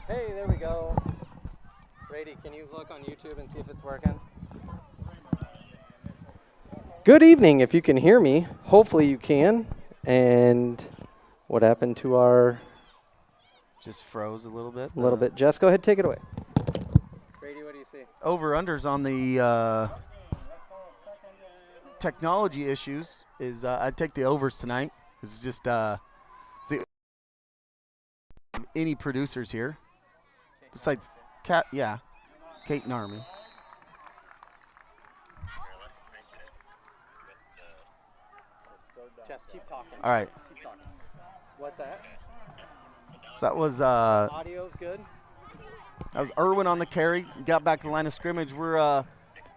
Hey, there we go. Brady, can you look on YouTube and see if it's working? Good evening, if you can hear me. Hopefully you can. And what happened to our Just froze a little bit. bit? Jess, go ahead, take it away. Brady, what do you see? Over-unders on the technology issues is I'd take the overs tonight. This is just any producers here. Besides Kate and Army. Jess, keep talking. All right. Keep talking. What's that? So that was Audio's good. that was Irwin on the carry. Got back to the line of scrimmage. We're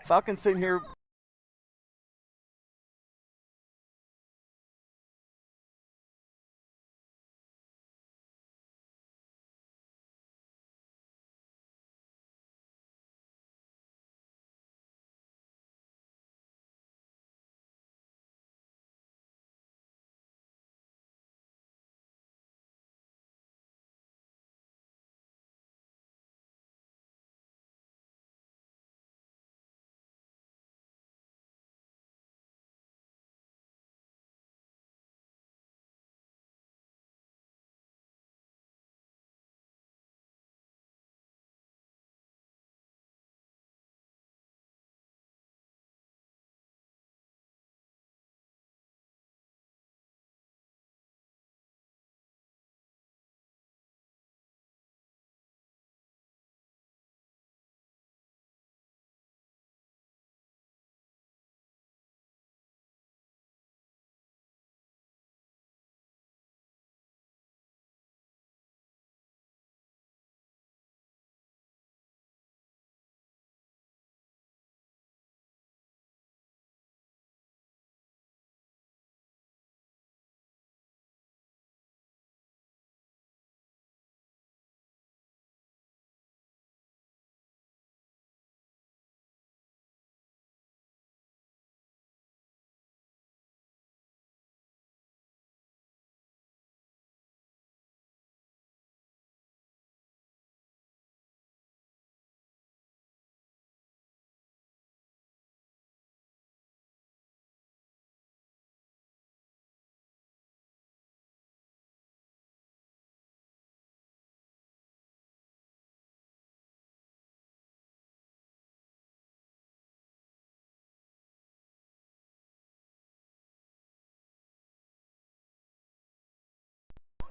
Falcons sitting here.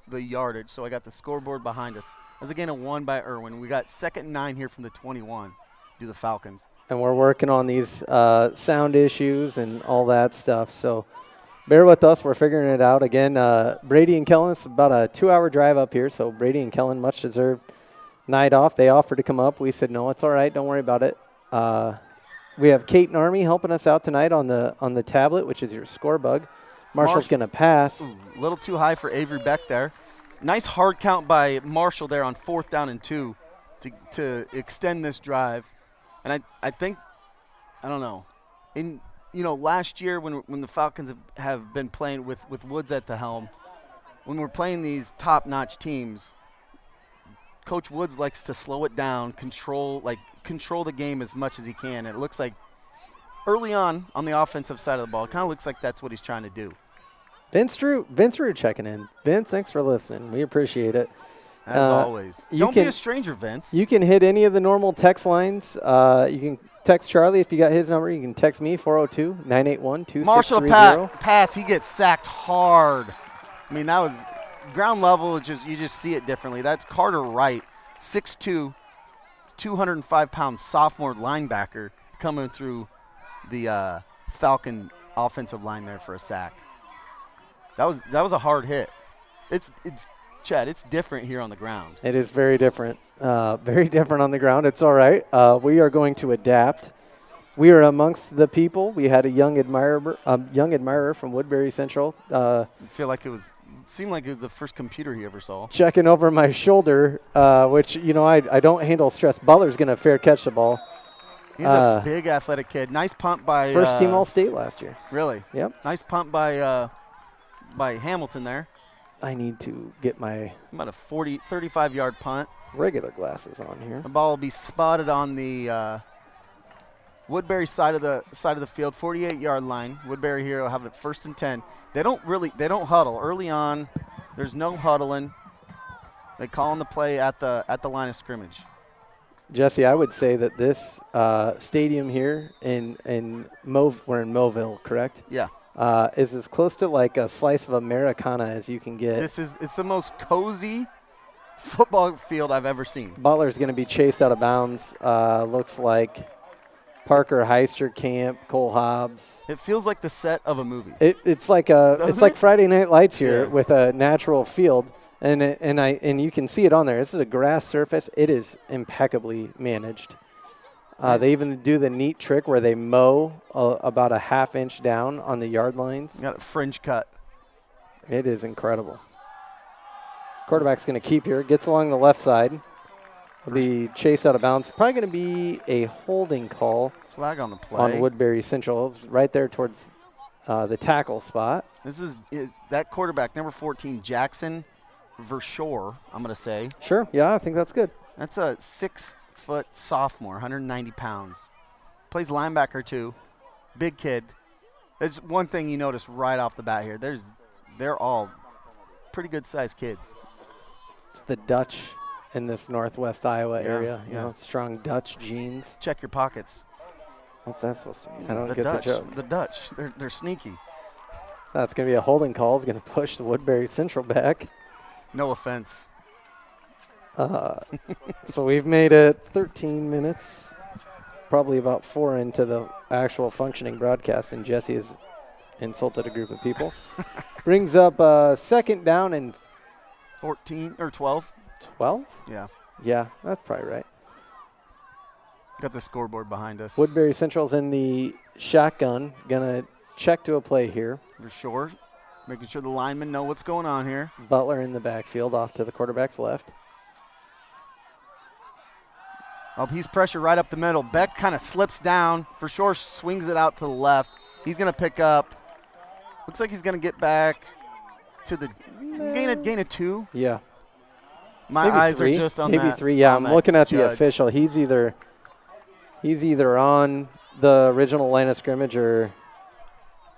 The yardage, so I got the scoreboard behind us. That's again a 1 by Irwin. We got 2nd and 9 here from the 21. Do the Falcons. And we're working on these sound issues and all that stuff. So bear with us. We're figuring it out. Again, Brady and Kellen, it's about a 2-hour drive up here. So Brady and Kellen, much deserved night off. They offered to come up. We said, no, it's all right. Don't worry about it. We have Kate and Army helping us out tonight on the tablet, which is your score bug. Marshall's going to pass. A little too high for Avery Beck there. Nice hard count by Marshall there on 4th down and 2 to extend this drive. And I think, I don't know, last year when the Falcons have been playing with Woods at the helm, when we're playing these top-notch teams, Coach Woods likes to slow it down, control the game as much as he can. And it looks like early on the offensive side of the ball, it kind of looks like that's what he's trying to do. Vince Drew checking in. Vince, thanks for listening. We appreciate it. As always. Don't be a stranger, Vince. You can hit any of the normal text lines. You can text Charlie if you got his number. You can text me, 402-981-2630. Marshall pass. He gets sacked hard. I mean, that was ground level. You just see it differently. That's Carter Wright, 6'2", 205-pound sophomore linebacker coming through the Falcon offensive line there for a sack. That was a hard hit. It's Chad, it's different here on the ground. It is very different. Very different on the ground. It's all right. We are going to adapt. We are amongst the people. We had a young admirer from Woodbury Central. I feel like it seemed like it was the first computer he ever saw. Checking over my shoulder, which, I don't handle stress. Butler's going to fair catch the ball. He's a big athletic kid. Nice punt by first team All-State last year. Really? Yep. Nice punt by Hamilton there. I need to get my About a 35-yard punt. regular glasses on here. The ball will be spotted on the Woodbury side of the field, 48-yard line. Woodbury here will have it 1st and 10. They don't huddle early on. There's no huddling. They call on the play at the line of scrimmage. Jesse, I would say that this stadium here we're in Moville, correct? Yeah. Is as close to like a slice of Americana as you can get. It's the most cozy football field I've ever seen. Butler's going to be chased out of bounds. Looks like Parker Heister Camp, Cole Hobbs. It feels like the set of a movie. It's like Friday Night Lights here with a natural field. And you can see it on there. This is a grass surface. It is impeccably managed. They even do the neat trick where they mow about a half-inch down on the yard lines. You got a fringe cut. It is incredible. Quarterback's going to keep here. Gets along the left side. Will be chased out of bounds. Probably going to be a holding call. Flag on the play. On Woodbury Central. Right there towards the tackle spot. This is that quarterback, number 14, Jackson Verschoor, I'm going to say. Sure, yeah, I think that's good. That's a 6-foot sophomore, 190 pounds. Plays linebacker, too. Big kid. There's one thing you notice right off the bat here. They're all pretty good-sized kids. It's the Dutch in this northwest Iowa area. You know, strong Dutch genes. Check your pockets. What's that supposed to mean? I don't the get Dutch, the joke. The Dutch, they're sneaky. That's going to be a holding call. It's going to push the Woodbury Central back. No offense. So we've made it 13 minutes, probably about 4 into the actual functioning broadcast, and Jesse has insulted a group of people. Brings up 2nd down and 14 or 12. 12? Yeah. Yeah, that's probably right. Got the scoreboard behind us. Woodbury Central's in the shotgun. Going to check to a play here. For sure. Making sure the linemen know what's going on here. Butler in the backfield off to the quarterback's left. Oh, he's pressure right up the middle. Beck kind of slips down. For sure swings it out to the left. He's going to pick up. Looks like he's going to get back to the gain of 2. Yeah. My maybe eyes 3. are just on maybe that. 3. Yeah, I'm looking at the judge. official. He's either on the original line of scrimmage or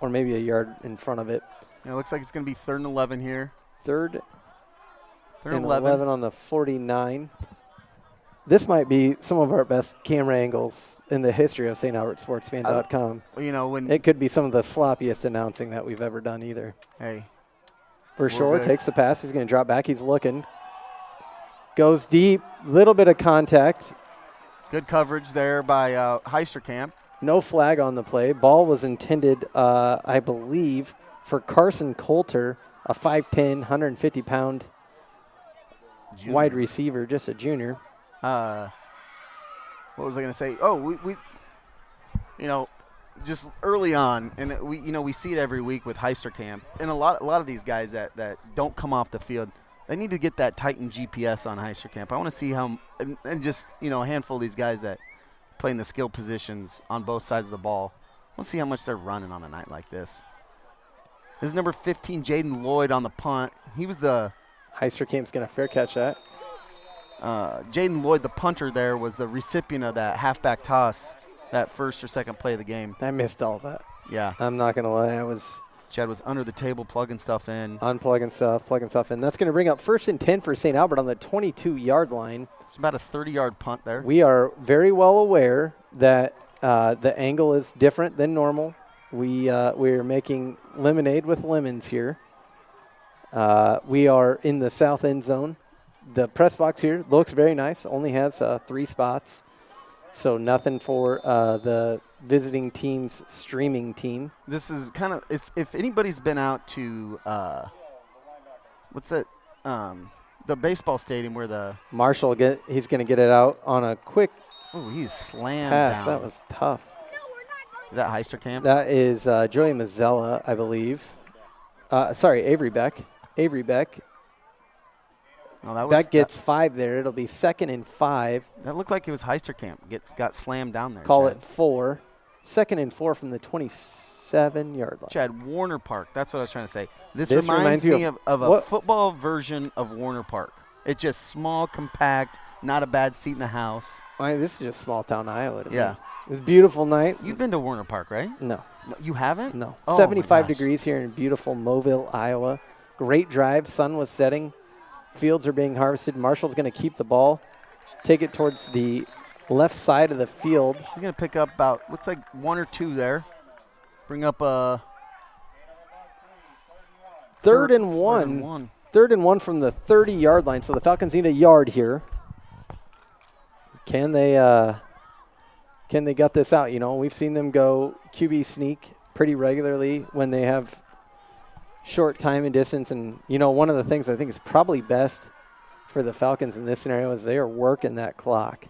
maybe a yard in front of it. Yeah, it looks like it's going to be 3rd and 11 here. 3rd and 11. 11 on the 49. This might be some of our best camera angles in the history of StAlbertSportsFan.com. When it could be some of the sloppiest announcing that we've ever done either. Hey. For sure, takes the pass. He's going to drop back. He's looking. Goes deep. Little bit of contact. Good coverage there by Heisterkamp. No flag on the play. Ball was intended, I believe, for Carson Coulter, a 5'10", 150-pound wide receiver, just a junior. What was I going to say? Oh, we just early on, and we see it every week with Heisterkamp, and a lot of these guys that don't come off the field, they need to get that Titan GPS on Heisterkamp. I want to see how, and just a handful of these guys that play in the skill positions on both sides of the ball. Let's see how much they're running on a night like this. This is number 15, Jaden Lloyd on the punt. He was the Heisterkamp's going to fair catch that. Jaden Lloyd, the punter there, was the recipient of that halfback toss, that first or second play of the game. I missed all that. Yeah. I'm not going to lie. Chad was under the table plugging stuff in. Unplugging stuff, plugging stuff in. That's going to bring up 1st and 10 for St. Albert on the 22-yard line. It's about a 30-yard punt there. We are very well aware that the angle is different than normal. We're making lemonade with lemons here. We are in the south end zone. The press box here looks very nice. Only has 3 spots. So nothing for the visiting team's streaming team. This is kind of, if anybody's been out to, what's that, the baseball stadium where the Marshall, he's going to get it out on a quick Oh, he's slammed pass. down. That was tough. Is that Heisterkamp? That is Joey Mazzella, I believe. Sorry, Avery Beck. Avery Beck. No, Beck gets 5 there. It'll be 2nd and 5. That looked like it was Heisterkamp. Got slammed down there. Call Chad. it 4. 2nd and 4 from the 26. 7-yard line. Chad, Warner Park. That's what I was trying to say. This This reminds reminds me you of a what? football version of Warner Park. It's just small, compact, not a bad seat in the house. This is just small town Iowa to me. Yeah. It's a beautiful night. You've been to Warner Park, right? No. No, you haven't? No. Oh, 75 my gosh. degrees here in beautiful Mobile, Iowa. Great drive. Sun was setting. Fields are being harvested. Marshall's going to keep the ball, take it towards the left side of the field. You're going to pick up about, looks like 1 or 2 there. Bring up a Third and one. Third and 1 from the 30-yard line. So the Falcons need a yard here. Can they gut this out? You know, we've seen them go QB sneak pretty regularly when they have short time and distance. And, you know, one of the things I think is probably best for the Falcons in this scenario is they are working that clock.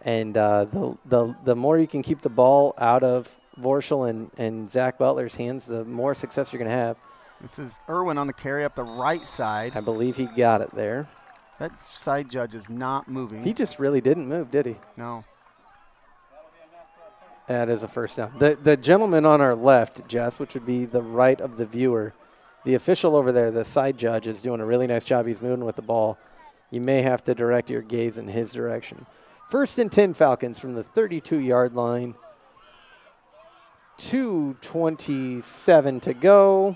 And the more you can keep the ball out of Vorschel and Zach Butler's hands, the more success you're going to have. This is Irwin on the carry up the right side. I believe he got it there. That side judge is not moving. He just really didn't move, did he? No. That is a first down. The gentleman on our left, Jess, which would be the right of the viewer, the official over there, the side judge, is doing a really nice job. He's moving with the ball. You may have to direct your gaze in his direction. 1st and 10 Falcons from the 32-yard line. 2:27 to go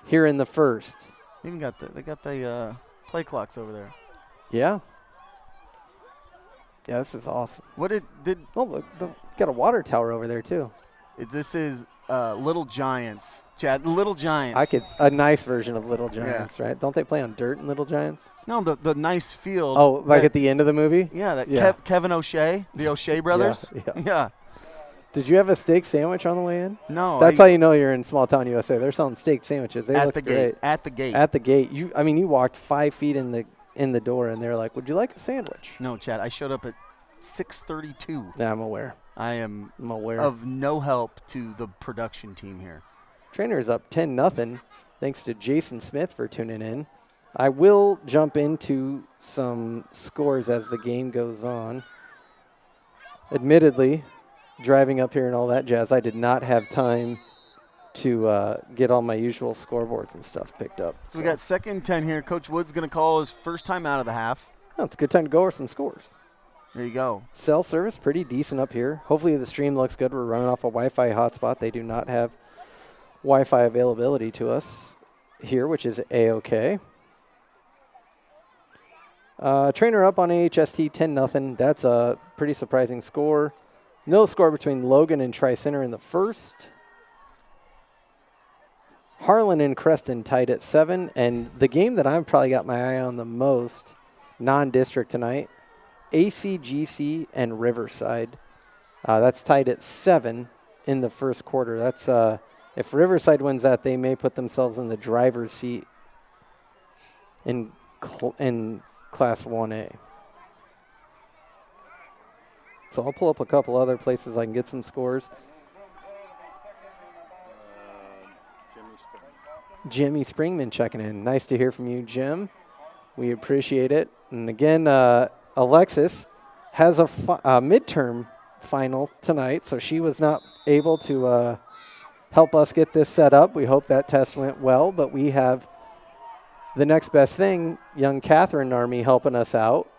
here in the first. They got the play clocks over there. Yeah. Yeah, this is awesome. What did Oh, look, got a water tower over there too. this is Little Giants, Chad? Little Giants. A nice version of Little Giants, right? Don't they play on dirt in Little Giants? No, the nice field. Oh, like at the end of the movie? Yeah, Kevin O'Shea, the O'Shea brothers. Yeah. Did you have a steak sandwich on the way in? No. That's how you know you're in small town USA. They're selling steak sandwiches. They at look the great. gate. At the gate. At the gate. You walked 5 feet in the door, and they're like, "Would you like a sandwich?" No, Chad. I showed up at 6:32. Yeah, I'm aware. I'm aware of no help to the production team here. Trainer is up 10-0. Thanks to Jason Smith for tuning in. I will jump into some scores as the game goes on. Admittedly, driving up here and all that jazz, I did not have time to get all my usual scoreboards and stuff picked up. So we got 2nd and 10 here. Coach Wood's going to call his first time out of the half. Oh, it's a good time to go over some scores. There you go. Cell service, pretty decent up here. Hopefully the stream looks good. We're running off a Wi-Fi hotspot. They do not have Wi-Fi availability to us here, which is A-OK. Trainer up on AHST 10-0. That's a pretty surprising score. No score between Logan and Tri-Center in the first. Harlan and Creston tied at 7. And the game that I've probably got my eye on the most, non-district tonight, ACGC and Riverside. That's tied at 7 in the first quarter. That's if Riverside wins that, they may put themselves in the driver's seat in Class 1A. So I'll pull up a couple other places I can get some scores. Jimmy Springman checking in. Nice to hear from you, Jim. We appreciate it. And again, Alexis has a midterm final tonight, so she was not able to help us get this set up. We hope that test went well, but we have the next best thing, young Catherine Army, helping us out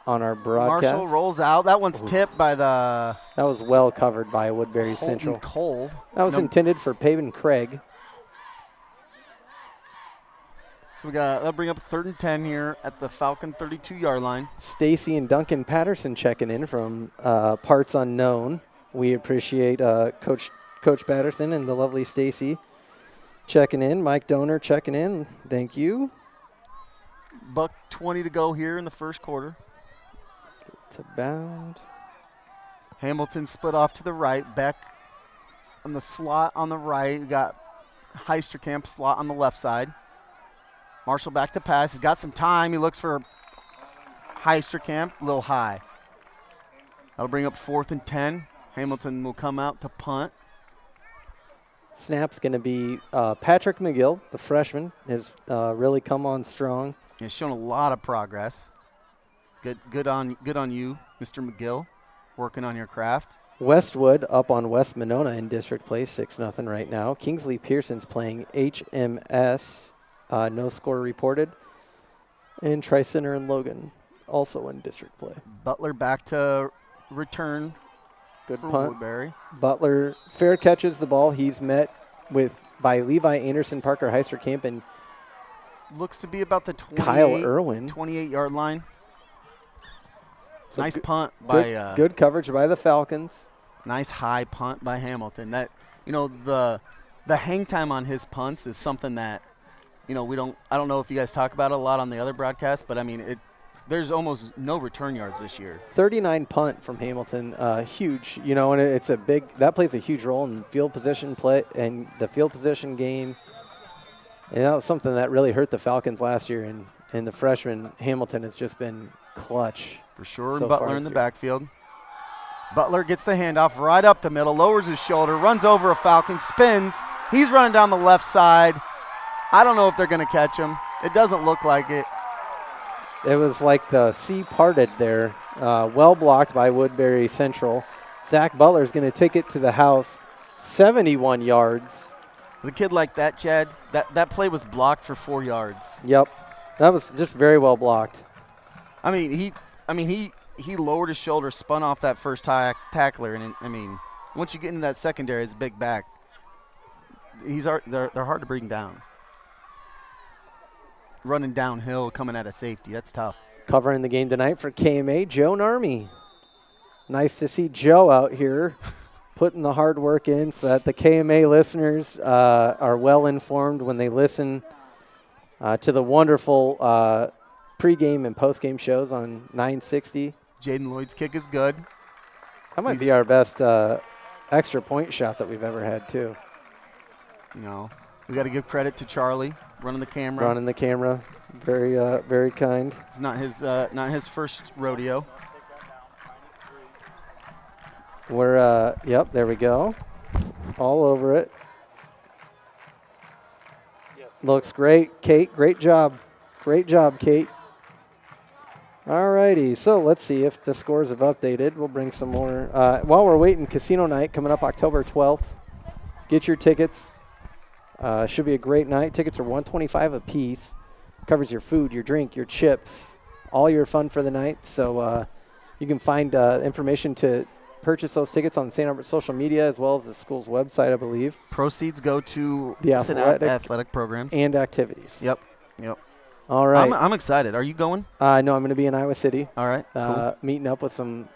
on our broadcast. Marshall rolls out. That one's tipped by the... That was well covered by Woodbury Central. Cole. That was intended for Pavin Craig. So that'll bring up 3rd and 10 here at the Falcon 32-yard line. Stacy and Duncan Patterson checking in from Parts Unknown. We appreciate Coach Patterson and the lovely Stacy checking in. Mike Donor checking in. Thank you. $1:20 to go here in the first quarter. To bound. Hamilton split off to the right. Beck on the slot on the right. We got Heisterkamp slot on the left side. Marshall back to pass. He's got some time. He looks for Heisterkamp, a little high. That'll bring up 4th and 10. Hamilton will come out to punt. Snap's going to be Patrick McGill, the freshman, has really come on strong. He's shown a lot of progress. Good on you, Mr. McGill, working on your craft. Westwood up on West Monona in district play, 6-0 right now. Kingsley Pearson's playing HMS, no score reported. And Tri-Center and Logan also in district play. Butler back to return. Good for punt. Woodbury. Butler fair catches the ball. He's met by Levi Anderson, Parker Heisterkamp, and Looks to be about the Kyle Irwin. 28-yard line. So Nice punt by good coverage by the Falcons. nice high punt by Hamilton. That the hang time on his punts is something that I don't know if you guys talk about it a lot on the other broadcasts, but I mean there's almost no return yards this year. 39 punt from Hamilton, huge. And it's that plays a huge role in field position play and the field position game. And that was something that really hurt the Falcons last year. And the freshman Hamilton has just been clutch. For sure, so and Butler far in the this year. backfield. Butler gets the handoff right up the middle, lowers his shoulder, runs over a Falcon, spins. He's running down the left side. I don't know if they're going to catch him. It doesn't look like it. It was like the sea parted there. Well blocked by Woodbury Central. Zach Butler's going to take it to the house, 71 yards. With a kid like that, Chad, that play was blocked for 4 yards. Yep, that was just very well blocked. He lowered his shoulder, spun off that first tackler, and once you get into that secondary, his big back, they're hard to bring down. Running downhill, coming out of safety, that's tough. Covering the game tonight for KMA, Joe Narmy. Nice to see Joe out here putting the hard work in so that the KMA listeners are well informed when they listen to the wonderful pregame and postgame shows on 960. Jaden Lloyd's kick is good. That might be our best extra point shot that we've ever had, too. We got to give credit to Charlie running the camera. Running the camera, very kind. It's not his first rodeo. We're yep, there we go, all over it. Looks great, Kate. Great job, Kate. All righty, so let's see if the scores have updated. We'll bring some more. While we're waiting, Casino Night coming up October 12th. Get your tickets. Should be a great night. Tickets are $125 a piece. Covers your food, your drink, your chips, all your fun for the night. So you can find information to purchase those tickets on St. Albert's social media as well as the school's website, I believe. Proceeds go to the athletic programs and activities. Yep. All right. I'm excited. Are you going? No, I'm going to be in Iowa City. All right. Cool. Meeting up with some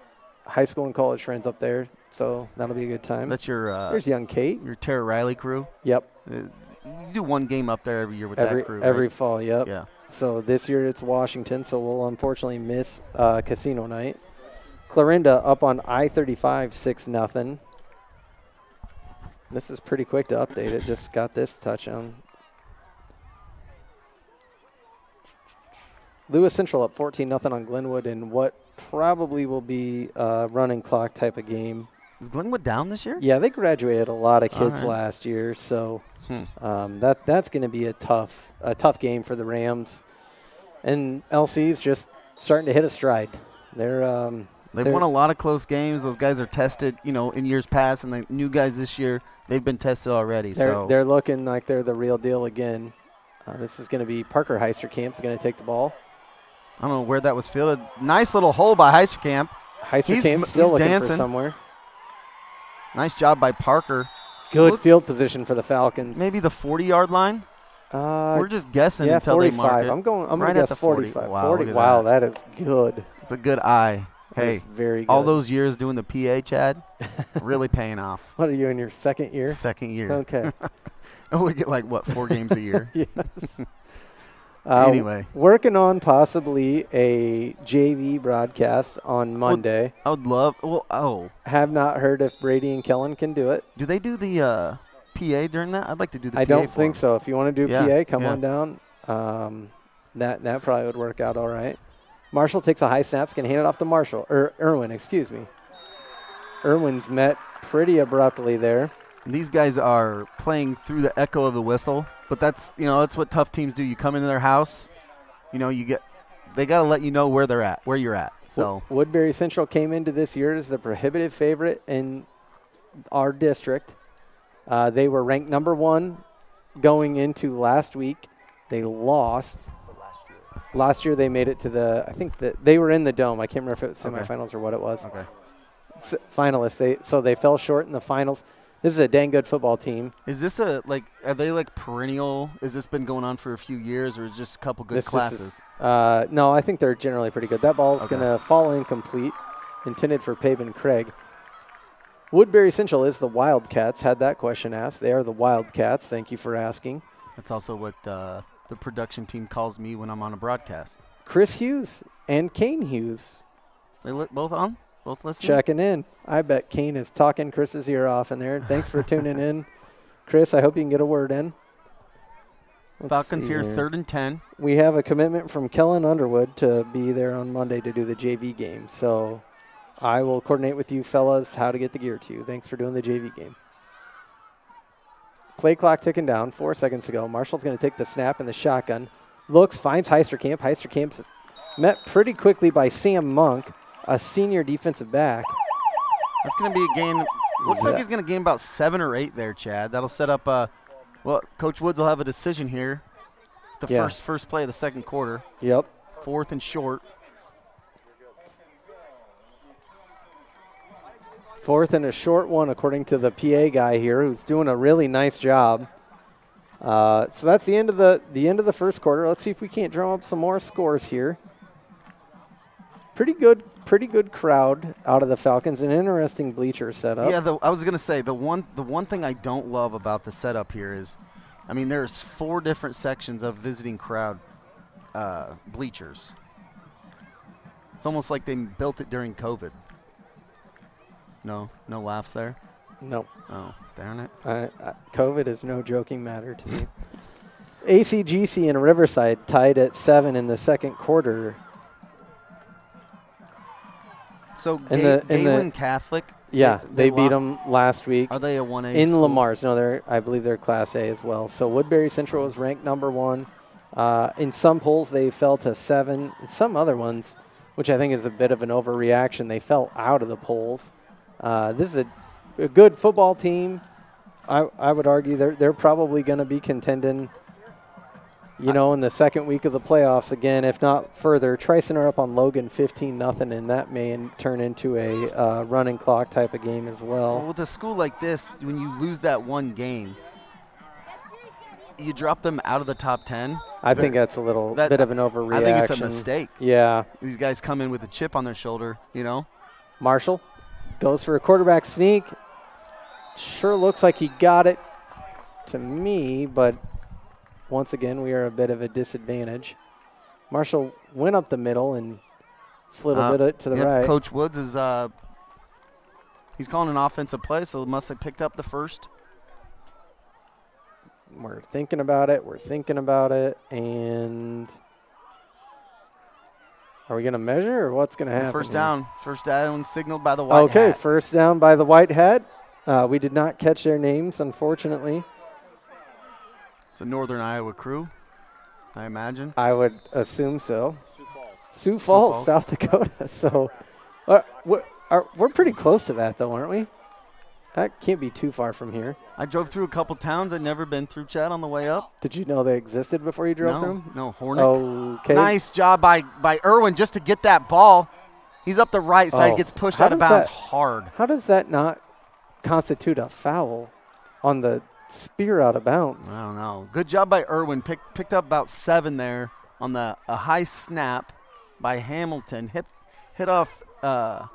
high school and college friends up there. So that'll be a good time. That's There's young Kate. Your Tara Riley crew. Yep. You do one game up there every year with that crew, every right? fall, yep. Yeah. So this year it's Washington, so we'll unfortunately miss Casino Night. Clarinda up on I-35, 6-0. This is pretty quick to update it. Just got this touchdown. Lewis Central up 14-0 on Glenwood in what probably will be a running clock type of game. Is Glenwood down this year? Yeah, they graduated a lot of kids last year, so that's going to be a tough game for the Rams. And LC's just starting to hit a stride. They've won a lot of close games. Those guys are tested, in years past, and the new guys this year, they've been tested already. They're looking like they're the real deal again. This is going to be Parker Heisterkamp is going to take the ball. I don't know where that was fielded. Nice little hole by Heisterkamp. Heisterkamp still looking dancing for somewhere. Nice job by Parker. Good field position for the Falcons. Maybe the 40-yard line? We're just guessing until 45. they mark it. I'm going right to at guess the 45. 45. Wow, 40. Wow, that is good. It's a good eye. Hey, very good. All those years doing the PA, Chad, really paying off. What are you in your second year? Second year. Okay. We get 4 games a year? Yes. Anyway. Working on possibly a JV broadcast on Monday. I would love Have not heard if Brady and Kellen can do it. Do they do the PA during that? I'd like to do the PA I don't for think them. so. If you want to do PA, come on down. That probably would work out all right. Marshall takes a high snap, going to hand it off to Irwin, excuse me. Irwin's met pretty abruptly there. And these guys are playing through the echo of the whistle, but that's what tough teams do. You come into their house, they got to let you know where you're at. So Woodbury Central came into this year as the prohibitive favorite in our district. They were ranked number 1 going into last week. They lost. Last year they made it to I think that they were in the Dome. I can't remember if it was semifinals or what it was. Okay. Finalists. So they fell short in the finals. This is a dang good football team. Is this are they like perennial? Has this been going on for a few years, or is just a couple good classes? No, I think they're generally pretty good. That ball is going to fall incomplete, intended for Paben Craig. Woodbury Central is the Wildcats. Had that question asked. They are the Wildcats. Thank you for asking. That's also what the production team calls me when I'm on a broadcast. Chris Hughes and Kane Hughes. They both on? Both listening? Checking in. I bet Kane is talking Chris's ear off in there. Thanks for tuning in. Chris, I hope you can get a word in. Falcons here, 3rd and 10. We have a commitment from Kellen Underwood to be there on Monday to do the JV game. So I will coordinate with you fellas how to get the gear to you. Thanks for doing the JV game. Play clock ticking down, 4 seconds to go. Marshall's going to take the snap in the shotgun. Looks, finds Heisterkamp. Heisterkamp's met pretty quickly by Sam Monk, a senior defensive back. That's going to be a gain. Looks like he's going to gain about 7 or 8 there, Chad. That'll set up, Coach Woods will have a decision here. The first play of the second quarter. Yep. 4th and short. 4th and a short one, according to the PA guy here, who's doing a really nice job. So that's the end of the first quarter. Let's see if we can't drum up some more scores here. Pretty good crowd out of the Falcons. An interesting bleacher setup. Yeah, I was gonna say the one thing I don't love about the setup here is, I mean, there's 4 different sections of visiting crowd bleachers. It's almost like they built it during COVID. No laughs there? Nope. Oh, darn it. COVID is no joking matter to me. ACGC and Riverside tied at 7 in the second quarter. So Galen Catholic? Yeah, they beat them last week. Are they a 1A in school? Lamar's? No, I believe they're Class A as well. So Woodbury Central was ranked number 1. In some polls, they fell to 7. In some other ones, which I think is a bit of an overreaction, they fell out of the polls. This is a good football team. I would argue they're probably going to be contending, in the second week of the playoffs again, if not further. Trison are up on Logan 15-0, and that may turn into a running clock type of game as well. Well, with a school like this, when you lose that one game, you drop them out of the top 10. I think that's a little bit of an overreaction. I think it's a mistake. Yeah. These guys come in with a chip on their shoulder, Marshall goes for a quarterback sneak. Sure looks like he got it to me, but once again, we are a bit of a disadvantage. Marshall went up the middle and slid a bit to the right. Coach Woods is he's calling an offensive play, so must have picked up the first. We're thinking about it, and are we going to measure, or what's going to happen? First down signaled by the white hat. Okay, first down by the white hat. We did not catch their names, unfortunately. It's a Northern Iowa crew, I imagine. I would assume so. Sioux Falls, South Dakota. So we're pretty close to that, though, aren't we? That can't be too far from here. I drove through a couple towns I'd never been through, Chad, on the way up. Did you know they existed before you drove through them? No, Hornick. Okay. Nice job by Irwin just to get that ball. He's up the right side, gets pushed out of bounds hard. How does that not constitute a foul on the spear out of bounds? I don't know. Good job by Irwin. Picked up about 7 there on a high snap by Hamilton. Hit off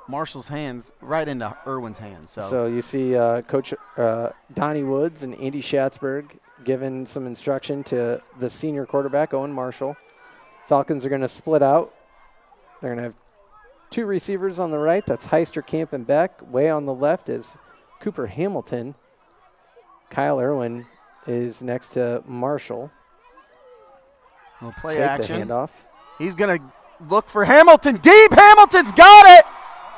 Marshall's hands right into Irwin's hands. So you see Coach Donnie Woods and Andy Schatzberg giving some instruction to the senior quarterback, Owen Marshall. Falcons are going to split out. They're going to have 2 receivers on the right. That's Heisterkamp and Beck. Way on the left is Cooper Hamilton. Kyle Irwin is next to Marshall. We'll play action. The handoff. He's going to look for Hamilton. Deep. Hamilton's got it.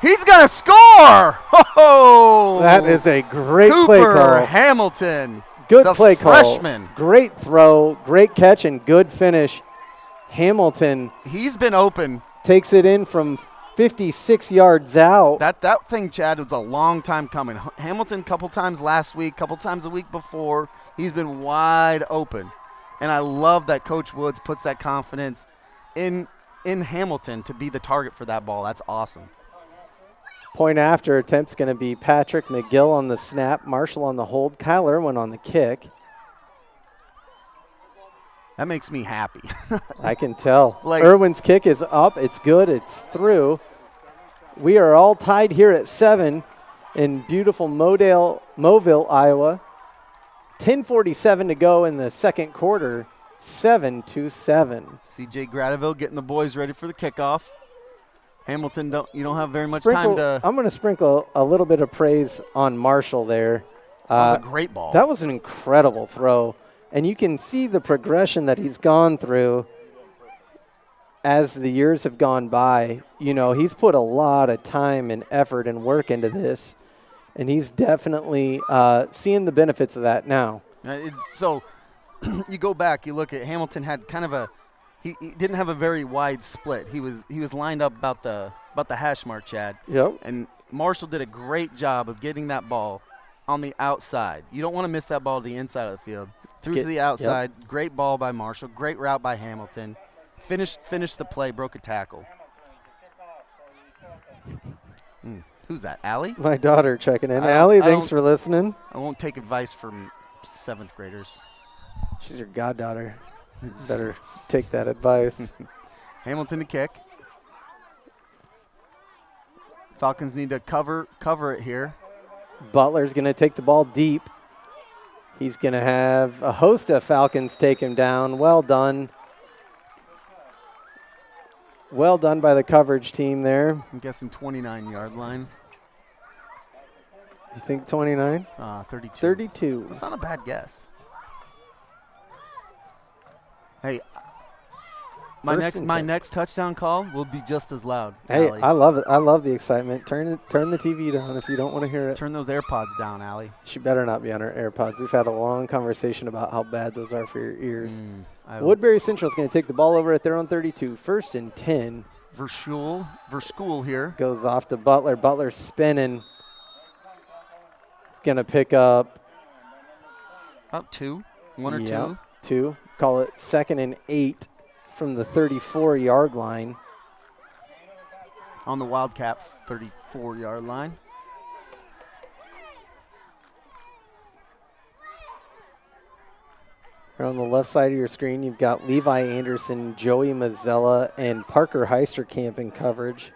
He's going to score. Oh, that is a great play call. Cooper Hamilton. Good play call. Freshman. Great throw, great catch, and good finish. Hamilton. He's been open. Takes it in from 56 yards out. That thing, Chad, was a long time coming. Hamilton, couple times last week, couple times the week before. He's been wide open. And I love that Coach Woods puts that confidence in Hamilton to be the target for that ball. That's awesome. Point after attempt's going to be Patrick McGill on the snap, Marshall on the hold, Kyle Irwin on the kick. That makes me happy. I can tell. Like, Irwin's kick is up. It's good. It's through. We are all tied here at 7 in beautiful Mobile, Iowa. 10:47 to go in the second quarter. 7-7. CJ Gradeville getting the boys ready for the kickoff. Hamilton, you don't have very much time to. I'm going to sprinkle a little bit of praise on Marshall there. That was a great ball. That was an incredible throw. And you can see the progression that he's gone through as the years have gone by. You know, he's put a lot of time and effort and work into this, and he's definitely seeing the benefits of that now. So you go back, you look at Hamilton had kind of he didn't have a very wide split. He was lined up about the hash mark, Chad. Yep. And Marshall did a great job of getting that ball on the outside. You don't want to miss that ball to the inside of the field. Through to the outside. Yep. Great ball by Marshall. Great route by Hamilton. Finished the play, broke a tackle. Who's that, Allie? My daughter checking in. Allie, thanks for listening. I won't take advice from 7th graders. She's your goddaughter. Better take that advice. Hamilton to kick. Falcons need to cover it here. Butler's going to take the ball deep. He's going to have a host of Falcons take him down. Well done. Well done by the coverage team there. I'm guessing 29-yard line. You think 29? 32. 32. That's not a bad guess. Hey, my next touchdown call will be just as loud. Hey, Allie. I love it. I love the excitement. Turn the TV down if you don't want to hear it. Turn those AirPods down, Allie. She better not be on her AirPods. We've had a long conversation about how bad those are for your ears. Woodbury Central is going to take the ball over at their own 32. 1st and 10. Verschool here. Goes off to Butler. Butler spinning. It's going to pick up. About 2. 1 or 2. 2. Call it 2nd and 8 from the 34-yard line. On the Wildcat 34-yard line. Here on the left side of your screen, you've got Levi Anderson, Joey Mazzella, and Parker Heisterkamp in coverage.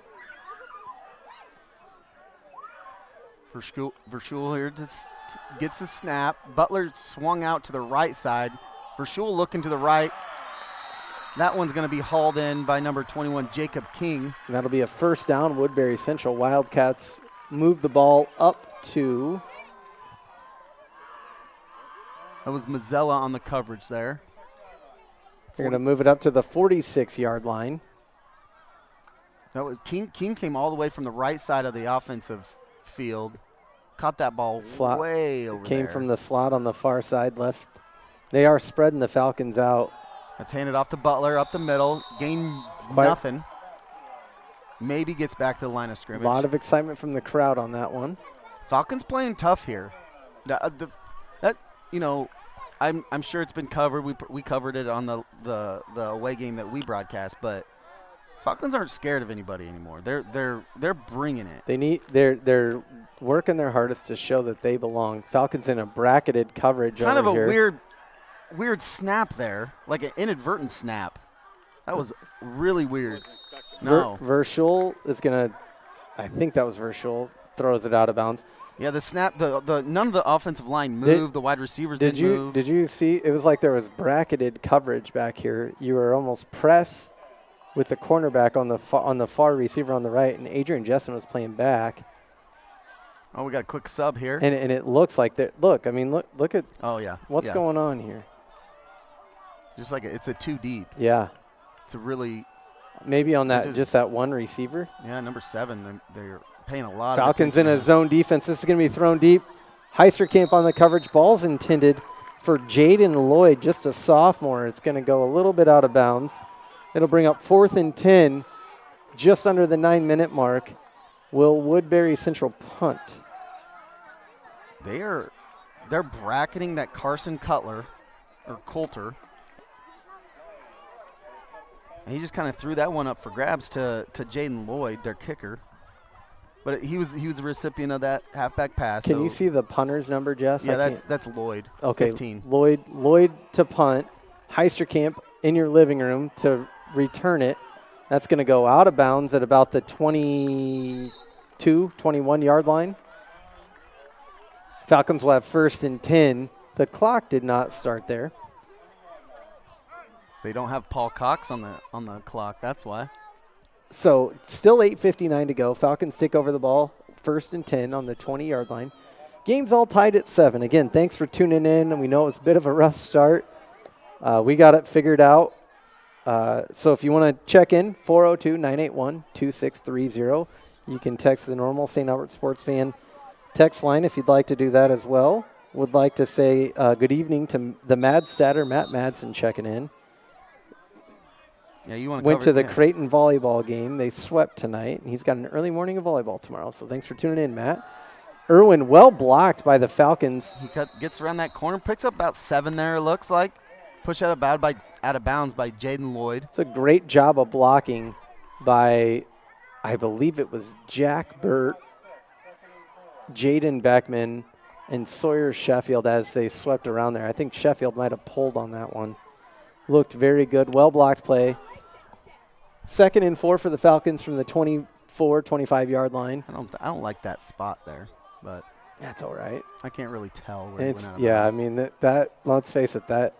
Verschool here just gets a snap. Butler swung out to the right side. Verschool looking to the right. That one's going to be hauled in by number 21, Jacob King. And that'll be a first down, Woodbury Central. Wildcats move the ball up to. That was Mazzella on the coverage there. They're going to move it up to the 46-yard line. That was King came all the way from the right side of the offensive field. Caught that ball way over there. Came from the slot on the far side left. They are spreading the Falcons out. That's handed off to Butler up the middle. Gained nothing. Maybe gets back to the line of scrimmage. A lot of excitement from the crowd on that one. Falcons playing tough here. I'm sure it's been covered. We covered it on the away game that we broadcast, but Falcons aren't scared of anybody anymore. They're bringing it. They're working their hardest to show that they belong. Falcons in a bracketed coverage kind over of a here. weird snap there, like an inadvertent snap. That was really weird. No. Verschool is going to, I think that was Verschool, throws it out of bounds. Yeah, the snap, none of the offensive line moved. The wide receivers didn't move. Did you see? It was like there was bracketed coverage back here. You were almost press with the cornerback on the far receiver on the right, and Adrian Jessen was playing back. Oh, we got a quick sub here. And it looks like that. Look at. Oh yeah. What's going on here? Just like it's a 2 deep. Yeah. It's a really. Maybe on that just that one receiver. Yeah, number 7. They're paying a lot. Falcons in a zone defense. This is going to be thrown deep. Heisterkamp on the coverage. Ball's intended for Jaden Lloyd, just a sophomore. It's going to go a little bit out of bounds. It'll bring up 4th and 10 just under the 9-minute mark. Will Woodbury Central punt? They're bracketing that Carson Coulter. And he just kind of threw that one up for grabs to Jaden Lloyd, their kicker. But he was the recipient of that halfback pass. Can you see the punter's number, Jess? Yeah, that's Lloyd. Okay, 15. Lloyd to punt. Heisterkamp in your living room to return it. That's going to go out of bounds at about the 22, 21-yard line. Falcons will have 1st and 10. The clock did not start there. They don't have Paul Cox on the clock. That's why. So still 8:59 to go. Falcons take over the ball. 1st and 10 on the 20-yard line. Game's all tied at 7. Again, thanks for tuning in. We know it was a bit of a rough start. We got it figured out. So if you want to check in, 402-981-2630. You can text the normal St. Albert Sports Fan text line if you'd like to do that as well. Would like to say good evening to the Mad Statter, Matt Madsen, checking in. Yeah, you want to Went to the Creighton volleyball game. They swept tonight, and he's got an early morning of volleyball tomorrow. So thanks for tuning in, Matt. Irwin, well blocked by the Falcons. He gets around that corner, picks up about 7 there, it looks like. Pushed out of bounds by Jaden Lloyd. It's a great job of blocking by, I believe it was Jack Burt, Jaden Beckman, and Sawyer Sheffield as they swept around there. I think Sheffield might have pulled on that one. Looked very good. Well blocked play. 2nd and 4 for the Falcons from the 24, 25-yard line. I don't like that spot there, but that's all right. I can't really tell where it went out of yeah, bounds. I mean, that let's face it, that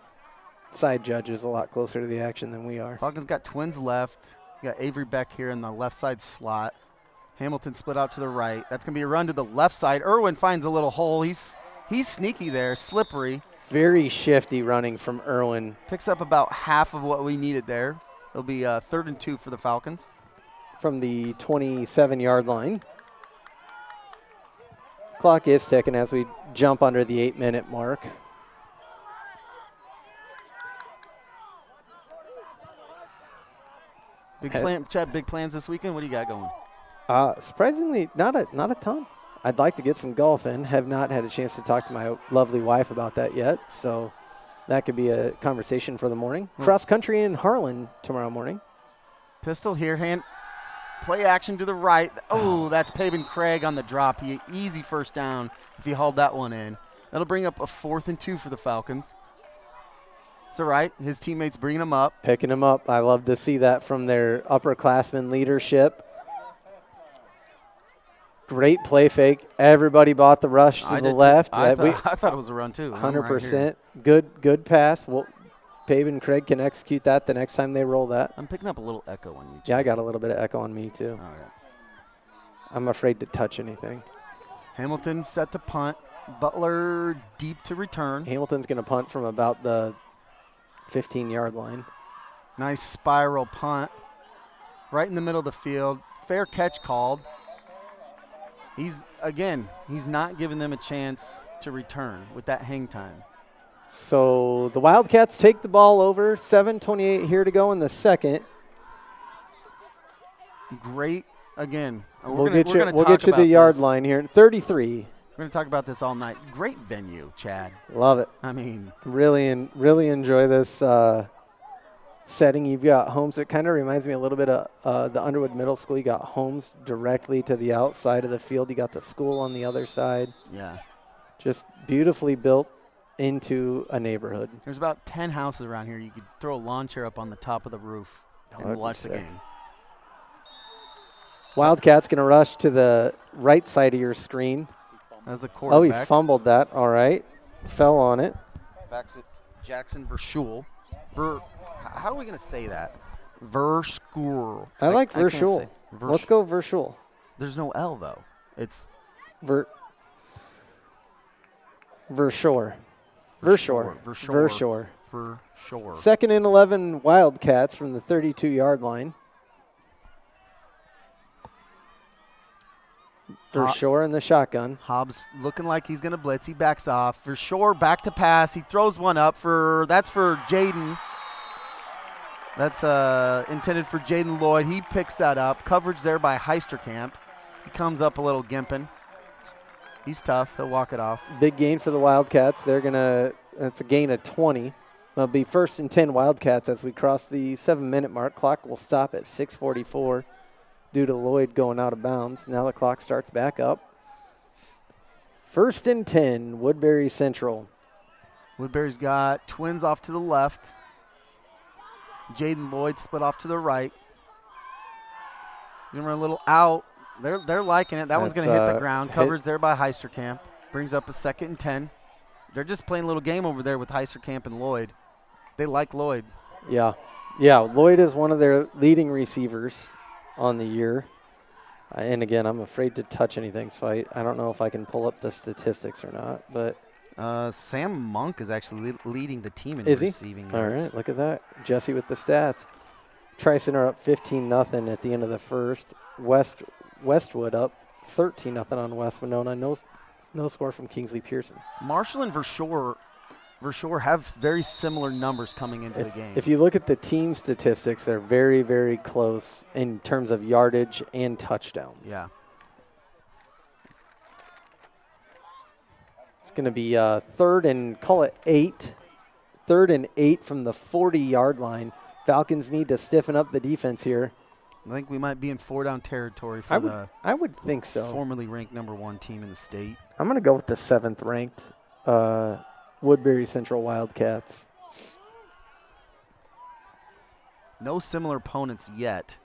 side judge is a lot closer to the action than we are. Falcons got twins left. You got Avery Beck here in the left side slot. Hamilton split out to the right. That's going to be a run to the left side. Irwin finds a little hole. He's sneaky there, slippery. Very shifty running from Irwin. Picks up about half of what we needed there. It'll be 3rd and 2 for the Falcons. From the 27-yard line. Clock is ticking as we jump under the 8-minute mark. Chad, big plans this weekend? What do you got going? Surprisingly, not a ton. I'd like to get some golf in. Have not had a chance to talk to my lovely wife about that yet, so that could be a conversation for the morning. Cross country in Harlan tomorrow morning. Pistol here, play action to the right. Oh, that's Paben Craig on the drop. Easy first down if he hauled that one in. That'll bring up a 4th and 2 for the Falcons. It's all right. His teammates bringing him up. Picking him up. I love to see that from their upperclassmen leadership. Great play fake. Everybody bought the rush to the left. I thought it was a run too. 100%. Good pass. Well, Paben Craig can execute that the next time they roll that. I'm picking up a little echo on you. Yeah, I got a little bit of echo on me too. All right. I'm afraid to touch anything. Hamilton set to punt. Butler deep to return. Hamilton's going to punt from about the 15-yard line. Nice spiral punt. Right in the middle of the field. Fair catch called. He's not giving them a chance to return with that hang time. So the Wildcats take the ball over. 7:28 here to go in the second. Great, again. We'll get you the yard line here. 33. We're going to talk about this all night. Great venue, Chad. Love it. I mean. Really enjoy this setting. You've got homes. It kind of reminds me a little bit of the Underwood Middle School. You got homes directly to the outside of the field. You got the school on the other side. Yeah. Just beautifully built into a neighborhood. There's about 10 houses around here. You could throw a lawn chair up on the top of the roof and watch the game. Wildcats going to rush to the right side of your screen. As a quarterback. Oh, he fumbled that. All right. Fell on it. Backs it. Jackson Verschuel. How are we going to say that? Verschuel. I like Verschuel. Let's go Verschuel. There's no L, though. It's Verschure. 2nd and 11 Wildcats from the 32-yard line. Verschure in the shotgun. Hobbs looking like he's going to blitz. He backs off. Verschure back to pass. He throws one up that's for Jaden. That's intended for Jaden Lloyd. He picks that up. Coverage there by Heisterkamp. He comes up a little gimping. He's tough. He'll walk it off. Big gain for the Wildcats. That's a gain of 20. It'll be 1st and 10 Wildcats as we cross the 7-minute mark. Clock will stop at 6:44 due to Lloyd going out of bounds. Now the clock starts back up. 1st and 10, Woodbury Central. Woodbury's got twins off to the left. Jaden Lloyd split off to the right. He's going to run a little out. They're liking it. That one's going to hit the ground. Coverage there by Heisterkamp. Brings up a 2nd and 10. They're just playing a little game over there with Heisterkamp and Lloyd. They like Lloyd. Yeah. Lloyd is one of their leading receivers on the year. And again, I'm afraid to touch anything, so I don't know if I can pull up the statistics or not. But Sam Monk is actually leading the team in is receiving he? yards. All right, look at that. Jesse with the stats. Tri-Center are up 15-0 at the end of the first. Westwood up 13-0 on West Winona. No score from Kingsley Pearson. Marshall and Verschoor have very similar numbers coming into the game. If you look at the team statistics, they're very, very close in terms of yardage and touchdowns. Yeah. It's going to be 3rd and, call it 8. 3rd and 8 from the 40-yard line. Falcons need to stiffen up the defense here. I think we might be in 4-down territory for I would think so. Formerly ranked #1 team in the state. I'm going to go with the 7th-ranked Woodbury Central Wildcats. No similar opponents yet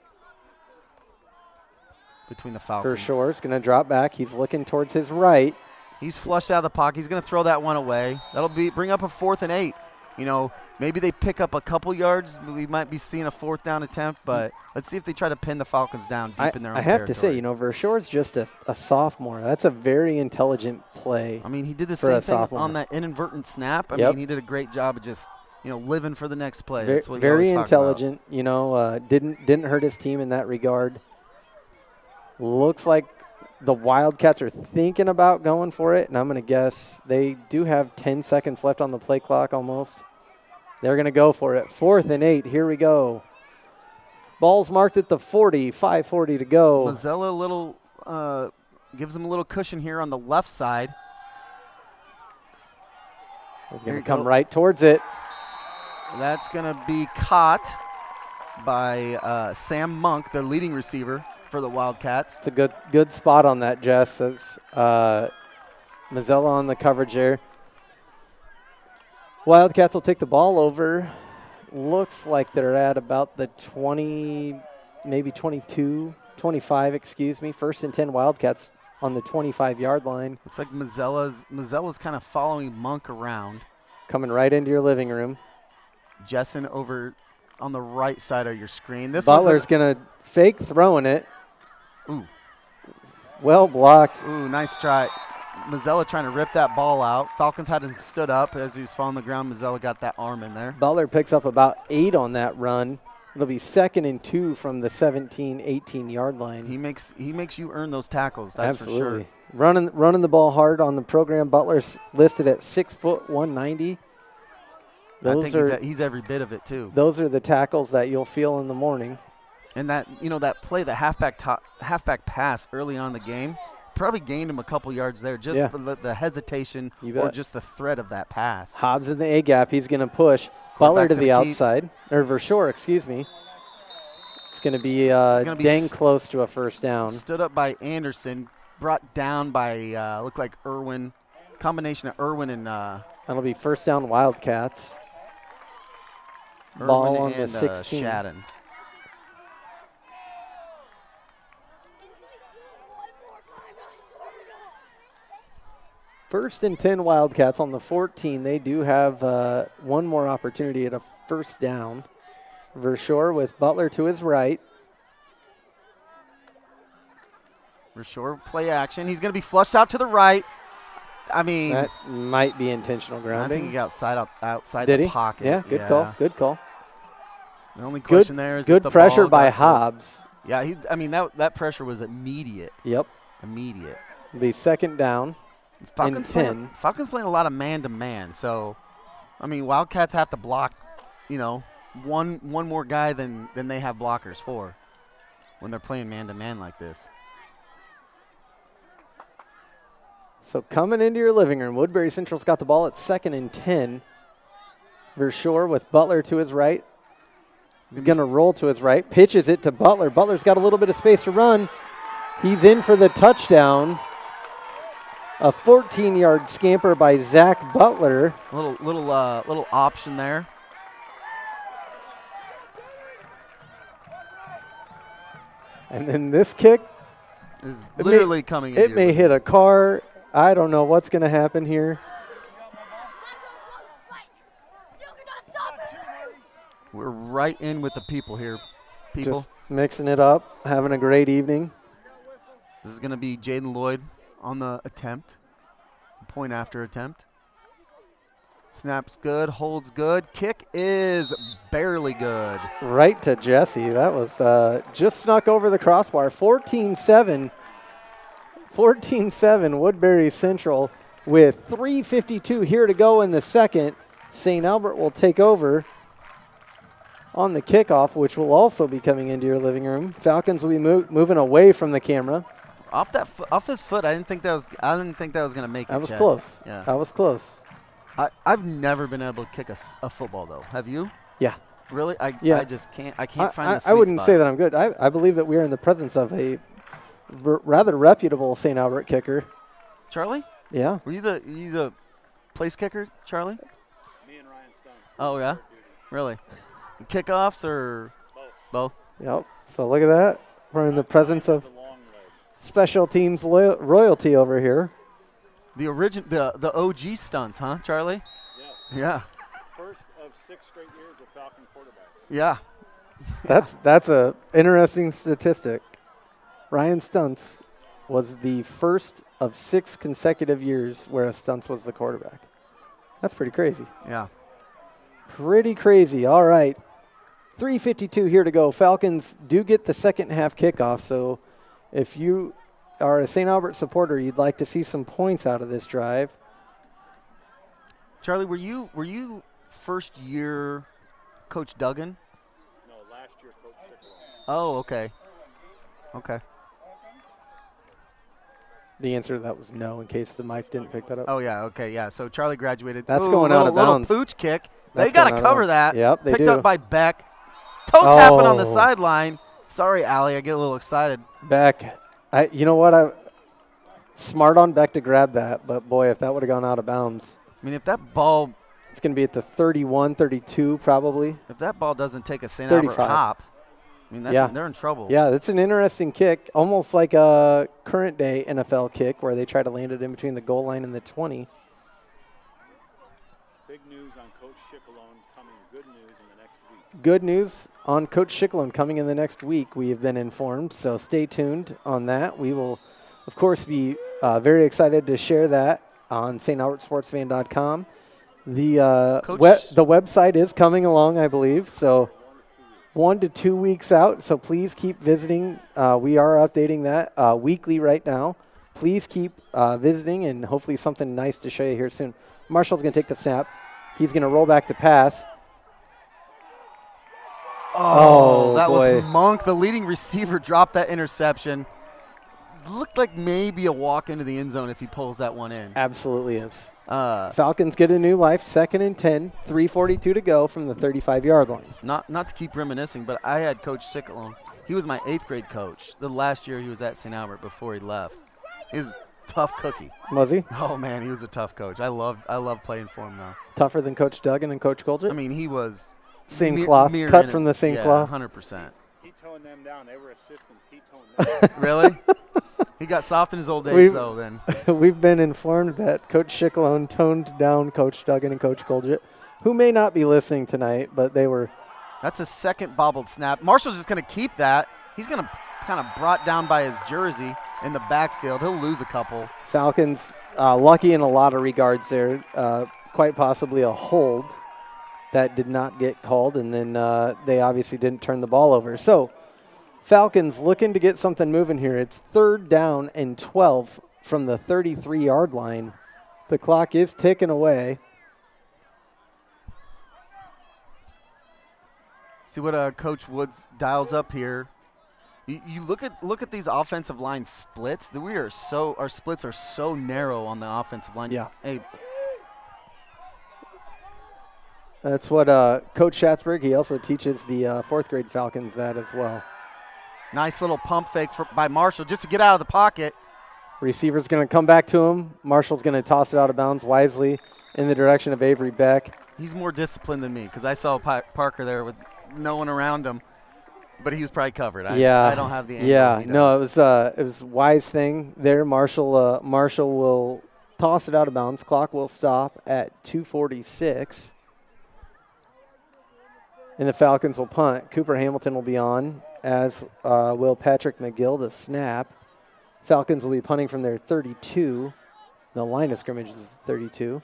between the Falcons. For sure. It's going to drop back. He's looking towards his right. He's flushed out of the pocket. He's going to throw that one away. That'll bring up a 4th and 8. Maybe they pick up a couple yards. We might be seeing a 4th down attempt, but let's see if they try to pin the Falcons down deep in their own territory. I have territory. to say, Verschoor's just a sophomore. That's a very intelligent play. I mean, he did the same thing sophomore. on that inadvertent snap. I mean, he did a great job of just, living for the next play. That's what very you always intelligent. Didn't hurt his team in that regard. Looks like the Wildcats are thinking about going for it, and I'm going to guess they do have 10 seconds left on the play clock almost. They're going to go for it. 4th and 8. Here we go. Ball's marked at the 40. 5:40 to go. Mazzella gives him a little cushion here on the left side. He's going to come right towards it. That's going to be caught by Sam Monk, the leading receiver for the Wildcats. It's a good spot on that, Jess. It's Mazzella on the coverage there. Wildcats will take the ball over. Looks like they're at about the 20, maybe 22, 25, excuse me. 1st and 10 Wildcats on the 25-yard line. Looks like Mazzella's kind of following Monk around. Coming right into your living room. Jessen over on the right side of your screen. Butler's going to fake throwing it. Ooh. Well blocked. Ooh, nice try. Mazzella trying to rip that ball out. Falcons had him stood up as he was falling on the ground. Mazzella got that arm in there. Butler picks up about 8 on that run. It'll be 2nd and 2 from the 17, 18-yard line. He makes you earn those tackles. That's Absolutely. for sure. Running the ball hard on the program. Butler's listed at 6 foot 190. I think he's every bit of it too. Those are the tackles that you'll feel in the morning. And that play, the halfback pass early on in the game, probably gained him a couple yards there just for the hesitation or just the threat of that pass. Hobbs in the A gap. He's going to push. Butler to the outside. Or Verschoor, excuse me. It's going to be dang close to a 1st down. Stood up by Anderson, brought down by looked like Irwin. Combination of Irwin and that'll be 1st down Wildcats. Irwin ball on and the 16. Shadden. First and 10 Wildcats on the 14. They do have one more opportunity at a 1st down. Verschoor with Butler to his right. Verschoor play action. He's going to be flushed out to the right. I mean, that might be intentional grounding. I think he got outside Did the he? pocket. Yeah, good call. Good call. The only question there is good the pressure ball by got Hobbs. Yeah, that pressure was immediate. Yep. Immediate. It'll be 2nd down. Falcons playing a lot of man-to-man. So, I mean, Wildcats have to block, one more guy than they have blockers for when they're playing man-to-man like this. So coming into your living room, Woodbury Central's got the ball at 2nd and 10. Verschoor with Butler to his right. Going to roll to his right. Pitches it to Butler. Butler's got a little bit of space to run. He's in for the touchdown. A 14-yard scamper by Zach Butler. Little option there. And then this kick is literally coming in. It may hit a car. I don't know what's going to happen here. We're right in with the people here. People. Just mixing it up, having a great evening. This is going to be Jaden Lloyd on the attempt. Point after attempt. Snaps good, holds good. Kick is barely good. Right to Jesse. That was just snuck over the crossbar. 14-7. 14-7 Woodbury Central with 3:52 here to go in the second. St. Albert will take over on the kickoff, which will also be coming into your living room. Falcons will be moving away from the camera. Off his foot. I didn't think that was going to make it. That was close. Yeah. That was close. I've never been able to kick a football though. Have you? Yeah. Really? I just can't. I can't find the sweet I wouldn't spot. say that I'm good. I believe that we are in the presence of a rather reputable St. Albert kicker. Charlie? Yeah. Were you the place kicker, Charlie? Me and Ryan Stone. Oh yeah. Really? Kickoffs or both? Yep. So look at that. We're in the presence of special teams royalty over here. The OG stunts, huh, Charlie? Yes. Yeah. First of 6 straight years of Falcon quarterback. Yeah. That's a interesting statistic. Ryan Stunts was the first of 6 consecutive years where Stunts was the quarterback. That's pretty crazy. Yeah. Pretty crazy. All right. 3:52 here to go. Falcons do get the second half kickoff, so if you are a St. Albert supporter, you'd like to see some points out of this drive. Charlie, were you first year Coach Duggan? No, last year Coach Schickler. Oh, okay. Okay. The answer to that was no, in case the mic didn't pick that up. Oh yeah, okay, yeah. So Charlie graduated. That's going out of bounds. Little pooch kick. That's They got going to out of cover bounds. that. Yep, they Picked do. up by Beck. Toe tapping on the Oh. sideline. Sorry, Allie, I get a little excited. Beck, you know what? Smart on Beck to grab that, but boy, if that would have gone out of bounds. I mean, if that ball It's going to be at the 31, 32 probably. doesn't take a St. Albert 35. hop, I mean, they're in trouble. Yeah, that's an interesting kick, almost like a current day NFL kick where they try to land it in between the goal line and the 20. Big news on Coach Schickelone coming. Good news in the next week. Good news on Coach Schickelone coming in the next week, we have been informed, so stay tuned on that. We will, of course, be very excited to share that on StAlbertSportsFan.com. The website is coming along, I believe, so 1 to 2 weeks out, so please keep visiting. We are updating that weekly right now. Please keep visiting, and hopefully something nice to show you here soon. Marshall's going to take the snap. He's going to roll back to pass. Oh, that boy. was Monk. The leading receiver dropped that interception. Looked like maybe a walk into the end zone if he pulls that one in. Absolutely is. Falcons get a new life, 2nd and 10, 3:42 to go from the 35-yard line. Not to keep reminiscing, but I had Coach Schickelone. He was my 8th grade coach. The last year he was at St. Albert before he left. He was a tough cookie. Was he? Oh man, he was a tough coach. I love playing for him though. Tougher than Coach Duggan and Coach Colgett? I mean, he was same cloth, mere cut in from it. the same Yeah, cloth. 100%. He toned them down. They were assistants. He toned them down. Really? He got soft in his old age though then. We've been informed that Coach Schickelone toned down Coach Duggan and Coach Colgett, who may not be listening tonight, but they were. That's a second bobbled snap. Marshall's just going to keep that. He's going to kind of brought down by his jersey in the backfield. He'll lose a couple. Falcons lucky in a lot of regards there. Quite possibly a hold that did not get called, and then they obviously didn't turn the ball over. So Falcons looking to get something moving here. It's 3rd down and 12 from the 33-yard line. The clock is ticking away. See what Coach Woods dials up here. You look at these offensive line splits. Our splits are so narrow on the offensive line. Yeah. Hey, That's what Coach Schatzberg, he also teaches the fourth grade Falcons that as well. nice little pump fake by Marshall just to get out of the pocket. Receiver's going to come back to him. Marshall's going to toss it out of bounds wisely in the direction of Avery Beck. He's more disciplined than me because I saw Parker there with no one around him, but he was probably covered. I don't have the angle. Yeah, he no, does. it was a wise thing there. Marshall will toss it out of bounds. Clock will stop at 2:46. And the Falcons will punt. Cooper Hamilton will be on, as will Patrick McGill to snap. Falcons will be punting from their 32. The line of scrimmage is 32.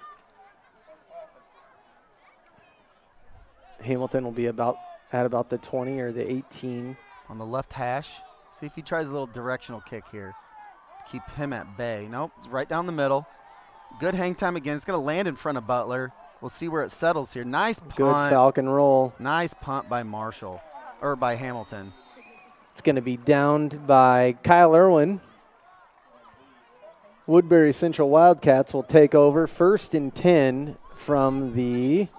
Hamilton will be at about the 20 or the 18. On the left hash. See if he tries a little directional kick here. Keep him at bay. Nope, it's right down the middle. Good hang time again. It's going to land in front of Butler. We'll see where it settles here. Nice punt. Good Falcon roll. Nice punt by Marshall, or by Hamilton. It's going to be downed by Kyle Irwin. Woodbury Central Wildcats will take over 1st and 10 from the.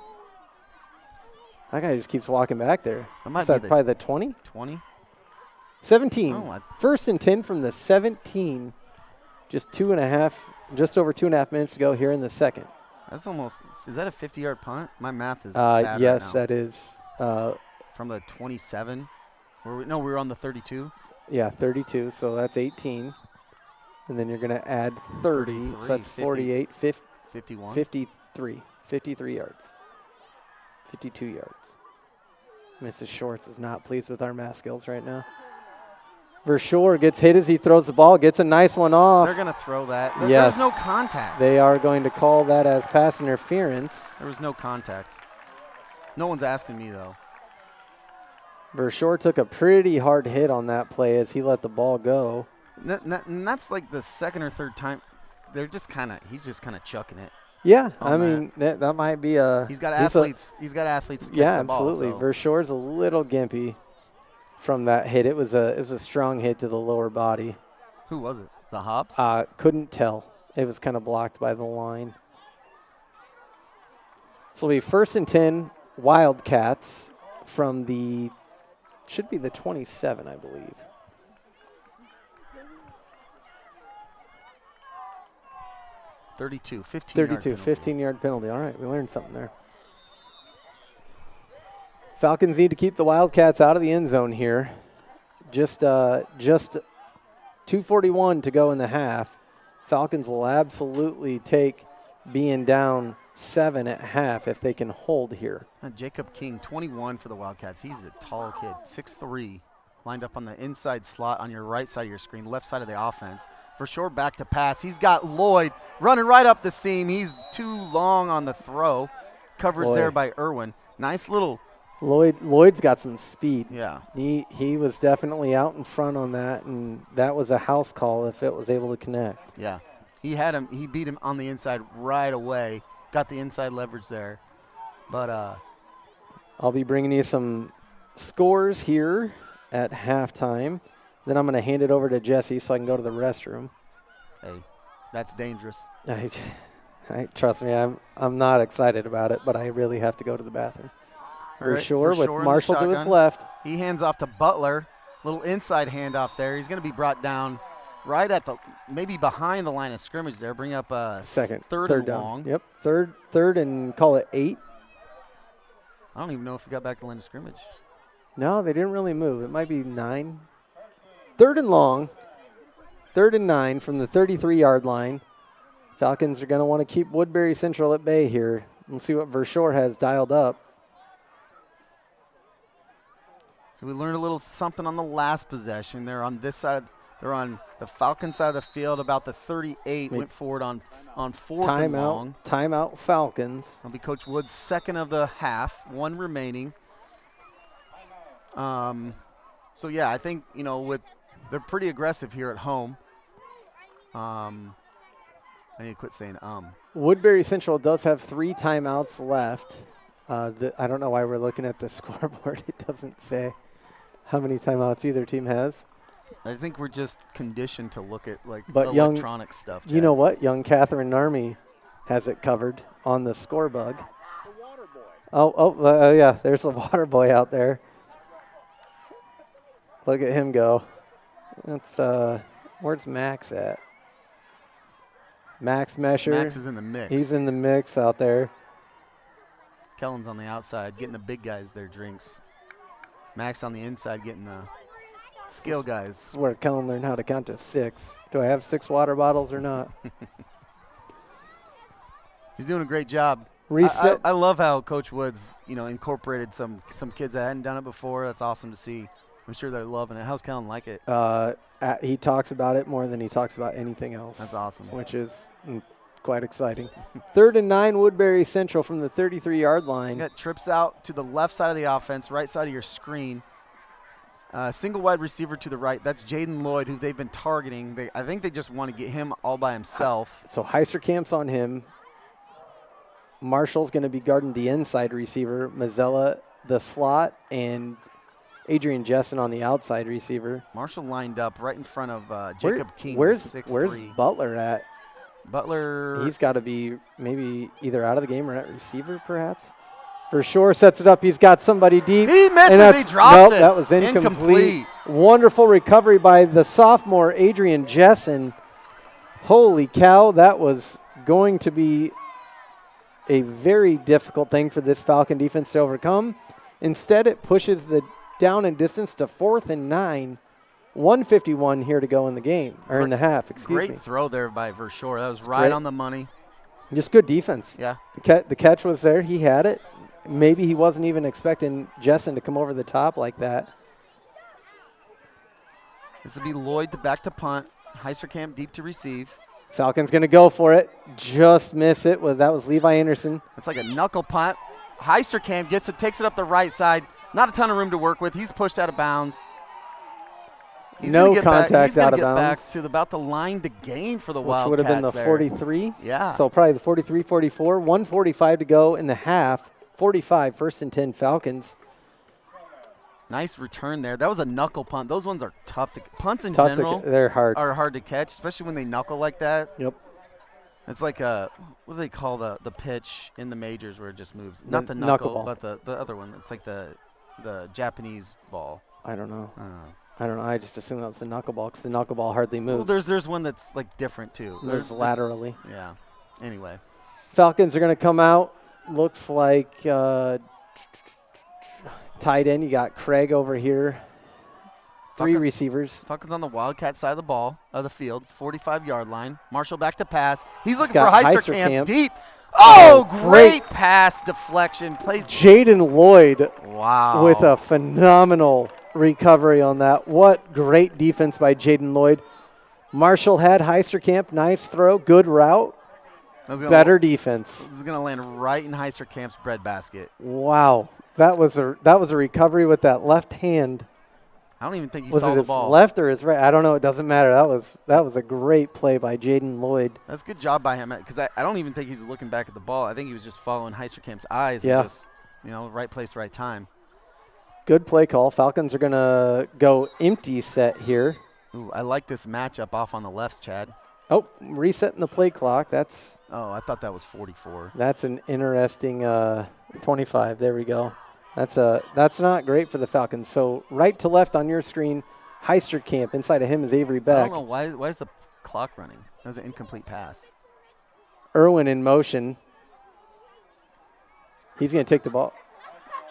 That guy just keeps walking back there. That might Is be that probably the 20? 20. 17. Oh, 1st and 10 from the 17. Just over 2.5 minutes to go here in the second. That's almost. Is that a 50-yard punt? My math is bad yes, right now. that is. From the 27. We were on the 32. Yeah, 32. So that's 18. And then you're going to add 30. 33, So that's 50, 48, 51. 53 yards. 52 yards. Mrs. Shorts is not pleased with our math skills right now. Verschoor gets hit as he throws the ball, gets a nice one off. They're going to throw that. Yes. There's no contact. They are going to call that as pass interference. There was no contact. No one's asking me, though. Verschoor took a pretty hard hit on that play as he let the ball go. And that's like the second or third time. He's just kind of chucking it. Yeah, on I mean, that might be a. He's got athletes. He's got athletes. Yeah, absolutely. Verschoor's a little gimpy from that hit. It was a strong hit to the lower body. Who was it? Was it Hobbs? Couldn't tell. It was kind of blocked by the line. So it'll be 1st and 10 Wildcats from the, should be the 27, I believe. .32, 15-yard penalty. All right, we learned something there. Falcons need to keep the Wildcats out of the end zone here. Just 2:41 to go in the half. Falcons will absolutely take being down 7 at half if they can hold here. Jacob King, 21 for the Wildcats. He's a tall kid, 6'3", lined up on the inside slot on your right side of your screen, left side of the offense. Verschoor back to pass. He's got Lloyd running right up the seam. He's too long on the throw. Coverage there by Irwin. Nice little. Lloyd's got some speed. Yeah. He was definitely out in front on that, and that was a house call if it was able to connect. Yeah. He had him. He beat him on the inside right away. Got the inside leverage there. But I'll be bringing you some scores here at halftime. Then I'm going to hand it over to Jesse so I can go to the restroom. Hey, that's dangerous. Trust me, I'm not excited about it, but I really have to go to the bathroom. Verschoor with Marshall to his left. He hands off to Butler. Little inside handoff there. He's going to be brought down right at maybe behind the line of scrimmage there. Bring up a third and down. long. Yep, third and call it 8. I don't even know if he got back to the line of scrimmage. No, they didn't really move. It might be 9. 3rd and long. 3rd and 9 from the 33-yard line. Falcons are going to want to keep Woodbury Central at bay here. We'll see what Verschoor has dialed up. So we learned a little something on the last possession. They're on this side. They're on the Falcon side of the field. About the 38 went forward on 4th and long. Timeout Falcons. That'll be Coach Wood's second of the half. 1 remaining. So yeah, I think they're pretty aggressive here at home. I need to quit saying. Woodbury Central does have 3 timeouts left. I don't know why we're looking at the scoreboard. It doesn't say how many timeouts either team has. I think we're just conditioned to look at like But electronic stuff. You know what? Young Catherine Narmy has it covered on the score bug. The water boy. Yeah, there's the water boy out there. Look at him go. That's where's Max at? Max Mesher. Max is in the mix. He's in the mix out there. Kellen's on the outside getting the big guys their drinks. Max on the inside getting the skill guys. This is where Kellen learned how to count to 6. Do I have 6 water bottles or not? He's doing a great job. Reset. I love how Coach Woods, incorporated some kids that hadn't done it before. That's awesome to see. I'm sure they're loving it. How's Kellen like it? He talks about it more than he talks about anything else. That's awesome. Which is quite exciting. 3rd and 9, Woodbury Central from the 33-yard line. You got trips out to the left side of the offense, right side of your screen. Single wide receiver to the right. That's Jaden Lloyd, who they've been targeting. I think they just want to get him all by himself. So Heisterkamp's on him. Marshall's going to be guarding the inside receiver. Mazzella the slot, and Adrian Jessen on the outside receiver. Marshall lined up right in front of Jacob King. Where's 6'3". Butler at? Butler. He's got to be maybe either out of the game or at receiver, perhaps. For sure, sets it up. He's got somebody deep. He misses. He drops it. That was incomplete. Wonderful recovery by the sophomore, Adrian Jessen. Holy cow, that was going to be a very difficult thing for this Falcon defense to overcome. Instead, it pushes the down and distance to 4th and 9. 1:51 here to go in the game, or in the half, excuse me. Great throw there by Verschoor. That was right on the money. Just good defense. Yeah. The catch was there. He had it. Maybe he wasn't even expecting Jessen to come over the top like that. This will be Lloyd back to punt. Heisterkamp deep to receive. Falcon's going to go for it. Just miss it. That was Levi Anderson. It's like a knuckle punt. Heisterkamp gets it, takes it up the right side. Not a ton of room to work with. He's pushed out of bounds. He's no get contact back. He's out of get bounds. Back to about the line to gain for the Wildcats. Which would have been the there. 43. Yeah. So probably the 43, 44. 1:45 to go in the half. 45, 1st and 10 Falcons. Nice return there. That was a knuckle punt. Those ones are tough to punts in Tough general. They're hard. Are hard to catch, especially when they knuckle like that. Yep. It's like what do they call the pitch in the majors where it just moves? Not the knuckle ball. but the other one. It's like the Japanese ball. I don't know. I just assume that was the knuckleball because the knuckleball hardly moves. Well, there's one that's like different too. There's laterally. Yeah. Anyway. Falcons are going to come out. Looks like tight end. You got Craig over here. 3 receivers. Falcons on the Wildcat side of the ball, of the field, 45-yard line. Marshall back to pass. He's looking for Heisterkamp deep. Oh, great pass deflection. Jaden Lloyd. Wow. With a phenomenal recovery on that. What great defense by Jaden Lloyd. Marshall had Heisterkamp. Nice throw. Good route. Better defense. This is going to land right in Heisterkamp's breadbasket. Wow. That was a recovery with that left hand. I don't even think he saw the ball. Was it his left or his right? I don't know. It doesn't matter. That was a great play by Jaden Lloyd. That's a good job by him because I don't even think he was looking back at the ball. I think he was just following Heisterkamp's eyes and just, right place, right time. Good play call. Falcons are going to go empty set here. Ooh, I like this matchup off on the left, Chad. Oh, resetting the play clock. Oh, I thought that was 44. That's an interesting 25. There we go. That's not great for the Falcons. So right to left on your screen, Heisterkamp. Inside of him is Avery Beck. I don't know. Why is the clock running? That was an incomplete pass. Irwin in motion. He's going to take the ball.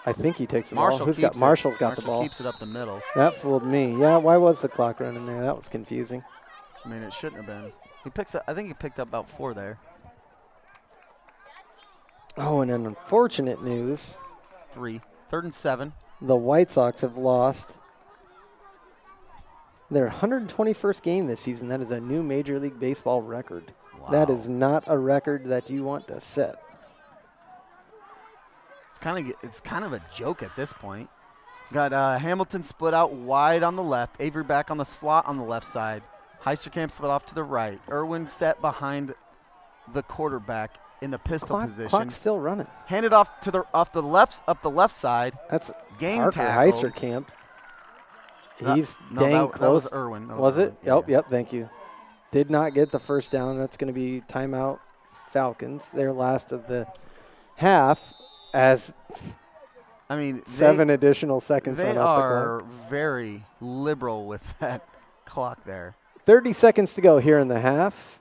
I think he takes the ball. Marshall's got the ball. Marshall keeps it up the middle. That fooled me. Yeah, why was the clock running there? That was confusing. I mean, it shouldn't have been. I think he picked up about 4 there. Oh, and an unfortunate news. 3. 3rd and 7. The White Sox have lost their 121st game this season. That is a new Major League Baseball record. Wow. That is not a record that you want to set. It's kind of a joke at this point. Got Hamilton split out wide on the left. Avery back on the slot on the left side. Heisterkamp split off to the right. Irwin set behind the quarterback. in the pistol position. Clock's still running. Hand it off to up the left side. That's Gang Parker tackled. Heisterkamp. He's No, dang that close. was Irwin. That Was it? Irwin. Yep, thank you. Did not get the first down. That's going to be timeout Falcons. Their last of the half as I mean, 7 additional seconds they on off the are clock. very liberal with that clock there. 30 seconds to go here in the half.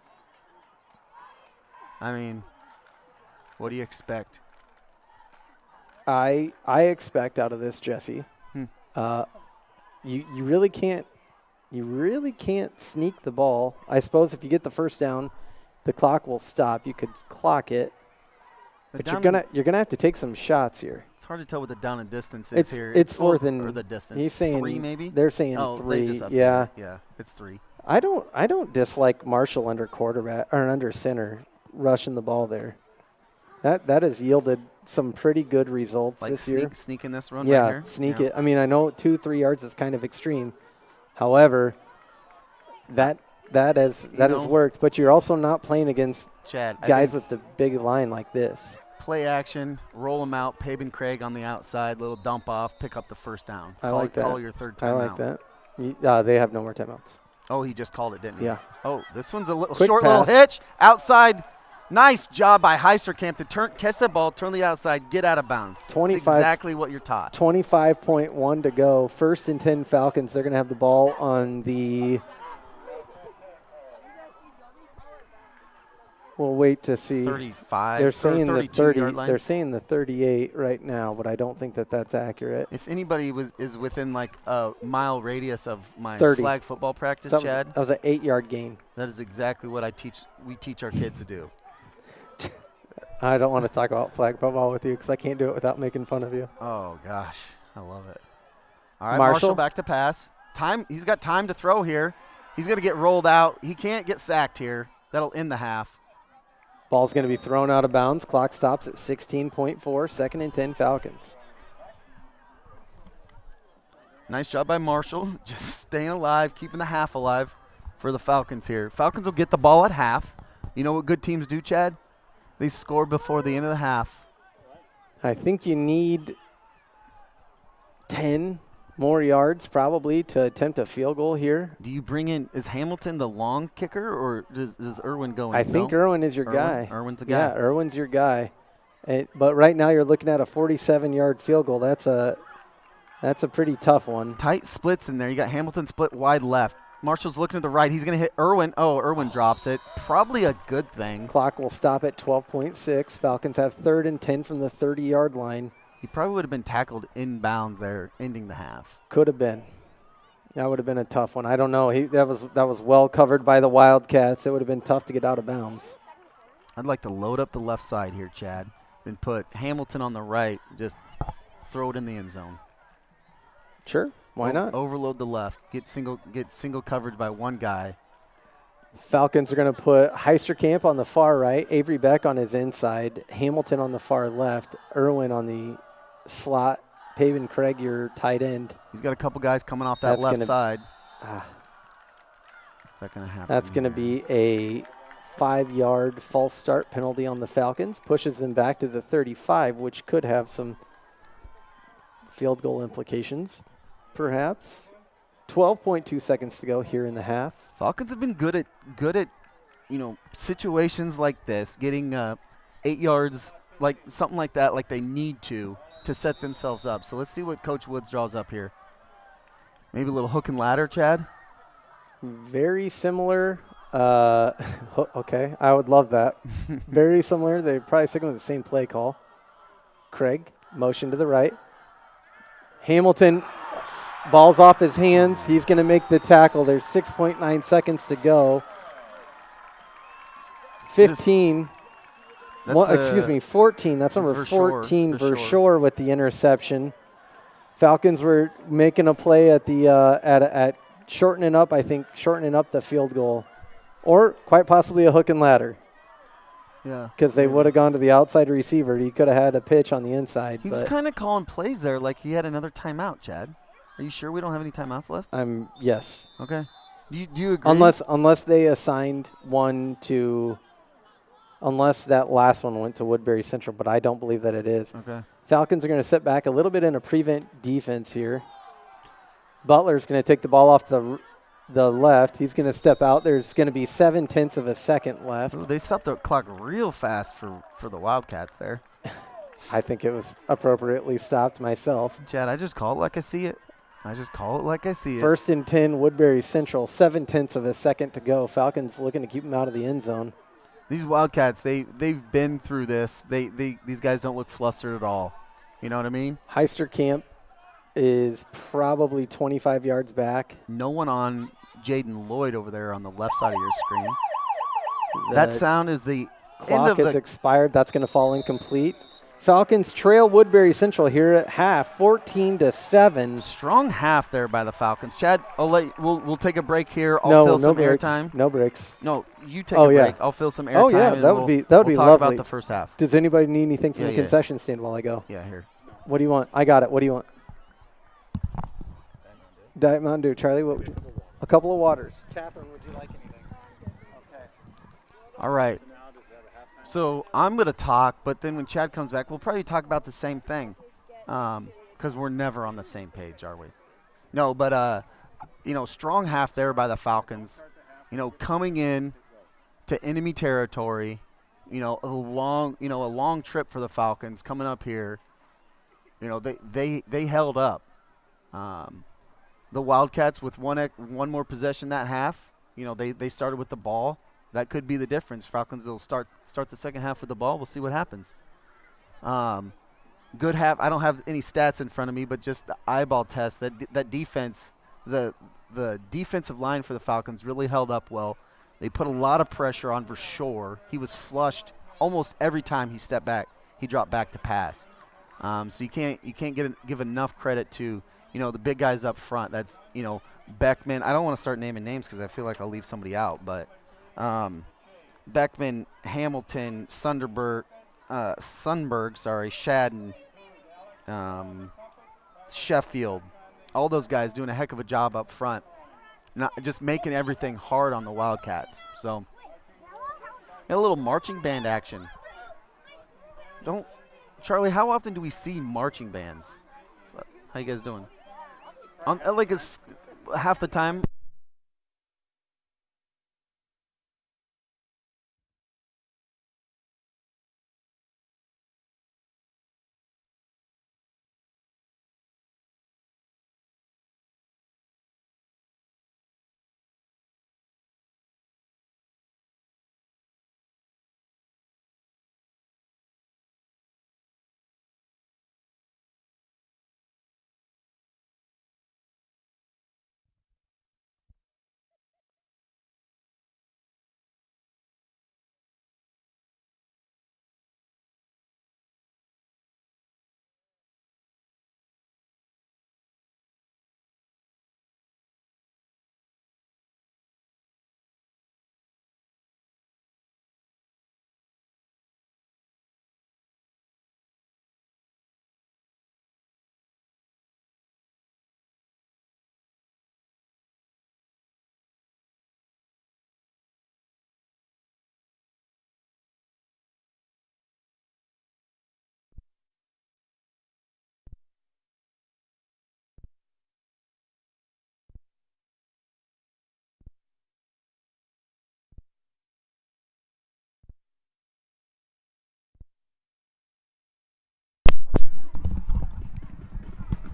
I mean, what do you expect? I expect out of this, Jesse. You really can't sneak the ball. I suppose if you get the first down, the clock will stop. You could clock it, but you're gonna have to take some shots here. It's hard to tell what the down and distance is here. It's fourth and or the distance. He's saying 3 maybe. They're saying 3. They just updated Yeah, it. Yeah, it's 3. I don't dislike Marshall under quarterback or under center rushing the ball there. That has yielded some pretty good results Like year. sneaking this run Yeah, right here? sneak it. I mean, I know 2-3 yards is kind of extreme. However, that has worked. But you're also not playing against Chad, guys with the big line like this. Play action, roll them out, Paben Craig on the outside, little dump off, pick up the first down. I like that. Call your third I timeout. like that. They have no more timeouts. Oh, he just called it, didn't he? Yeah. Oh, this one's a little Quick short pass. little hitch. Outside. Nice job by Heisterkamp to catch the ball, turn the outside, get out of bounds. 25 That's exactly what you're taught. 25.1 to go. 1st and 10 Falcons. They're going to have the ball on the – we'll wait to see. 35. They're saying the 30. yard line. They're saying the 38 right now, but I don't think that that's accurate. If anybody is within like a mile radius of my 30. flag football practice, That Chad, was an 8-yard gain. that is exactly what we teach our kids to do. I don't want to talk about flag football with you because I can't do it without making fun of you. Oh, gosh. I love it. All right, Marshall Marshall back to pass. He's got time to throw here. He's going to get rolled out. He can't get sacked here. That'll end the half. Ball's going to be thrown out of bounds. Clock stops at 16.4. 2nd and 10 Falcons. Nice job by Marshall. Just staying alive, keeping the half alive for the Falcons here. Falcons will get the ball at half. You know what good teams do, Chad? They score before the end of the half. I think you need 10 more yards probably to attempt a field goal here. Do you bring in – is Hamilton the long kicker or does Irwin go in? I think Irwin is your guy. Irwin's the guy. Yeah, Irwin's your guy. But right now you're looking at a 47-yard field goal. That's a pretty tough one. Tight splits in there. You got Hamilton split wide left. Marshall's looking to the right. He's going to hit Irwin. Oh, Irwin drops it. Probably a good thing. Clock will stop at 12.6. Falcons have 3rd and 10 from the 30-yard line. He probably would have been tackled inbounds there, ending the half. Could have been. That would have been a tough one. I don't know. That was well covered by the Wildcats. It would have been tough to get out of bounds. I'd like to load up the left side here, Chad, then put Hamilton on the right. Just throw it in the end zone. Sure. Why not? Overload the left. Get single coverage by one guy. Falcons are going to put Heisterkamp on the far right, Avery Beck on his inside, Hamilton on the far left, Irwin on the slot, Paven Craig, your tight end. He's got a couple guys coming off that left side. Is that going to happen? That's going to be a 5-yard false start penalty on the Falcons. Pushes them back to the 35, which could have some field goal implications, perhaps. 12.2 seconds to go here in the half. Falcons have been good at situations like this, getting 8 yards, like something like that, like they need to set themselves up. So let's see what Coach Woods draws up here. Maybe a little hook and ladder, Chad? Very similar. Okay, I would love that. Very similar. They're probably sticking with the same play call. Craig, motion to the right. Hamilton, ball's off his hands. He's going to make the tackle. There's 6.9 seconds to go. 15. 14. That's number 14, Vershoor with the interception. Falcons were making a play at the at shortening up the field goal, or quite possibly a hook and ladder. Yeah, because they would have gone to the outside receiver. He could have had a pitch on the inside. He was kind of calling plays there, like he had another timeout. Chad, are you sure we don't have any timeouts left? Yes. Okay. Do you agree? Unless they assigned one to unless that last one went to Woodbury Central, but I don't believe that it is. Okay. Falcons are going to sit back a little bit in a prevent defense here. Butler's going to take the ball off the left. He's going to step out. There's going to be 0.7 of a second left. Ooh, they stopped the clock real fast for the Wildcats there. I think it was appropriately stopped myself. Chad, I just call it like I see it. First and 10, Woodbury Central, 0.7 of a second to go. Falcons looking to keep them out of the end zone. These Wildcats, they've been through this. These guys don't look flustered at all. You know what I mean? Heister Camp is probably 25 yards back. No one on Jaden Lloyd over there on the left side of your screen. That sound is the clock end of has expired. That's going to fall incomplete. Falcons trail Woodbury Central here at half, 14-7. Strong half there by the Falcons. Chad, we'll take a break here. I'll fill some airtime. No breaks. No, you take a break. I'll fill some airtime. Oh yeah, that would be we'll talk lovely. about the first half. Does anybody need anything from the concession stand while I go? Yeah, here. What do you want? I got it. What do you want? Diet Mountain Dew. Charlie, what would you? A couple of waters. Catherine, would you like anything? Okay. All right. So I'm going to talk, but then when Chad comes back, we'll probably talk about the same thing because we're never on the same page, are we? No, but, strong half there by the Falcons, coming in to enemy territory, a long trip for the Falcons coming up here. They held up. The Wildcats with one more possession that half, they started with the ball. That could be the difference. Falcons will start the second half with the ball. We'll see what happens. Good half. I don't have any stats in front of me, but just the eyeball test. That defense, the defensive line for the Falcons really held up well. They put a lot of pressure on Verschoor. He was flushed almost every time he stepped back. He dropped back to pass. So you can't give enough credit to the big guys up front. That's Beckman. I don't want to start naming names because I feel like I'll leave somebody out, but. Beckman, Hamilton, Sundberg, Shadden, Sheffield, all those guys doing a heck of a job up front, not just making everything hard on the Wildcats. So, a little marching band action. Charlie, how often do we see marching bands? How you guys doing? It's half the time.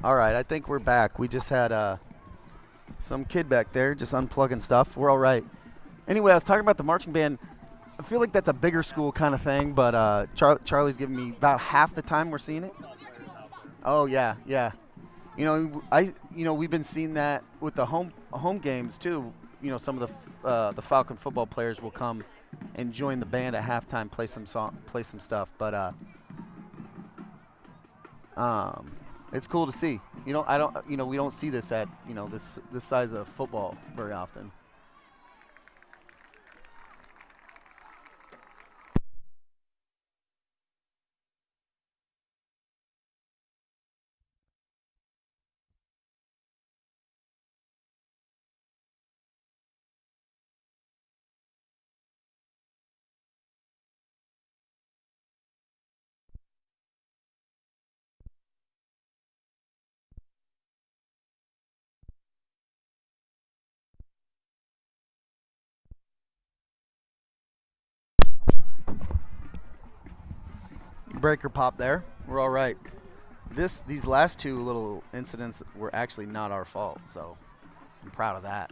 All right, I think we're back. We just had some kid back there just unplugging stuff. We're all right. Anyway, I was talking about the marching band. I feel like that's a bigger school kind of thing, but Charlie's giving me about half the time we're seeing it. Oh yeah. We've been seeing that with the home games too. Some of the Falcon football players will come and join the band at halftime, play some stuff. But it's cool to see. We don't see this at this size of football very often. breaker pop there. We're all right. These last two little incidents were actually not our fault, so I'm proud of that.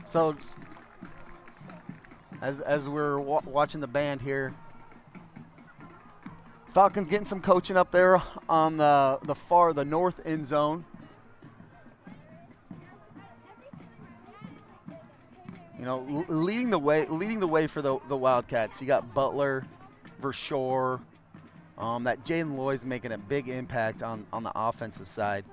So as we're watching the band here, Falcons getting some coaching up there on the north end zone. You know, leading the way for the Wildcats. You got Butler, Verschoor, that Jalen Loy's making a big impact on the offensive side.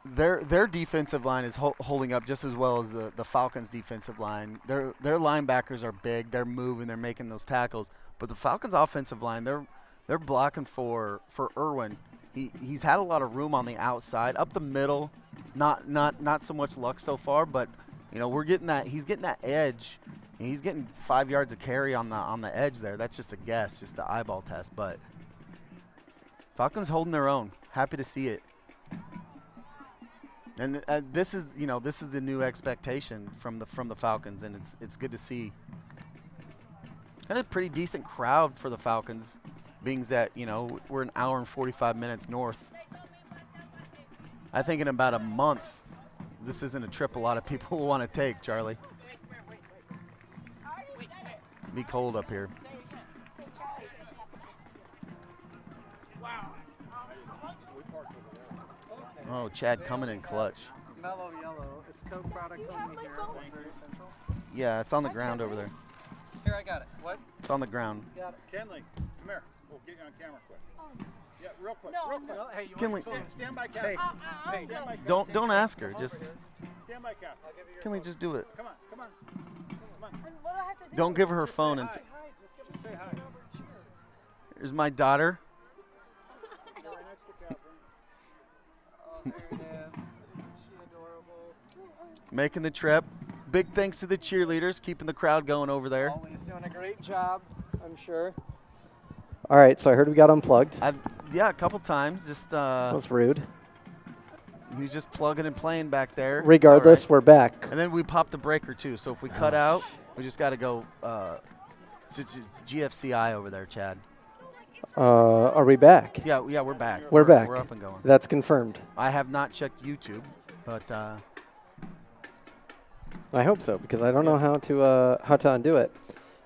Their defensive line is holding up just as well as the Falcons' defensive line. Their linebackers are big. They're moving. They're making those tackles. But the Falcons' offensive line, they're blocking for Irwin. He's had a lot of room on the outside, up the middle. Not so much luck so far, but you know he's getting that edge. He's getting 5 yards of carry on the edge there. That's just a guess, just the eyeball test. But Falcons holding their own. Happy to see it. And this is the new expectation from the Falcons, and it's good to see. Got a pretty decent crowd for the Falcons, being that we're an hour and 45 minutes north. I think in about a month, this isn't a trip a lot of people will want to take, Charlie. Be cold up here. Oh, Chad coming in clutch. Mellow yellow. It's Coke products only here at Woodbury Central. Yeah, it's on the ground over there. Here, I got it. What? It's on the ground. Got it. Kenley, come here. We'll get you on camera quick. Yeah, real quick. No, Real quick. no. Hey, you Kinley, Stand by, Kath. Hey, Stand by, Kath. don't ask her. Just Stand by, Kath. Kinley, just do it. Come on. Come on. What do I have to do? Don't give her her phone. And Just say hi. here's my daughter. Right next to Catherine. Oh, there it is. Is she adorable? Making the trip. Big thanks to the cheerleaders, keeping the crowd going over there. Always doing a great job, I'm sure. All right, so I heard we got unplugged. Yeah, a couple times. Just That was rude. he's just plugging and playing back there. It's Regardless, all right. we're back. And then we popped the breaker too. So if we cut out, we just got to go to GFCI over there, Chad. Are we back? Yeah, we're back. We're back. We're up and going. That's confirmed. I have not checked YouTube, but I hope so, because I don't know how to undo it.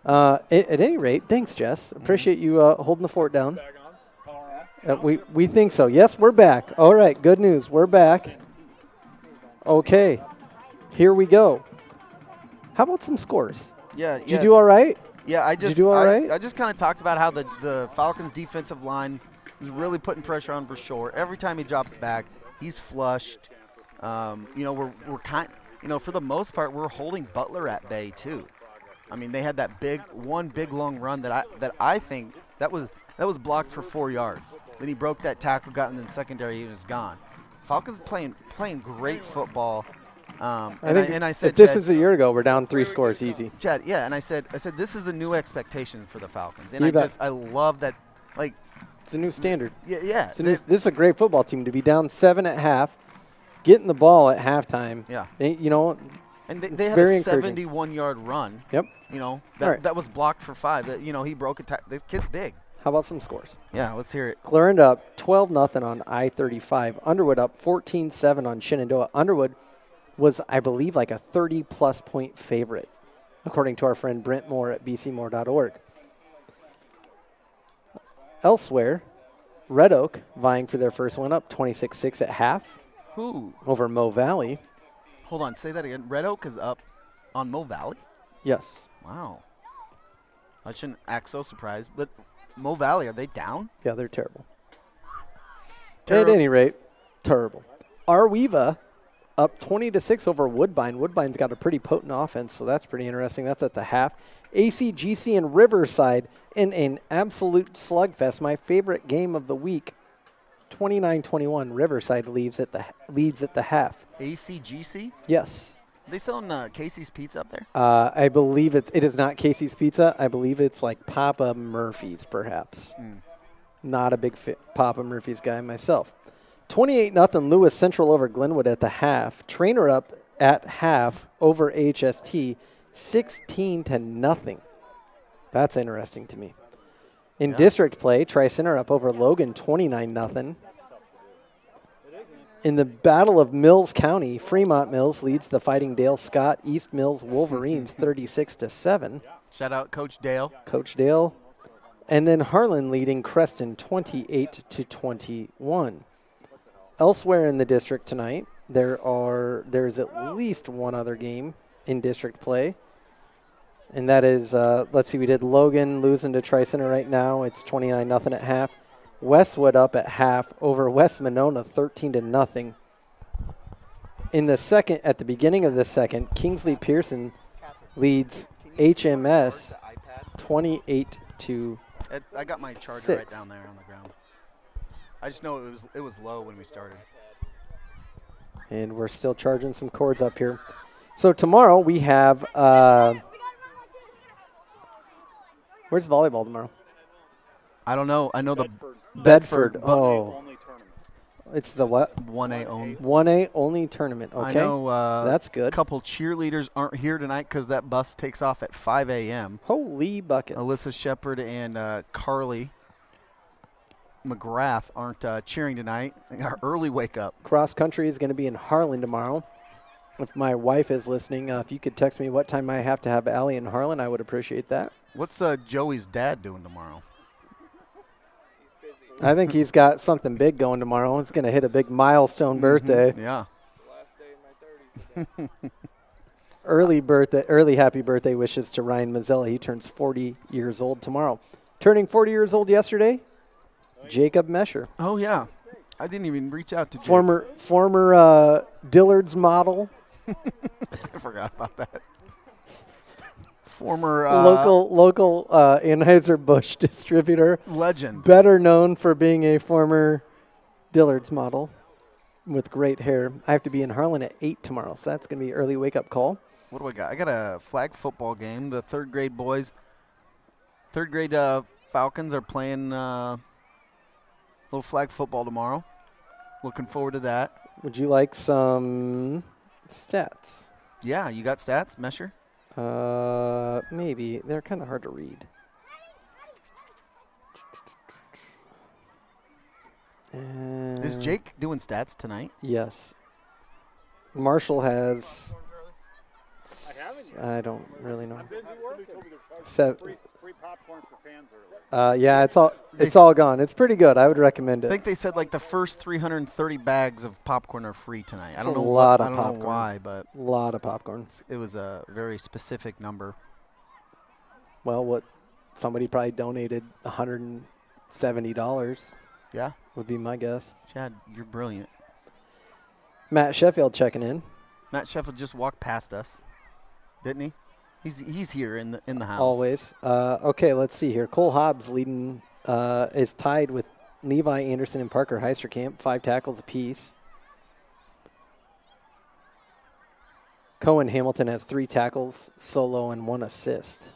At any rate, thanks, Jess. Appreciate you holding the fort down. Back on. Power on. We think so. Yes, we're back. All right, good news. We're back. Okay, here we go. How about some scores? yeah. Did you do all right? Yeah, I you just do all right? I just kind of talked about how the Falcons' defensive line was really putting pressure on Verschoor. Every time he drops back, he's flushed. We're kind. For the most part, we're holding Butler at bay too. I mean, they had that big long run that I think that was blocked for 4 yards. Then he broke that tackle, got in the secondary, he was gone. Falcons playing great football. I said, if this Chad, is a year ago, we're down 3 scores easy. Chad, yeah, and I said this is the new expectation for the Falcons, and You bet. I love that. Like, It's a new standard. yeah. This is a great football team to be down 7 at half, getting the ball at halftime. Yeah. It's And they had very a encouraging. 71-yard run. Yep. That was blocked for 5. That he broke a this kid's big. How about some scores? Yeah, let's hear it. Clarendon up 12-0 on I-35. Underwood up 14-7 on Shenandoah. Underwood was, I believe, like a 30-plus point favorite, according to our friend Brent Moore at bcmoore.org. Elsewhere, Red Oak vying for their first win, up 26-6 at half Who? over Mo Valley. Hold on, say that again. Red Oak is up on Mo Valley? Yes. Wow. I shouldn't act so surprised, but Mo Valley, are they down? Yeah, they're terrible. Terrible. At any rate, terrible. Arweva up 20-6 over Woodbine. Woodbine's got a pretty potent offense, so that's pretty interesting. That's at the half. ACGC and Riverside in an absolute slugfest. My favorite game of the week. 29-21. Riverside leads at the half. ACGC? Yes. Are they selling Casey's Pizza up there? I believe it is not Casey's Pizza. I believe it's like Papa Murphy's, perhaps. Not a big Papa Murphy's guy myself. 28-0 Lewis Central over Glenwood at the half. Trainer up at half over HST, 16-0. That's interesting to me. In district play, Tri-Center up over Logan, 29-0. In the Battle of Mills County, Fremont Mills leads the Fighting Dale Scott East Mills Wolverines 36-7. Shout out Coach Dale. Coach Dale. And then Harlan leading Creston 28-21. Elsewhere in the district tonight, there's at least one other game in district play. And that is, let's see, we did Logan losing to Tri-Center right now. It's 29-0 at half. Westwood up at half over West Monona 13-0. In the second, at the beginning of the second, Kingsley Pearson leads HMS 28-6. I got my charger right down there on the ground. I just know it was low when we started. And we're still charging some cords up here. So tomorrow we have, where's volleyball tomorrow? I don't know. I know Bedford. but Oh, it's the what? 1A only. 1A only tournament. Okay, I know that's good. A couple cheerleaders aren't here tonight because that bus takes off at 5 a.m. Holy buckets. Alyssa Shepard and Carly McGrath aren't cheering tonight. They got an early wake up. Cross country is going to be in Harlan tomorrow. If my wife is listening, if you could text me what time I have to have Allie in Harlan, I would appreciate that. What's Joey's dad doing tomorrow? I think he's got something big going tomorrow. It's going to hit a big milestone birthday. Yeah. Last day of my 30s. Early happy birthday wishes to Ryan Mazzella. He turns 40 years old tomorrow. Turning 40 years old yesterday, Jacob Mesher. Oh, yeah. I didn't even reach out to Jake. Former Dillard's model. I forgot about that. Former local Anheuser-Busch distributor. legend. Better known for being a former Dillard's model with great hair. I have to be in Harlan at 8 tomorrow, so that's going to be an early wake-up call. What do I got? I got a flag football game. The third grade boys, third grade Falcons are playing little flag football tomorrow. Looking forward to that. Would you like some stats? Yeah, you got stats, Mesher? Maybe. They're kind of hard to read. Is Jake doing stats tonight? Yes. Marshall has. I don't really know. Free popcorn for fans earlier. Yeah, it's all gone. It's pretty good. I would recommend I it. think they said like the first 330 bags of popcorn are free tonight. I don't know lot of I don't know popcorn. why, but A lot of popcorn. it was a very specific number. Well, what somebody probably donated $170 Yeah, would be my guess. Chad, you're brilliant. Matt Sheffield checking in. Matt Sheffield just walked past us, didn't he? He's here in the house. Always. Okay, let's see here. Cole Hobbs leading is tied with Levi Anderson and Parker Heisterkamp, 5 tackles apiece. Cohen Hamilton has 3 tackles, solo, and 1 assist.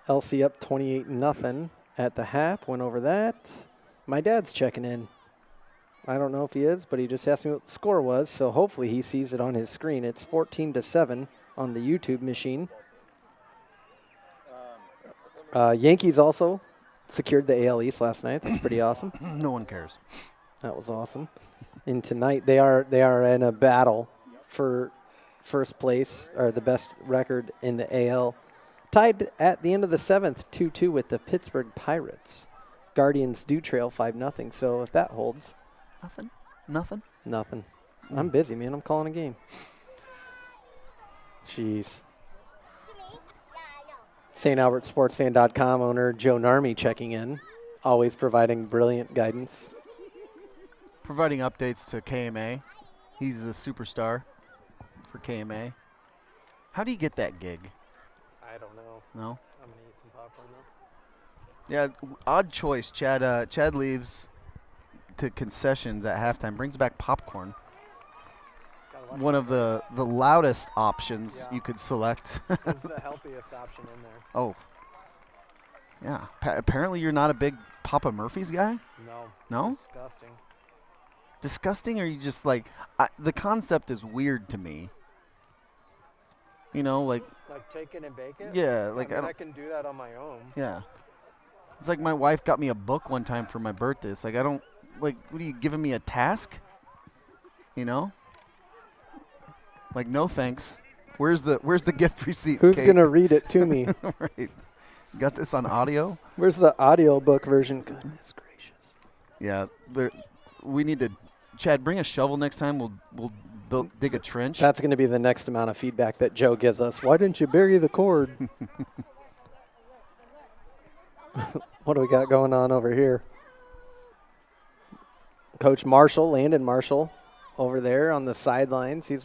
LC up 28-0 at the half. Went over that. My dad's checking in. I don't know if he is, but he just asked me what the score was, so hopefully he sees it on his screen. It's 14-7 on the YouTube machine. Yankees also secured the AL East last night. That's pretty awesome. No one cares. That was awesome. And tonight they are in a battle for first place, or the best record in the AL. Tied at the end of the 7th, 2-2 with the Pittsburgh Pirates. Guardians do trail 5-0, so if that holds. Nothing. I'm busy, man. I'm calling a game. Jeez. StAlbertSportsFan.com owner Joe Narmi checking in, always providing brilliant guidance. Providing updates to KMA. He's the superstar for KMA. How do you get that gig? I don't know. No? I'm going to eat some popcorn, though. Yeah, odd choice. Chad leaves to concessions at halftime, brings back popcorn. One of the loudest options you could select. It's the healthiest option in there. Oh. Yeah. Apparently you're not a big Papa Murphy's guy? No. No? Disgusting. disgusting, or you just like the concept is weird to me. You know, like take it and bake it? yeah, like I can do that on my own. yeah. It's like my wife got me a book one time for my birthday. It's like I don't like. What are you giving me a task? You know? Like no thanks. Where's the gift receipt? Who's Kate? gonna read it to me? Right. Got this on audio? Where's the audio book version? Goodness gracious. Yeah. We need to. Chad, bring a shovel next time. We'll dig a trench. That's going to be the next amount of feedback that Joe gives us. Why didn't you bury the cord? What do we got going on over here? Coach Marshall, Landon Marshall, over there on the sidelines. He's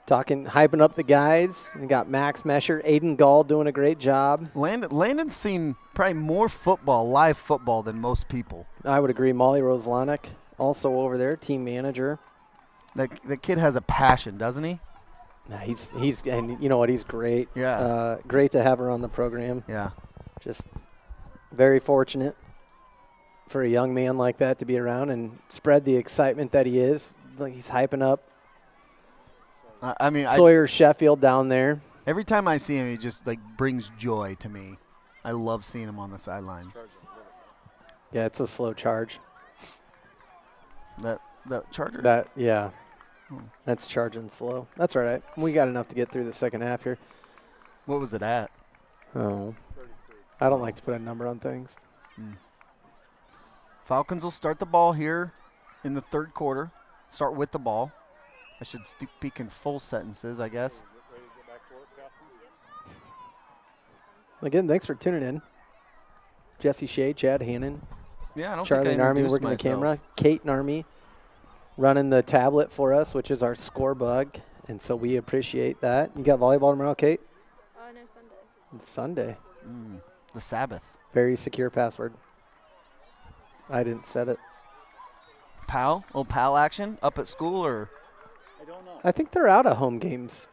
hyping up the guys. We got Max Mesher, Aiden Gall doing a great job. Landon's seen probably more live football than most people. I would agree. Molly Roslanek also over there, team manager. The kid has a passion, doesn't he? Nah, he's and you know what? He's great. Yeah. Great to have her on the program. Yeah. Just very fortunate for a young man like that to be around and spread the excitement that he is. Like he's hyping up Sawyer Sheffield down there. Every time I see him, he just like brings joy to me. I love seeing him on the sidelines. Yeah, it's a slow charge. That Charger? That's charging slow. That's all right. We got enough to get through the second half here. What was it at? Oh, I don't like to put a number on things. Falcons will start the ball here in the third quarter. Start with the ball. I should speak in full sentences, I guess. Again, thanks for tuning in. Jesse Shea, Chad Hannon, Yeah, I don't Charlie think and I Army introduced working the myself. camera. Kate and Army running the tablet for us, which is our score bug, and so we appreciate that. You got volleyball tomorrow, Kate? No, Sunday. It's Sunday. The Sabbath. Very secure password. I didn't set it. Pal action up at school, or I don't know. I think they're out of home games.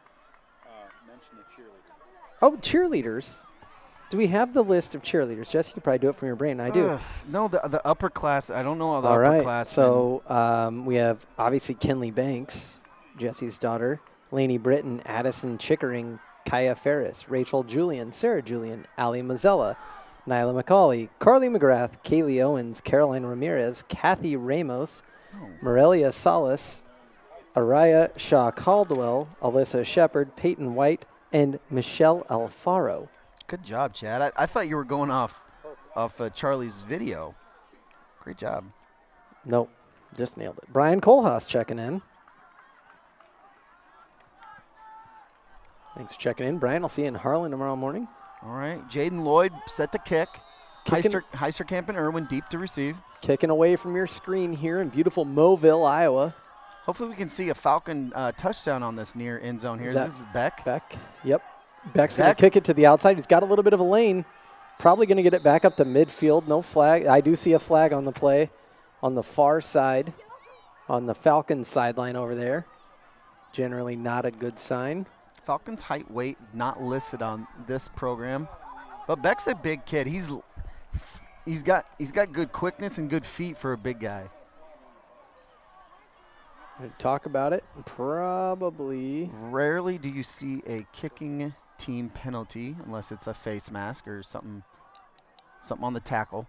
Mention the cheerleader. Oh, cheerleaders. Do we have the list of cheerleaders? Jesse, you could probably do it from your brain. I do. No, the upper class. I don't know all the All upper right. class. So we have obviously Kinley Banks, Jesse's daughter, Lainey Britton, Addison Chickering, Kaya Ferris, Rachel Julian, Sarah Julian, Ali Mazzella, Nyla McCauley, Carly McGrath, Kaylee Owens, Caroline Ramirez, Kathy Ramos, Morelia Salas, Araya Shaw Caldwell, Alyssa Shepard, Peyton White, and Michelle Alfaro. Good job, Chad. I thought you were going off Charlie's video. Great job. Nope, just nailed it. Brian Kohlhaas checking in. Thanks for checking in, Brian. I'll see you in Harlan tomorrow morning. All right. Jaden Lloyd set the kick. Heisterkamp and Irwin deep to receive. Kicking away from your screen here in beautiful Mobile, Iowa. Hopefully we can see a Falcon touchdown on this near end zone here. This is Beck. Beck, yep. Beck's going to kick it to the outside. He's got a little bit of a lane. Probably going to get it back up to midfield. No flag. I do see a flag on the play on the far side, on the Falcons sideline over there. Generally not a good sign. Falcons height, weight, not listed on this program. But Beck's a big kid. He's got good quickness and good feet for a big guy. Talk about it. Probably. Rarely do you see a kicking team penalty unless it's a face mask or something on the tackle.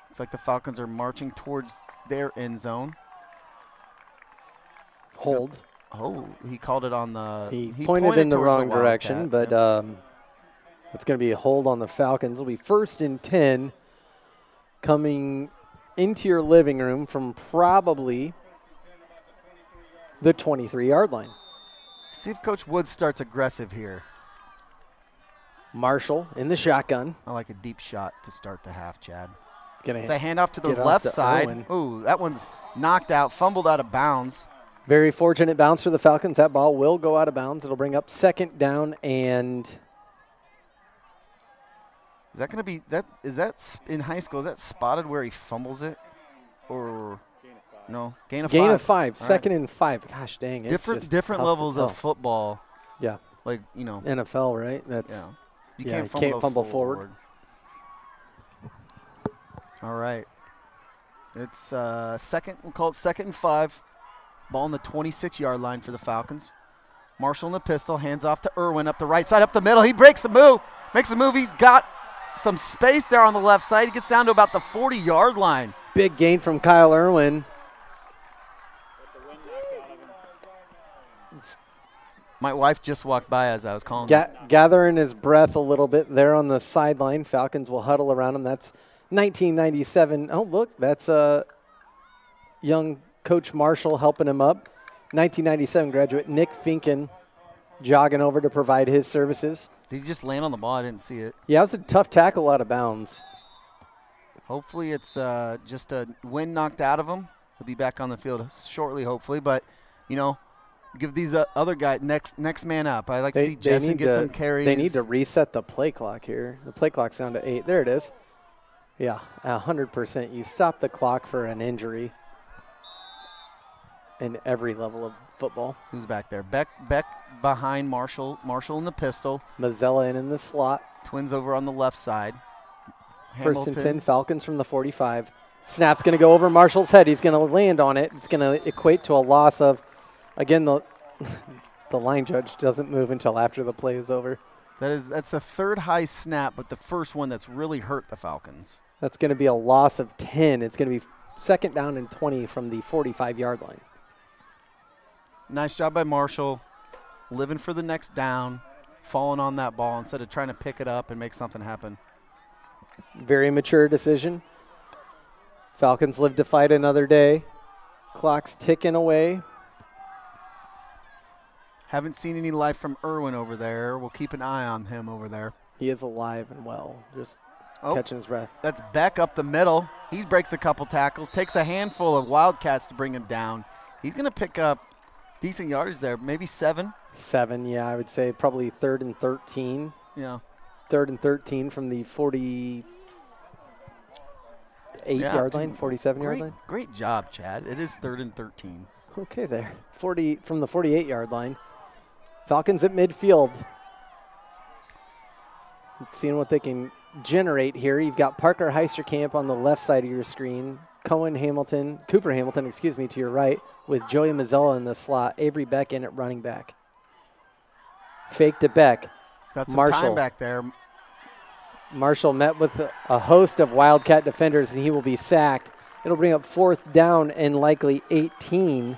Looks like the Falcons are marching towards their end zone. Hold. Oh, he called it on the. He pointed in the towards wrong direction, but it's going to be a hold on the Falcons. It'll be 1st and 10 coming into your living room from probably the 23-yard line. See if Coach Woods starts aggressive here. Marshall in the shotgun. I like a deep shot to start the half, Chad. It's a handoff to the left side. Irwin. Ooh, that one's knocked out, fumbled out of bounds. Very fortunate bounce for the Falcons. That ball will go out of bounds. It'll bring up 2nd down and. Is that going to be that? Is that in high school? Is that spotted where he fumbles it, or no? Gain of 5. Gain of 5. All 2nd and 5. Gosh dang! Different levels of football. football. Yeah. Like NFL, right? That's. Yeah. You Yeah, can't fumble forward. All right. It's second. We'll call it 2nd and 5. Ball on the 26-yard line for the Falcons. Marshall in the pistol. Hands off to Irwin up the right side, up the middle. He breaks the move. Makes a move. He's got some space there on the left side. He gets down to about the 40-yard line. Big gain from Kyle Irwin. My wife just walked by as I was calling. Gathering his breath a little bit there on the sideline. Falcons will huddle around him. That's 1997. Oh, look, that's young Coach Marshall helping him up. 1997 graduate Nick Finken jogging over to provide his services. Did he just land on the ball? I didn't see it. Yeah, it was a tough tackle out of bounds. Hopefully it's just a wind knocked out of him. He'll be back on the field shortly, hopefully. But, you know, give these other guys next man up. I like to see Jessen get some carries. They need to reset the play clock here. The play clock's down to 8. There it is. Yeah, 100%. You stop the clock for an injury in every level of football. Who's back there? Beck behind Marshall. Marshall in the pistol. Mazzella in the slot. Twins over on the left side. First and 10, Falcons from the 45. Snap's going to go over Marshall's head. He's going to land on it. It's going to equate to a loss of, again, the line judge doesn't move until after the play is over. That's the third high snap, but the first one that's really hurt the Falcons. That's going to be a loss of 10. It's going to be 2nd down and 20 from the 45-yard line. Nice job by Marshall, living for the next down, falling on that ball instead of trying to pick it up and make something happen. Very mature decision. Falcons live to fight another day. Clock's ticking away. Haven't seen any life from Irwin over there. We'll keep an eye on him over there. He is alive and well, just catching his breath. That's Beck up the middle. He breaks a couple tackles, takes a handful of Wildcats to bring him down. He's going to pick up decent yardage there, maybe 7. 7, yeah, I would say probably 3rd and 13. Yeah. 3rd and 13 from the 48-yard line, 47-yard line. Great job, Chad. It is 3rd and 13. Okay there. 40 from the 48-yard line. Falcons at midfield. Seeing what they can generate here. You've got Parker Heisterkamp on the left side of your screen. Cooper Hamilton, to your right, with Joey Mazzella in the slot. Avery Beck in at running back. Fake to Beck. He's got some Marshall. time back there. Marshall met with a host of Wildcat defenders, and he will be sacked. It'll bring up 4th down and likely 18.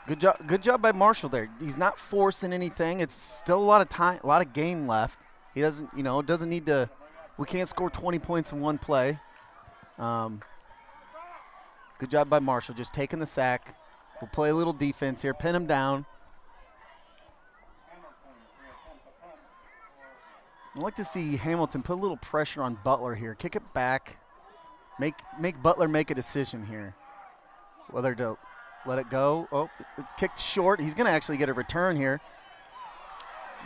Good job by Marshall there. He's not forcing anything. It's still a lot of time, a lot of game left. He doesn't need to. We can't score 20 points in one play. Good job by Marshall, just taking the sack. We'll play a little defense here, pin him down. I'd like to see Hamilton put a little pressure on Butler here. Kick it back. Make Butler make a decision here. Whether to let it go. Oh, it's kicked short. He's going to actually get a return here.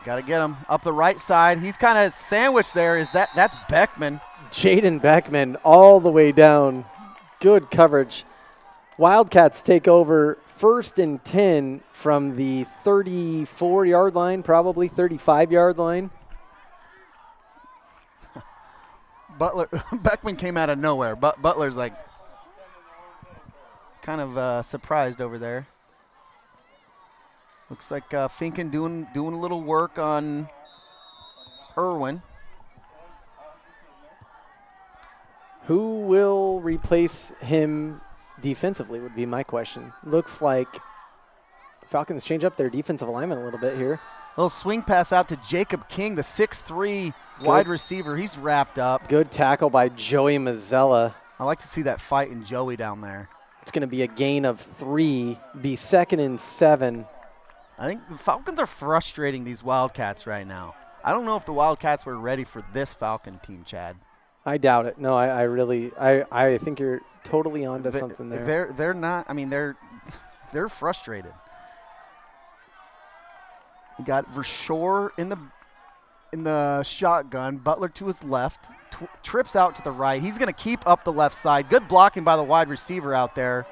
Got to get him up the right side. He's kind of sandwiched there. That's Beckman. Jaden Beckman all the way down. Good coverage. Wildcats take over 1st and 10 from the 34-yard line, probably 35-yard line. Beckman came out of nowhere. Butler's like kind of surprised over there. Looks like Finken doing a little work on Irwin. Who will replace him defensively would be my question. Looks like Falcons change up their defensive alignment a little bit here. Little swing pass out to Jacob King, the 6'3" wide receiver. He's wrapped up. Good tackle by Joey Mazzella. I like to see that fight in Joey down there. It's going to be a gain of 3, be 2nd and 7. I think the Falcons are frustrating these Wildcats right now. I don't know if the Wildcats were ready for this Falcon team, Chad. I doubt it. No, I really think you're totally onto something there. They're not. I mean, they're frustrated. You got Verschoor in the shotgun. Butler to his left. Trips out to the right. He's going to keep up the left side. Good blocking by the wide receiver out there.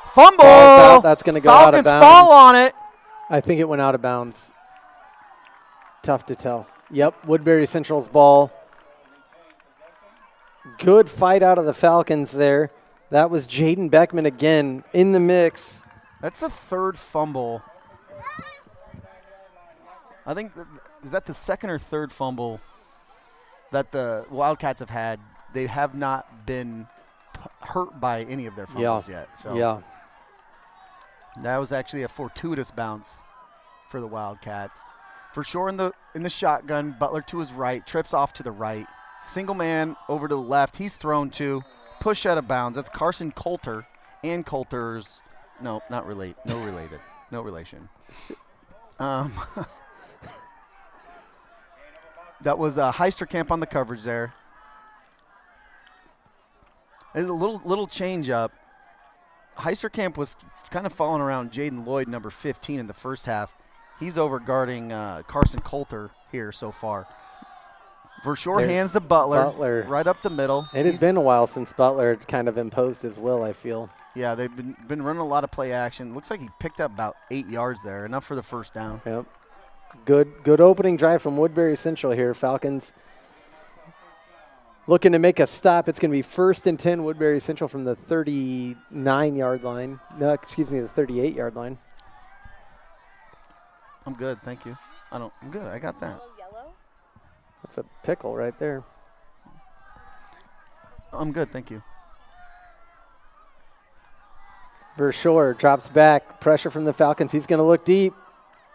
Fumble. That's going to go out of bounds. Falcons fall on it. I think it went out of bounds. Tough to tell. Yep, Woodbury Central's ball. Good fight out of the Falcons there. That was Jaden Beckman again in the mix. That's the third fumble. I think, is that the second or third fumble that the Wildcats have had? They have not been hurt by any of their fumbles yet. So Yeah. that was actually a fortuitous bounce for the Wildcats. For sure in the shotgun, Butler to his right, trips off to the right. Single man over to the left. He's thrown to. Push out of bounds. That's Carson Coulter and Coulter's. No, not relate. No related. No relation. That was Heisterkamp on the coverage there. There's a little change up. Heisterkamp was kind of following around Jaden Lloyd, number 15, in the first half. He's over guarding Carson Coulter here so far. Vershaw hands to Butler right up the middle. It had been a while since Butler had kind of imposed his will, I feel. Yeah, they've been running a lot of play action. Looks like he picked up about 8 yards there, enough for the first down. Yep. Good opening drive from Woodbury Central here. Falcons looking to make a stop. It's going to be 1st and 10 Woodbury Central from the 39-yard line. No, excuse me, the 38-yard line. I'm good, thank you. I'm good. I got that. That's a pickle right there. I'm good, thank you. Vershaw drops back. Pressure from the Falcons. He's going to look deep.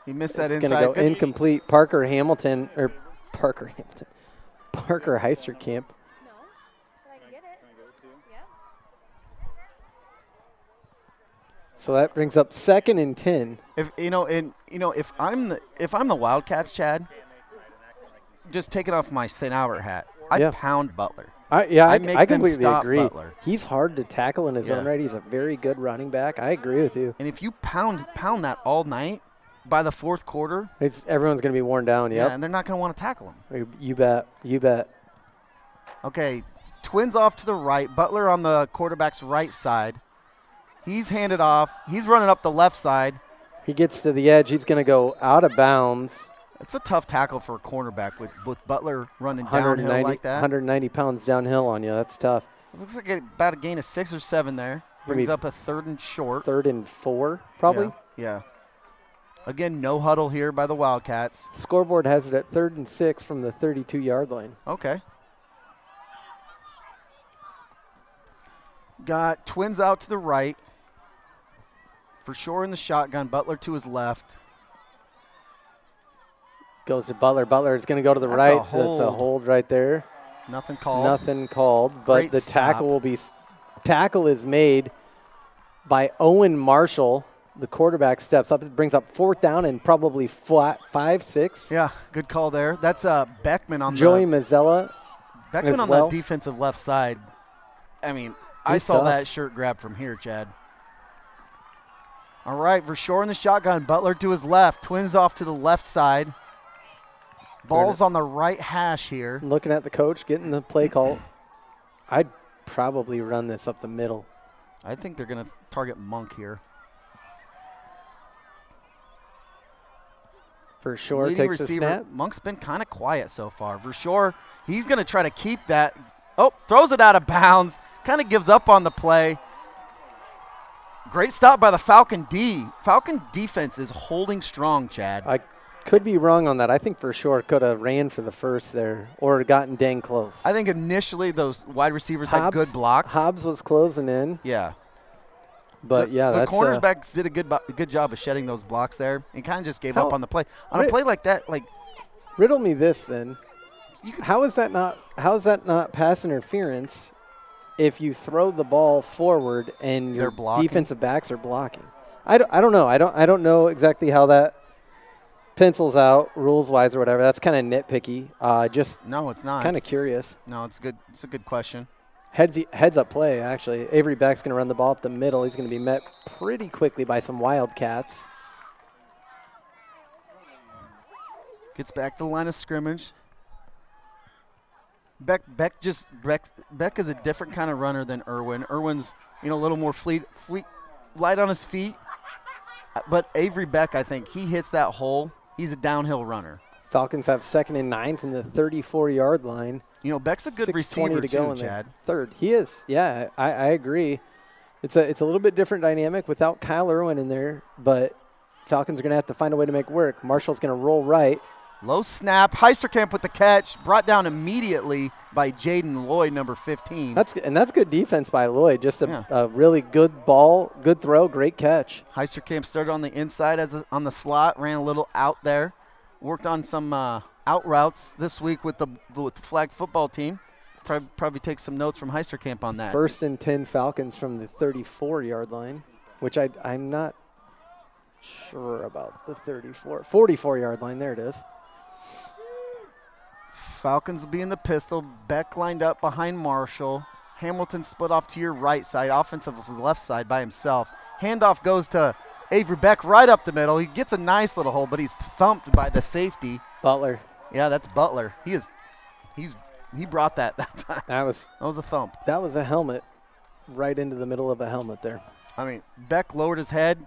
He missed that inside. inside. It's going to go incomplete. Parker Heisterkamp. No, but I can get it. Yeah. So that brings up 2nd and 10. If I'm the Wildcats, Chad, just taking off my St. Albert hat, I'd pound Butler. I make them completely stop agree. Butler. He's hard to tackle in his own right. He's a very good running back. I agree with you. And if you pound that all night, by the fourth quarter, everyone's going to be worn down. Yeah, and they're not going to want to tackle him. You bet. Okay, Twins off to the right. Butler on the quarterback's right side. He's handed off. He's running up the left side. He gets to the edge. He's going to go out of bounds. It's a tough tackle for a cornerback with Butler running downhill like that. 190 pounds downhill on you. That's tough. It looks like about a gain of 6 or 7 there. Brings up a 3rd and short. 3rd and 4, probably. Yeah. Again, no huddle here by the Wildcats. Scoreboard has it at 3rd and 6 from the 32-yard line. Okay. Got Twins out to the right. Vershaw in the shotgun. Butler to his left. Goes to Butler. Butler is going to go to the right. That's a hold right there. Nothing called. Nothing called. But Great the stop. tackle is made by Owen Marshall. The quarterback steps up. It brings up 4th down and probably 5, 6. Yeah, good call there. That's Beckman on Joey Mazzella. Beckman on the defensive left side. I mean, I saw that shirt grab from here, Chad. All right, Vershaw in the shotgun. Butler to his left. Twins off to the left side. Ball's on the right hash here. Looking at the coach, getting the play call. I'd probably run this up the middle. I think they're going to target Monk here. Vershaw takes a snap. Monk's been kind of quiet so far. Vershaw, he's going to try to keep that. Oh, throws it out of bounds. Kind of gives up on the play. Great stop by the Falcon D. Falcon defense is holding strong, Chad. I could be wrong on that. I think Vershaw could have ran for the first there or gotten dang close. I think initially those wide receivers had good blocks. Hobbs was closing in. Yeah. But, the cornerbacks did a good job of shedding those blocks there and kind of just gave up on the play. On a play like that, riddle me this then. How is that not pass interference if you throw the ball forward and your defensive backs are blocking? I don't know. I don't know exactly how that pencils out rules-wise or whatever. That's kind of nitpicky. No, it's not. Kind of curious. No, it's good. It's a good question. Heads up play, actually. Avery Beck's going to run the ball up the middle. He's going to be met pretty quickly by some Wildcats. Gets back to the line of scrimmage. Beck is a different kind of runner than Irwin. Irwin's, a little more light on his feet. But Avery Beck, I think, he hits that hole. He's a downhill runner. Falcons have 2nd and 9 from the 34-yard line. You know, Beck's a good 6:20 receiver to go too, in the Chad. third. He is. Yeah, I agree. It's a little bit different dynamic without Kyle Irwin in there, but Falcons are going to have to find a way to make work. Marshall's going to roll right. Low snap. Heisterkamp with the catch. Brought down immediately by Jaden Lloyd, number 15. That's good defense by Lloyd. Just a really good ball, good throw, great catch. Heisterkamp started on the inside on the slot, ran a little out there. Worked on some out routes this week with the flag football team. Probably take some notes from Heisterkamp on that. 1st and 10 Falcons from the 34-yard line, which I'm not sure about the 44-yard line. There it is. Falcons will be in the pistol. Beck lined up behind Marshall. Hamilton split off to your right side. Offensive left side by himself. Handoff goes to Avery Beck right up the middle. He gets a nice little hole, but he's thumped by the safety. Butler. Yeah, that's Butler. He brought that time. That was a thump. That was a helmet right into the middle of a helmet there. I mean, Beck lowered his head.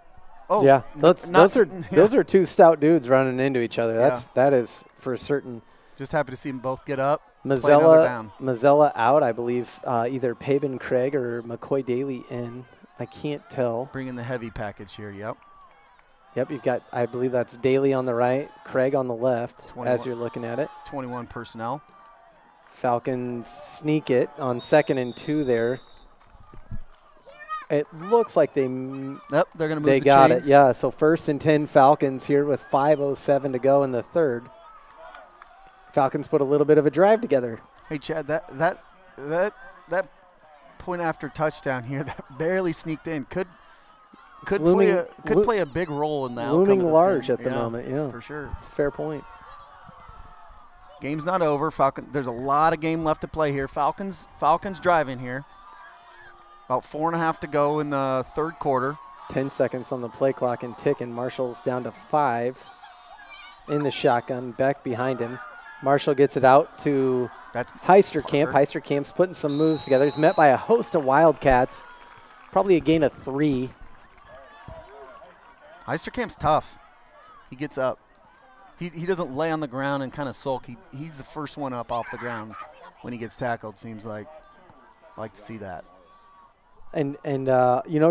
Oh, yeah. Those are two stout dudes running into each other. That is for certain. Just happy to see them both get up. Play another down. Mazzella out, I believe. Either Pabin Craig or McCoy Daly in. I can't tell. Bringing the heavy package here. Yep. Yep. You've got, I believe that's Daly on the right, Craig on the left. 21, as you're looking at it. 21 personnel. Falcons sneak it on 2nd and 2 there. It looks like they're going to move they the got chains. it. Yeah. So 1st and 10 Falcons here with 5:07 to go in the third. Falcons put a little bit of a drive together. Hey, Chad, that point after touchdown here that barely sneaked in could play a big role in the outcome looming of this large game. at the moment. Yeah, for sure. It's a fair point. Game's not over. There's a lot of game left to play here. Falcons driving here. About 4.5 to go in the third quarter. 10 seconds on the play clock and ticking. Marshall's down to 5 in the shotgun. Beck behind him. Marshall gets it out to Heisterkamp. Heisterkamp's putting some moves together. He's met by a host of Wildcats. Probably a gain of 3. Heisterkamp's tough. He gets up. He doesn't lay on the ground and kind of sulk. He's the first one up off the ground when he gets tackled, seems like. I like to see that. And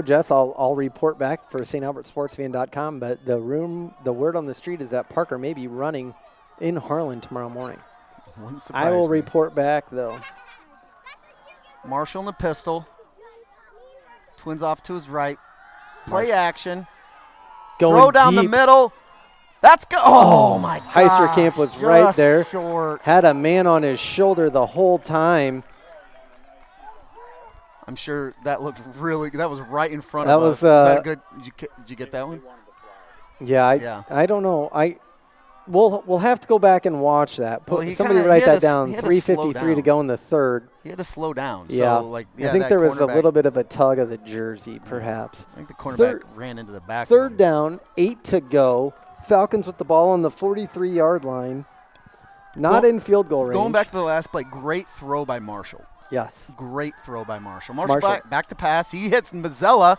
Jess, I'll report back for StAlbertSportsFan.com, but the word on the street is that Parker may be running in Harlan tomorrow morning. I will report back, though. Marshall in the pistol. Twins off to his right. Play action. Throw down the middle. That's go. Oh, my God. Heisterkamp was right there. Short. Had a man on his shoulder the whole time. I'm sure that looked really good. That was right in front that of was, us. Was that good? Did you get that one? Yeah, I don't know. We'll have to go back and watch that. Somebody write that down. 3:53 to go in the third. He had to slow down. Yeah. So I think there was a little bit of a tug of the jersey, perhaps. I think the cornerback ran into the back. Third down, 8 to go. Falcons with the ball on the 43-yard line. Not in field goal range. Going back to the last play, great throw by Marshall. Yes. Great throw by Marshall. Marshall. Back to pass. He hits Mazzella.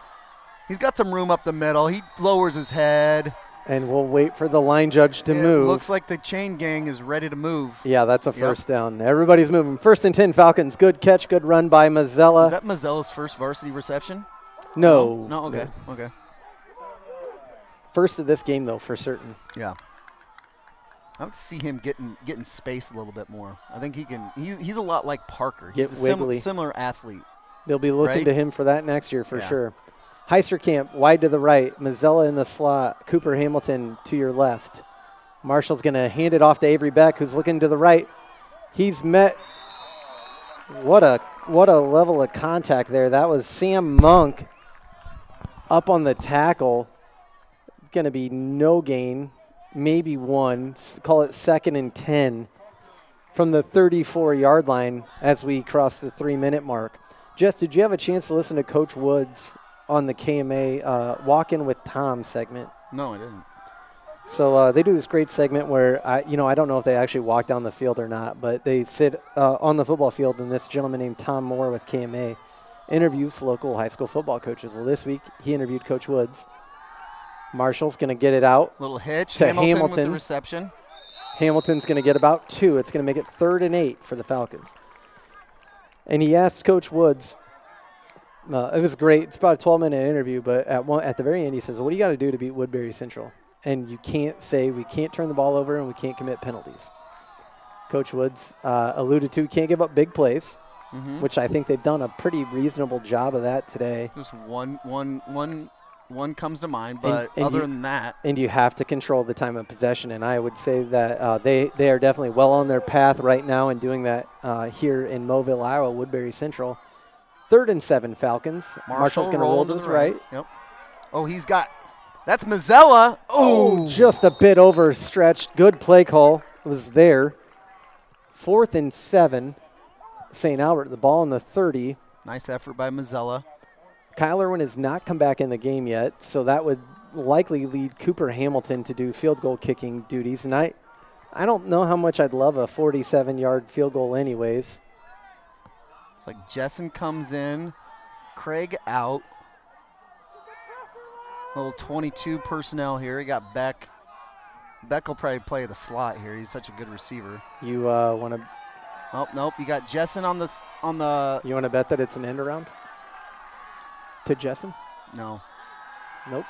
He's got some room up the middle. He lowers his head. And we'll wait for the line judge to move. Looks like the chain gang is ready to move. Yeah, that's a first down. Everybody's moving. 1st and 10 Falcons. Good catch, good run by Mazzella. Is that Mazzella's first varsity reception? No. No, okay. Okay. First of this game, though, for certain. Yeah. I like to see him getting space a little bit more. I think he can. He's a lot like Parker. He's a similar athlete. They'll be looking to him for that next year for sure. Heisterkamp wide to the right. Mazzella in the slot. Cooper Hamilton to your left. Marshall's going to hand it off to Avery Beck, who's looking to the right. He's met. What a level of contact there. That was Sam Monk up on the tackle. Going to be no gain, maybe 1. Call it 2nd and 10 from the 34-yard line as we cross the 3-minute mark. Jess, did you have a chance to listen to Coach Woods on the KMA Walk-In with Tom segment? No, I didn't. So they do this great segment where, I don't know if they actually walk down the field or not, but they sit on the football field, and this gentleman named Tom Moore with KMA interviews local high school football coaches. Well, this week he interviewed Coach Woods. Marshall's going to get it out. Little hitch. To Hamilton Hamilton with the reception. Hamilton's going to get about 2. It's going to make it 3rd and 8 for the Falcons. And he asked Coach Woods, it was great. It's about a 12-minute interview, but at the very end he says, what do you got to do to beat Woodbury Central? And you can't say we can't turn the ball over and we can't commit penalties. Coach Woods alluded to can't give up big plays, which I think they've done a pretty reasonable job of that today. Just one comes to mind, but and other than that. And you have to control the time of possession, and I would say that they are definitely well on their path right now in doing that here in Mobile, Iowa, Woodbury Central. 3rd and 7 Falcons. Marshall's going to roll to his right. Yep. Oh, that's Mazzella. Oh, just a bit overstretched. Good play call was there. 4th and 7. St. Albert, the ball in the 30. Nice effort by Mazzella. Kyle Irwin has not come back in the game yet, so that would likely lead Cooper Hamilton to do field goal kicking duties. And I don't know how much I'd love a 47-yard field goal anyways. It's like Jessen comes in, Craig out. Little 22 personnel here. He got Beck. Beck will probably play the slot here. He's such a good receiver. You want to? Oh nope. You got Jessen on the. You want to bet that it's an end around to Jessen? No. Nope.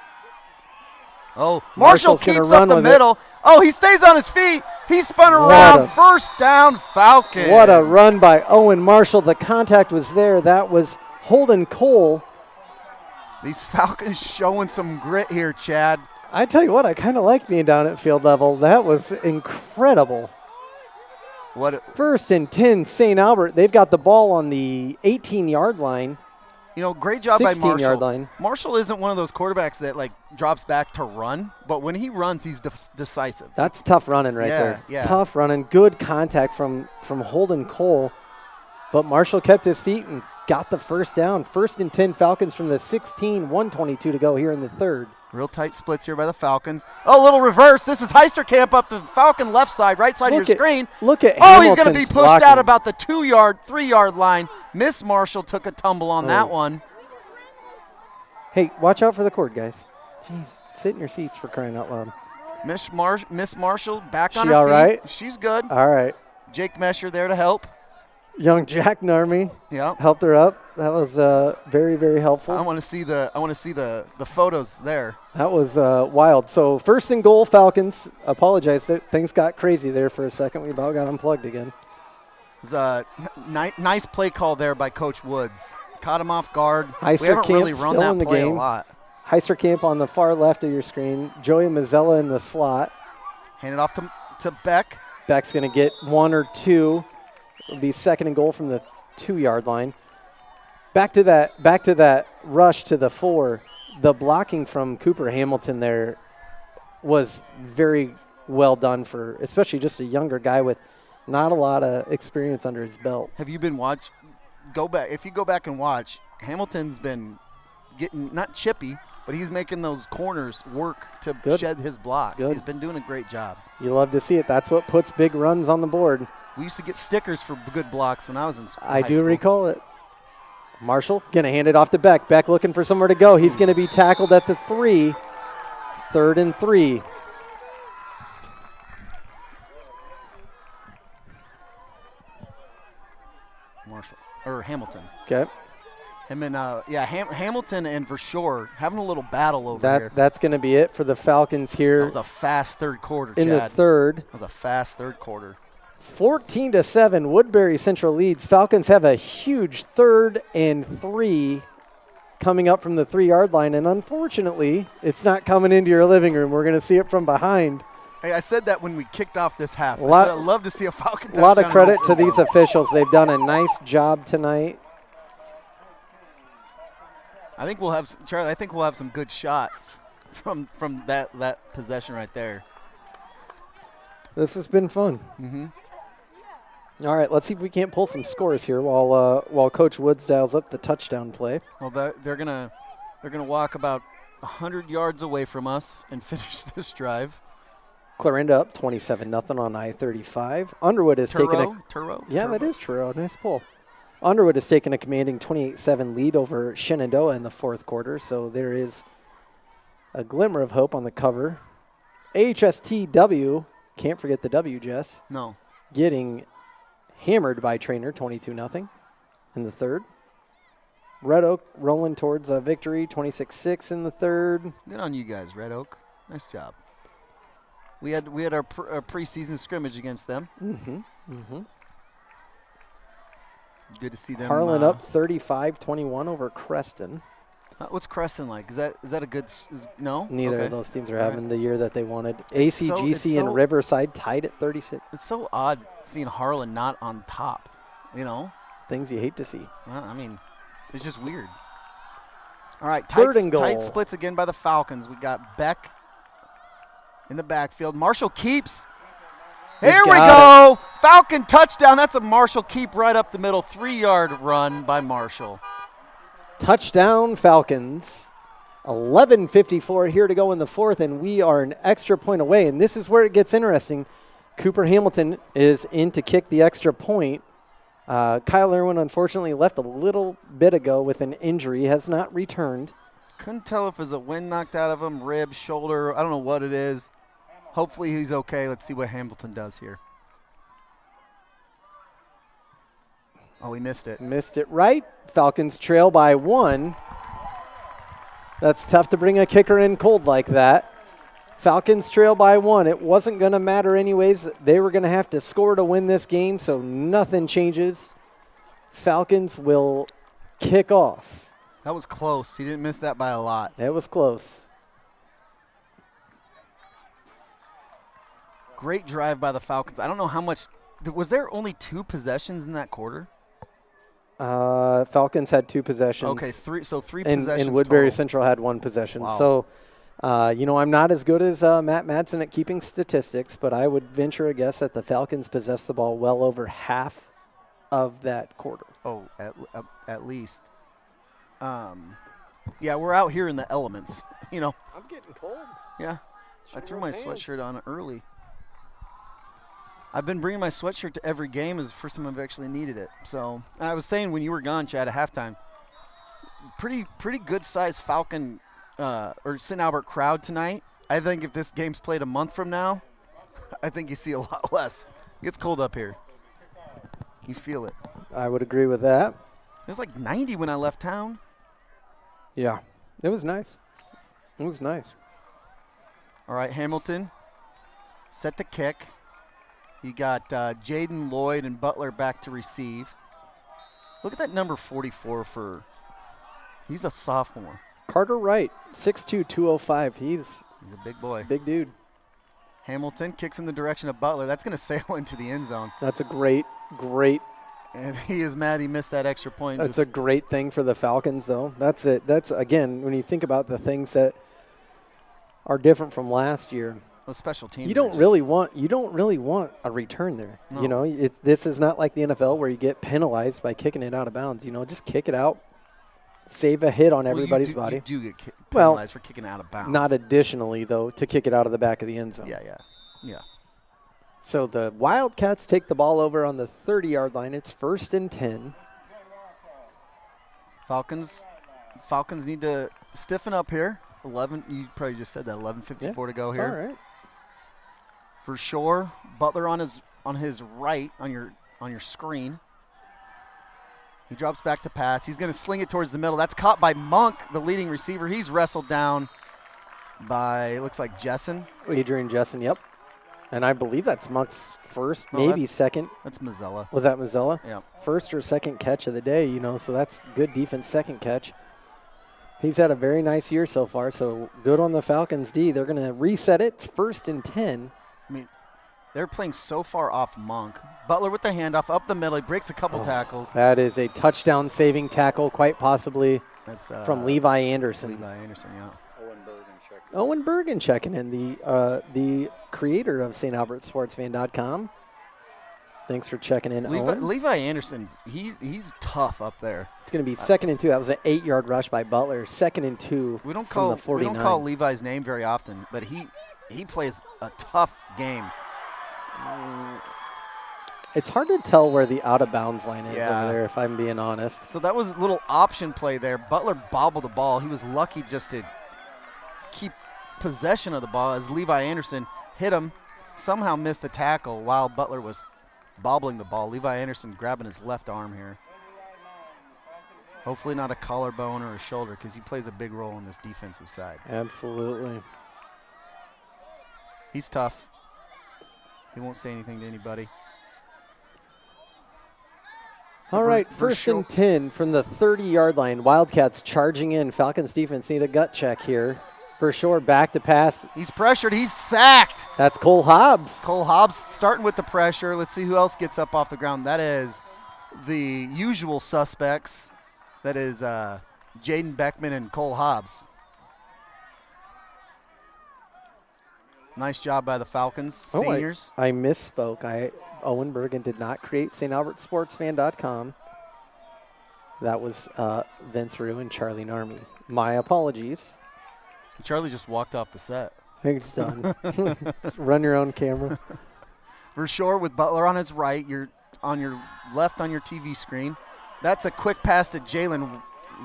Oh, Marshall keeps up the middle. Oh, he stays on his feet. He spun around. First down, Falcon. What a run by Owen Marshall. The contact was there. That was Holden Cole. These Falcons showing some grit here, Chad. I tell you what, I kind of like being down at field level. That was incredible. First and 10, St. Albert. They've got the ball on the 18-yard line. You know, great job by Marshall. 16-yard line. Marshall isn't one of those quarterbacks that, like, drops back to run, but when he runs, he's decisive. That's tough running right there. Yeah. Tough running. Good contact from Holden Cole. But Marshall kept his feet and got the first down. 1st and 10 Falcons from the 16, 1:22 to go here in the 3rd. Real tight splits here by the Falcons. Oh, little reverse. This is Heisterkamp up the Falcon left side, right side of your screen. Look at Oh, he's going to be pushed blocking out about the 3-yard line. Miss Marshall took a tumble on that one. Hey, watch out for the cord, guys. Jeez, sit in your seats for crying out loud. Miss Marshall back on She her all feet. right? She's good. All right. Jake Mesher there to help. Young Jack Narmy Yep. helped her up. That was very, very helpful. I want to see the photos there. That was wild. So 1st and goal, Falcons. Apologize, things got crazy there for a second. We about got unplugged again. It was a nice play call there by Coach Woods. Caught him off guard. We Heisterkamp haven't really run still that in the play game. a lot. Heisterkamp on the far left of your screen. Joey Mazzella in the slot. Hand it off to Beck. Beck's going to get 1 or 2. It'll be 2nd and goal from the 2-yard line. Back to that rush to the 4. The blocking from Cooper Hamilton there was very well done for especially just a younger guy with not a lot of experience under his belt. Have you been if you go back and watch, Hamilton's been getting not chippy, but he's making those corners work to shed his blocks. Good. He's been doing a great job. You love to see it. That's what puts big runs on the board. We used to get stickers for good blocks when I was in school. I do recall it. Marshall going to hand it off to Beck. Beck looking for somewhere to go. He's going to be tackled at the 3. 3rd and 3. Hamilton. Okay. Him and Hamilton and Vershaw having a little battle over here. That's going to be it for the Falcons here. That was a fast third quarter, in Chad. the 3rd. That was a fast third quarter. 14-7, Woodbury Central leads. Falcons have a huge 3rd and 3 coming up from the 3-yard line, and unfortunately, it's not coming into your living room. We're going to see it from behind. Hey, I said that when we kicked off this half. I said I'd love to see a Falcon touchdown. A lot of credit to these officials. They've done a nice job tonight. I think we'll have Charlie. I think we'll have some good shots from that possession right there. This has been fun. Mm-hmm. All right, let's see if we can't pull some scores here while Coach Woods dials up the touchdown play. Well, they're gonna walk about 100 yards away from us and finish this drive. Clarinda up 27-0 on I-35. Underwood has taken a Turo. Yeah, that is Turo. Nice pull. Underwood has taken a commanding 28-7 lead over Shenandoah in the 4th quarter, so there is a glimmer of hope on the cover. AHSTW can't forget the W, Jess. No. Getting hammered by Trainer, 22-0 in the third. Red Oak rolling towards a victory, 26-6 in the third. Good on you guys, Red Oak. Nice job. We had our preseason scrimmage against them. Good to see them. Harlan up 35-21 over Creston. What's Creston like? Is that a good? No. Neither Okay. of those teams are having right. the year that they wanted. It's ACGC so- and Riverside tied at 36. It's so odd seeing Harlan not on top. You know. Things you hate to see. Well, I mean, it's just weird. All right, Third and goal. tight splits again by the Falcons. We got Beck in the backfield. Marshall keeps. Here we go. Falcon touchdown. That's a Marshall keep right up the middle. 3-yard run by Marshall. Touchdown Falcons. 11:54 here to go in the fourth, and we are an extra point away. And this is where it gets interesting. Cooper Hamilton is in to kick the extra point. Kyle Irwin unfortunately left a little bit ago with an injury, has not returned. Couldn't tell if it was a wind knocked out of him, rib, shoulder. I don't know what it is. Hopefully he's okay. Let's see what Hamilton does here. Oh, he missed it. Missed it right. Falcons trail by 1. That's tough to bring a kicker in cold like that. Falcons trail by 1. It wasn't going to matter anyways. They were going to have to score to win this game, so nothing changes. Falcons will kick off. That was close. He didn't miss that by a lot. It was close. Great drive by the Falcons. I don't know how much. Was there only 2 possessions in that quarter? Falcons had 2 possessions. Okay, 3 possessions And Woodbury total. Central had 1 possession. Wow. So, I'm not as good as Matt Madsen at keeping statistics, but I would venture a guess that the Falcons possessed the ball well over half of that quarter. Oh, at least. Yeah, we're out here in the elements. You know. I'm getting cold. Yeah. I threw my sweatshirt on early. I've been bringing my sweatshirt to every game. It's the first time I've actually needed it. So, and I was saying when you were gone, Chad, at halftime, pretty good sized Falcon or St. Albert crowd tonight. I think if this game's played a month from now, I think you see a lot less. It gets cold up here. You feel it. I would agree with that. It was like 90 when I left town. Yeah, it was nice. It was nice. All right, Hamilton set to kick. You got Jaden Lloyd and Butler back to receive. Look at that number 44 he's a sophomore. Carter Wright, 6'2", 205. He's a big boy. Big dude. Hamilton kicks in the direction of Butler. That's going to sail into the end zone. That's a great. And he is mad he missed that extra point. That's a great thing for the Falcons, though. That's it. That's, again, when you think about the things that are different from last year. Those special teams. You don't really want a return there. No. You know, this is not like the NFL where you get penalized by kicking it out of bounds. You know, just kick it out. Save a hit on everybody's body. You do get penalized for kicking out of bounds. Not additionally, though, to kick it out of the back of the end zone. Yeah. So the Wildcats take the ball over on the 30-yard line. It's 1st and 10. Falcons need to stiffen up here. 11. You probably just said that. 11:54 to go here. All right. For sure, Butler on his right on your screen. He drops back to pass. He's going to sling it towards the middle. That's caught by Monk, the leading receiver. He's wrestled down by, looks like Jessen. Adrian Jessen, yep. And I believe that's Monk's first, maybe second. That's Mazzella. Was that Mazzella? Yeah. First or second catch of the day, you know, so that's good defense, second catch. He's had a very nice year so far, so good on the Falcons D. They're going to reset it. It's 1st and 10. I mean, they're playing so far off Monk. Butler with the handoff up the middle. He breaks a couple tackles. That is a touchdown-saving tackle, quite possibly, That's from Levi Anderson. Levi Anderson, yeah. Owen Bergen checking in, the creator of StAlbertSportsFan.com. Thanks for checking in, Owen. Levi Anderson, he's tough up there. It's going to be 2nd and 2. That was an 8-yard rush by Butler. 2nd and 2 We don't from call the 49. We don't call Levi's name very often, but he plays a tough game. It's hard to tell where the out-of-bounds line is Yeah. over there, if I'm being honest. So that was a little option play there. Butler bobbled the ball. He was lucky just to keep possession of the ball as Levi Anderson hit him, somehow missed the tackle while Butler was bobbling the ball. Levi Anderson grabbing his left arm here. Hopefully not a collarbone or a shoulder because he plays a big role in this defensive side. Absolutely. He's tough. He won't say anything to anybody. All right, first and 10 from the 30-yard line. Wildcats charging in. Falcons defense need a gut check here. For sure, back to pass. He's pressured. He's sacked. That's Cole Hobbs. Cole Hobbs starting with the pressure. Let's see who else gets up off the ground. That is the usual suspects. That is Jaden Beckman and Cole Hobbs. Nice job by the Falcons, seniors. I misspoke. Owen Bergen did not create StAlbertSportsFan.com. That was Vince Rue and Charlie Narmi. My apologies. Charlie just walked off the set. He's done. Run your own camera. Vershaw with Butler on his right. You're on your left on your TV screen. That's a quick pass to Jalen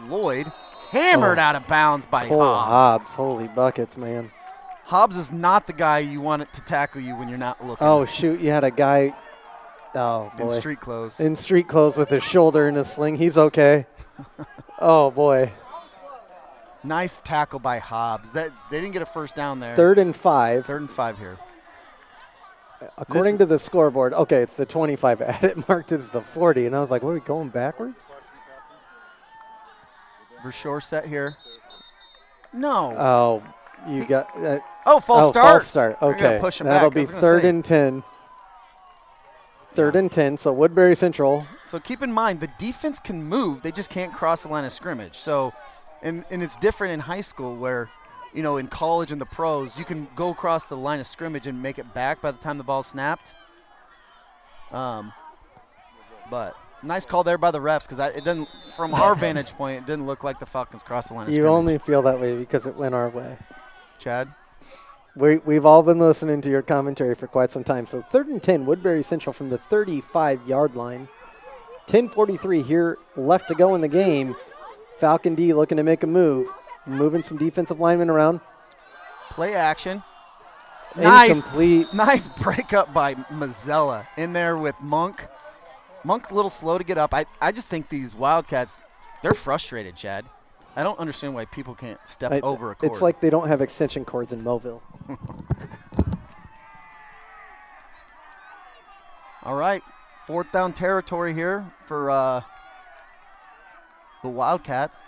Lloyd. Hammered out of bounds by Cole Hobbs. Holy buckets, man. Hobbs is not the guy you want it to tackle you when you're not looking. Oh, shoot. You had a guy in street clothes. In street clothes with his shoulder in a sling. He's okay. Oh, boy. Nice tackle by Hobbs. They didn't get a first down there. 3rd and 5. 3rd and 5 here. According to the scoreboard, okay, it's the 25. I had it marked as the 40, and I was like, what, are we going backwards? Vershaw set here. No. Oh, you got false start. False start. We're gonna Okay, push him that'll back. be 3rd and 10. 3rd and 10, so Woodbury Central. So keep in mind, the defense can move. They just can't cross the line of scrimmage. So, and it's different in high school where, you know, in college and the pros, you can go across the line of scrimmage and make it back by the time the ball's snapped. But nice call there by the refs because it didn't, from our vantage point, it didn't look like the Falcons crossed the line of scrimmage. You only feel that way because it went our way. Chad? We've all been listening to your commentary for quite some time. So 3rd and 10, Woodbury Central from the 35-yard line. 10:43 here left to go in the game. Falcon D looking to make a move. Moving some defensive linemen around. Play action. Incomplete. Nice break up by Mazzella in there with Monk. Monk's a little slow to get up. I just think these Wildcats, they're frustrated, Chad. I don't understand why people can't step over a cord. It's like they don't have extension cords in Mobile. All right. 4th down territory here for the Wildcats.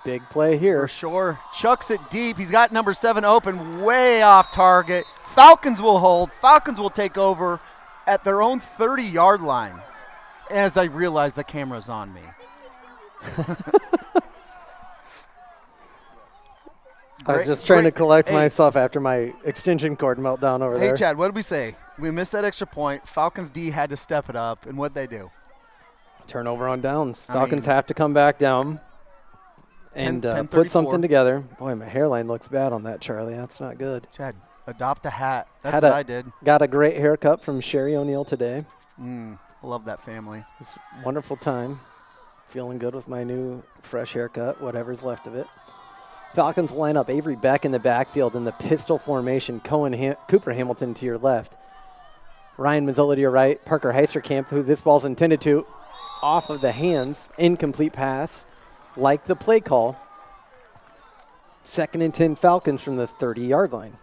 Big play here. For sure. Chucks it deep. He's got number 7 open, way off target. Falcons will hold. Falcons will take over at their own 30-yard line. As I realize the camera's on me. I was just trying to collect myself after my extension cord meltdown over there. Hey, Chad, what did we say? We missed that extra point. Falcons D had to step it up, and what'd they do? Turnover on downs. Falcons have to come back down and put something together. Boy, my hairline looks bad on that, Charlie. That's not good. Chad, adopt a hat. That's what I did. Got a great haircut from Sherry O'Neill today. Love that family. It's a wonderful time. Feeling good with my new fresh haircut, whatever's left of it. Falcons line up Avery Beck in the backfield in the pistol formation. Cooper Hamilton to your left. Ryan Mazzella to your right. Parker Heisterkamp, who this ball's intended to, off of the hands. Incomplete pass. Like the play call. 2nd and 10 Falcons from the 30-yard line.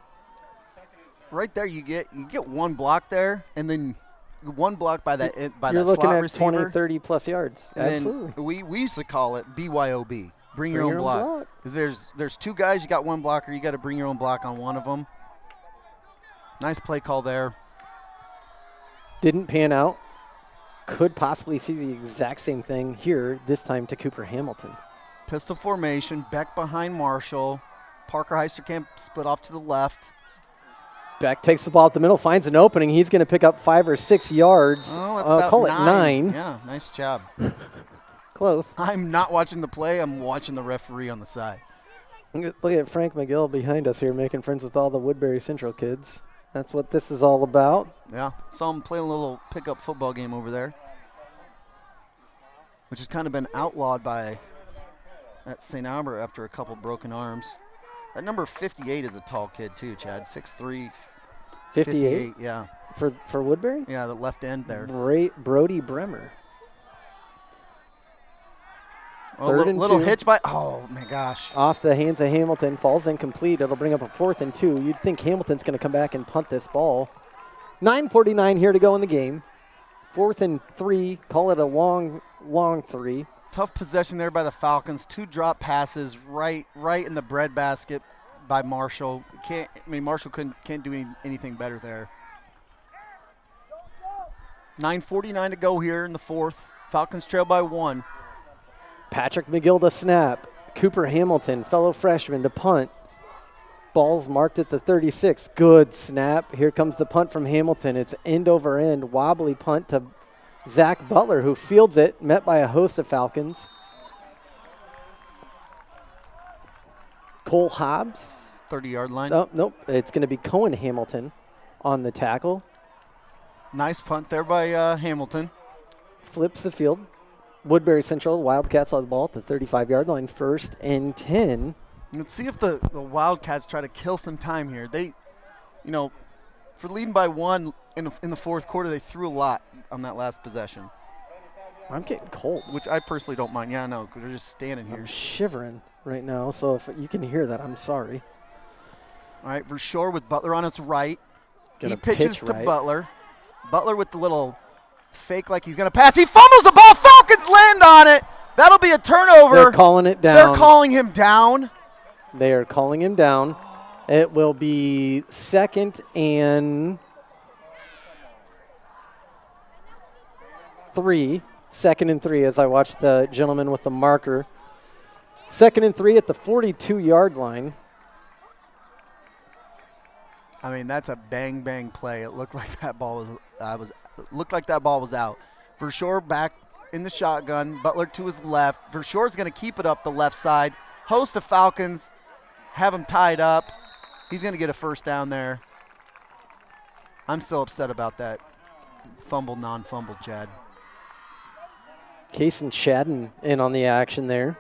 Right there, you get one block there, and then one block by that You're slot looking at receiver. 20, 30 plus yards. And Absolutely. we used to call it BYOB. Bring your own block. Because there's 2 guys, you got 1 blocker, you got to bring your own block on one of them. Nice play call there. Didn't pan out. Could possibly see the exact same thing here, this time to Cooper Hamilton. Pistol formation, Beck behind Marshall. Parker Heisterkamp split off to the left. Beck takes the ball up the middle, finds an opening. He's going to pick up 5 or 6 yards. Oh, that's about call 9. it 9. Yeah, nice job. Close. I'm not watching the play. I'm watching the referee on the side. Look at Frank McGill behind us here making friends with all the Woodbury Central kids. That's what this is all about. Yeah, saw him playing a little pickup football game over there. which has kind of been outlawed by at St. Albert after a couple broken arms. That number 58 is a tall kid too, Chad. 6'3", 58? Yeah. For Woodbury? Yeah, the left end there. Brody Bremer. Oh, Third and little 2. hitch by. Oh my gosh. Off the hands of Hamilton, falls incomplete. It'll bring up a 4th and 2. You'd think Hamilton's going to come back and punt this ball. 9:49 here to go in the game. 4th and 3. Call it a long 3. Tough possession there by the Falcons. 2 drop passes right in the breadbasket by Marshall. Marshall can't do anything better there. 9:49 to go here in the 4th. Falcons trail by 1. Patrick McGill to snap. Cooper Hamilton, fellow freshman, to punt. Ball's marked at the 36. Good snap. Here comes the punt from Hamilton. It's end over end. Wobbly punt to Zach Butler, who fields it, met by a host of Falcons. Cole Hobbs. 30-yard line. Oh, nope. It's going to be Cohen Hamilton on the tackle. Nice punt there by Hamilton. Flips the field. Woodbury Central, Wildcats on the ball at the 35-yard line, 1st and 10. Let's see if the Wildcats try to kill some time here. They, for leading by 1 in the 4th quarter, they threw a lot on that last possession. I'm getting cold. Which I personally don't mind. Yeah, I know, because they're just standing here. I'm shivering right now, so if you can hear that, I'm sorry. All right, Verschoor with Butler on his right. Gonna He pitches pitch to right. Butler. Butler with the little fake like he's going to pass. He fumbles the ball. Falcons land on it. That'll be a turnover. They're calling it down. They're calling him down. They are calling him down. It will be 2nd and 3. 2nd and 3 as I watch the gentleman with the marker. 2nd and 3 at the 42-yard line. I mean, that's a bang play. It looked like that ball was out. Verschoor back in the shotgun. Butler to his left. Verschoor's going to keep it up the left side. Host of Falcons have him tied up. He's going to get a 1st down there. I'm still upset about that fumble, non-fumble, Chad. Kason Shadden in on the action there.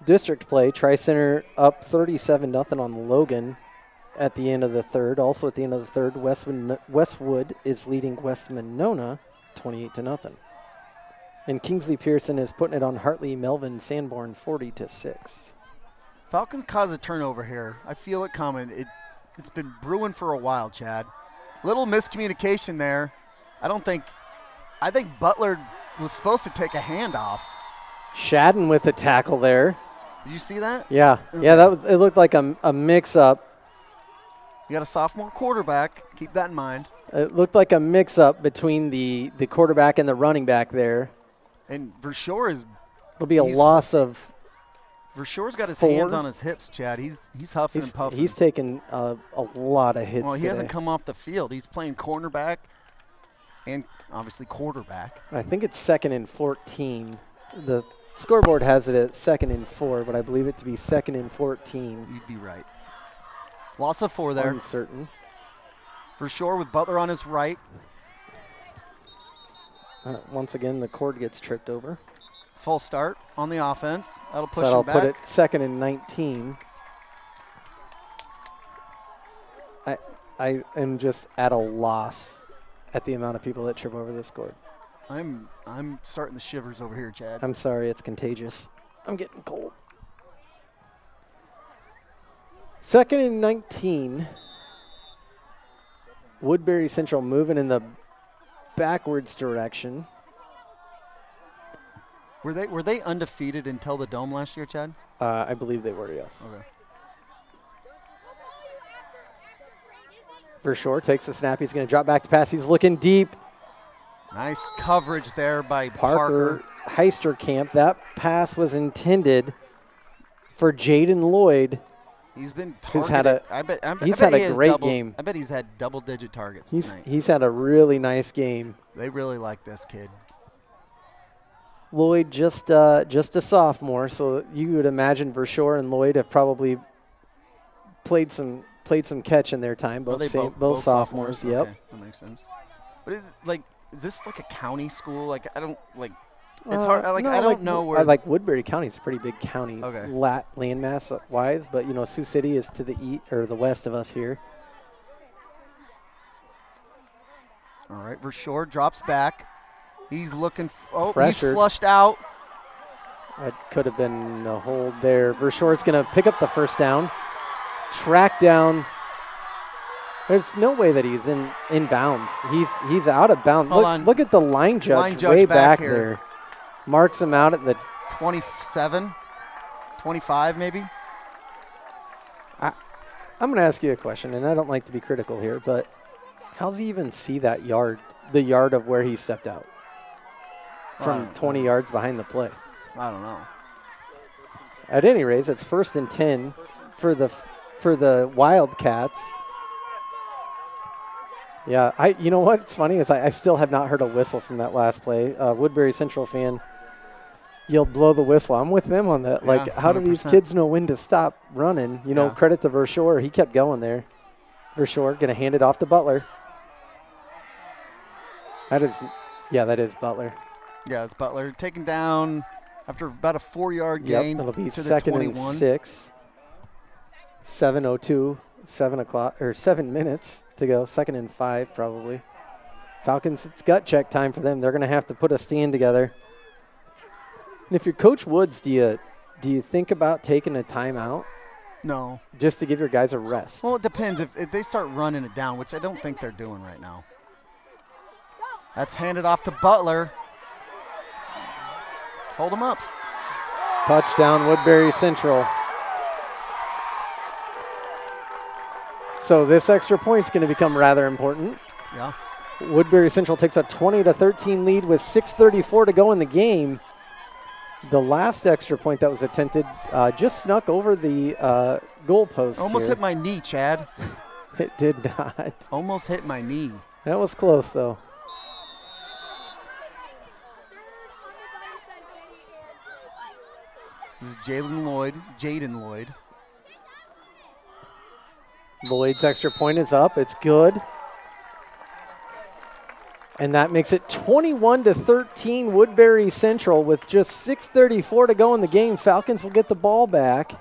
District play. Tri-Center up 37-0 on Logan at the end of the 3rd. Also at the end of the 3rd, Westwood is leading West Monona 28-0. And Kingsley Pearson is putting it on Hartley Melvin Sanborn 40-6. Falcons cause a turnover here. I feel it coming. It's been brewing for a while, Chad. Little miscommunication there. I think Butler was supposed to take a handoff. Shadden with the tackle there. Did you see that? Yeah, Okay. yeah. It looked like a mix-up. You got a sophomore quarterback. Keep that in mind. It looked like a mix-up between the quarterback and the running back there. And Verschoor is. It'll be a loss of. Verschoor's got his 4. hands on his hips, Chad. He's huffing and puffing. He's taken a lot of hits. Well, he today. hasn't come off the field. He's playing cornerback and obviously quarterback. I think it's 2nd and 14. The scoreboard has it at 2nd and 4, but I believe it to be 2nd and 14. You'd be right. Loss of 4 there. Uncertain. Verschoor with Butler on his right. Once again, the cord gets tripped over. Full start on the offense. That'll push So that'll him back. put it 2nd and 19. I am just at a loss at the amount of people that trip over this cord. I'm starting the shivers over here, Chad. I'm sorry, it's contagious. I'm getting cold. 2nd and 19. Woodbury Central moving in the backwards direction. Were they undefeated until the Dome last year, Chad? I believe they were, yes. Okay. Verschoor takes the snap. He's going to drop back to pass. He's looking deep. Nice coverage there by Parker Heisterkamp. That pass was intended for Jaden Lloyd. He's been Who's targeted. had He's had a great game. I bet he's had double-digit targets tonight. He's had a really nice game. They really like this kid. Lloyd just a sophomore, so you would imagine Verschoor and Lloyd have probably played some catch in their time. Both Are they both sophomores. Yep. Okay, that makes sense. But is it like is this like a county school? Like I don't like. It's hard. Like no, I don't know where. Like Woodbury County is a pretty big county, Okay. landmass wise, but Sioux City is to the east or the west of us here. All right, Vershaw drops back. He's looking. Pressured. He's flushed out. That could have been a hold there. Verschoor's going to pick up the first down, track down. There's no way that he's in bounds. He's out of bounds. Look at the line judge way back there. Marks him out at the 27, 25 maybe. I'm going to ask you a question, and I don't like to be critical here, but how does he even see that yard, the yard of where he stepped out from 20 yards behind the play? I don't know. At any rate, it's 1st and 10 for the Wildcats. Yeah, you know what's funny is I still have not heard a whistle from that last play. Woodbury Central fan yelled blow the whistle. I'm with them on that. Like, how do these kids know when to stop running? Credit to Vershaw. He kept going there. Vershaw going to hand it off to Butler. That is Butler. Yeah, it's Butler taken down after about a 4-yard gain. It'll be to 2nd the and 6. 7:02, 7 minutes to go. 2nd and 5 probably. Falcons, it's gut check time for them. They're going to have to put a stand together. And if you're Coach Woods, do you think about taking a timeout? No. Just to give your guys a rest? Well, it depends. If they start running it down, which I don't think they're doing right now. That's handed off to Butler. Hold them up. Touchdown, Woodbury Central. So this extra point's going to become rather important. Yeah. Woodbury Central takes a 20-13 lead with 6:34 to go in the game. The last extra point that was attempted just snuck over the goalpost. Almost here. hit my knee, Chad. It did not. Almost hit my knee. That was close, though. This is Jaden Lloyd. Lloyd's extra point is up. It's good. And that makes it 21-13 Woodbury Central with just 6:34 to go in the game. Falcons will get the ball back.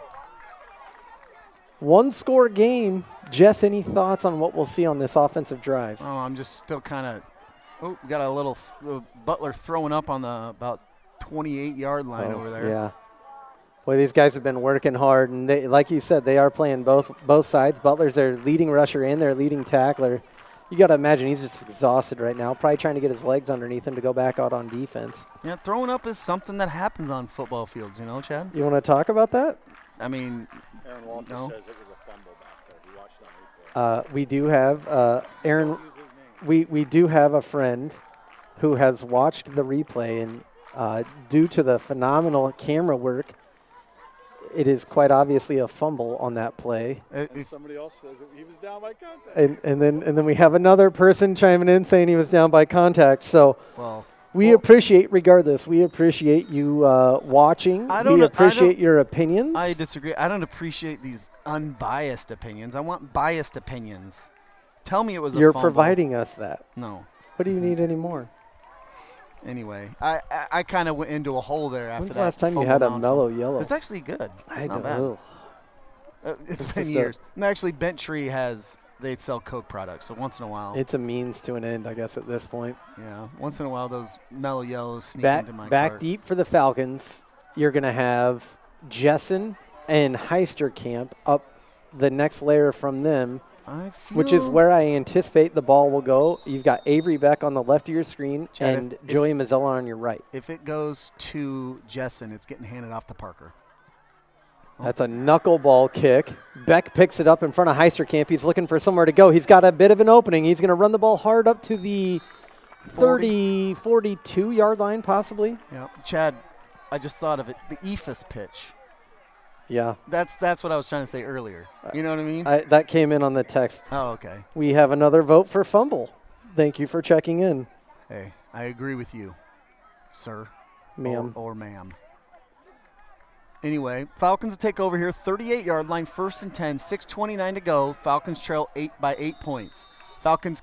1-score game. Jess, any thoughts on what we'll see on this offensive drive? Oh, I'm just still kind of. Oh, we got a little Butler throwing up on the about 28-yard line over there. Yeah. Boy, these guys have been working hard, and they, like you said, they are playing both sides. Butler's their leading rusher and their leading tackler. You got to imagine he's just exhausted right now, probably trying to get his legs underneath him to go back out on defense. Yeah, throwing up is something that happens on football fields, Chad? You want to talk about that? I mean, Aaron Walter no. says it was a fumble back there. He watched on replay. We do have Aaron. We do have a friend who has watched the replay, and due to the phenomenal camera work, it is quite obviously a fumble on that play. Somebody else says he was down by contact. And then we have another person chiming in saying he was down by contact. So we appreciate, regardless, we appreciate you watching. We appreciate your opinions. I disagree. I don't appreciate these unbiased opinions. I want biased opinions. Tell me it was a fumble. You're providing us that. No. What do you need anymore? Anyway, I kind of went into a hole there after that. When's the last time you had a mellow yellow? It's actually good. It's not bad. know. It's been years. And actually, Bent Tree they sell Coke products, so once in a while. It's a means to an end, I guess, at this point. Yeah, once in a while, those mellow yellows sneak into my back cart. deep for the Falcons. You're going to have Jessen and Heisterkamp up the next layer from them, which is where I anticipate the ball will go. You've got Avery Beck on the left of your screen, Chad, and Joey Mazzella on your right. If it goes to Jessen, it's getting handed off to Parker. That's a knuckleball kick. Beck picks it up in front of Heisterkamp. He's looking for somewhere to go. He's got a bit of an opening. He's going to run the ball hard up to the 30, 42-yard line possibly. Yeah, Chad, I just thought of it. The EFS pitch. Yeah. That's what I was trying to say earlier. You know what I mean? That came in on the text. Oh, okay. We have another vote for fumble. Thank you for checking in. Hey, I agree with you, sir. Ma'am. Or ma'am. Anyway, Falcons take over here, 38-yard line, 1st and 10, 6:29 to go. Falcons trail by 8 points. Falcons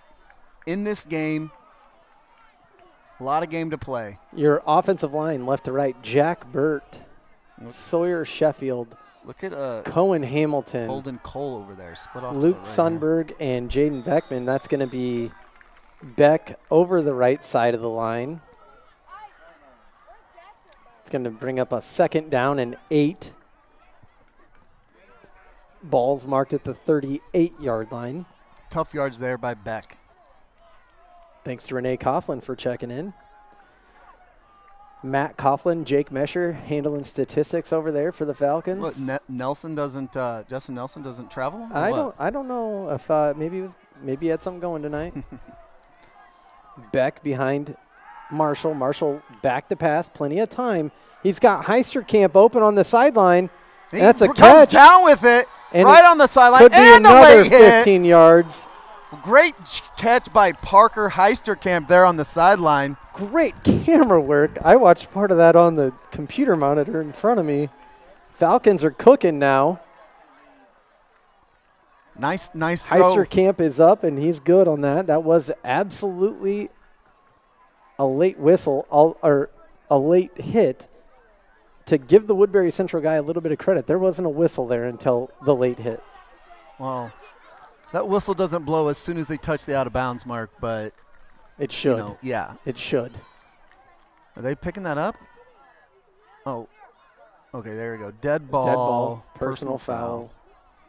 in this game A lot of game to play. Your offensive line, left to right, Jack Burt, Sawyer Sheffield, Look at Cohen Hamilton, Holden Cole over there. Split off. Luke to the right Sundberg, and Jaden Beckman. That's going to be Beck over the right side of the line. It's going to bring up a 2nd down and 8. Ball's marked at the 38-yard line. Tough yards there by Beck. Thanks to Renee Coughlin for checking in. Matt Coughlin, Jake Mesher handling statistics over there for the Falcons. What, Nelson doesn't? Justin Nelson doesn't travel? I don't know if maybe he had something going tonight. Beck behind Marshall. Marshall back to pass, plenty of time. He's got Heisterkamp open on the sideline. And that's a comes catch. Down with it, And right on the sideline, could be and the another late hit. 15 yards. Great catch by Parker Heisterkamp there on the sideline. Great camera work. I watched part of that on the computer monitor in front of me. Falcons are cooking now. Nice throw. Heisterkamp is up, and he's good on that. That was absolutely a late whistle, or a late hit. To give the Woodbury Central guy a little bit of credit, there wasn't a whistle there until the late hit. Well, that whistle doesn't blow as soon as they touch the out-of-bounds mark, but It should. Yeah. It should. Are they picking that up? Oh, okay, there we go. Dead ball. Dead ball, personal foul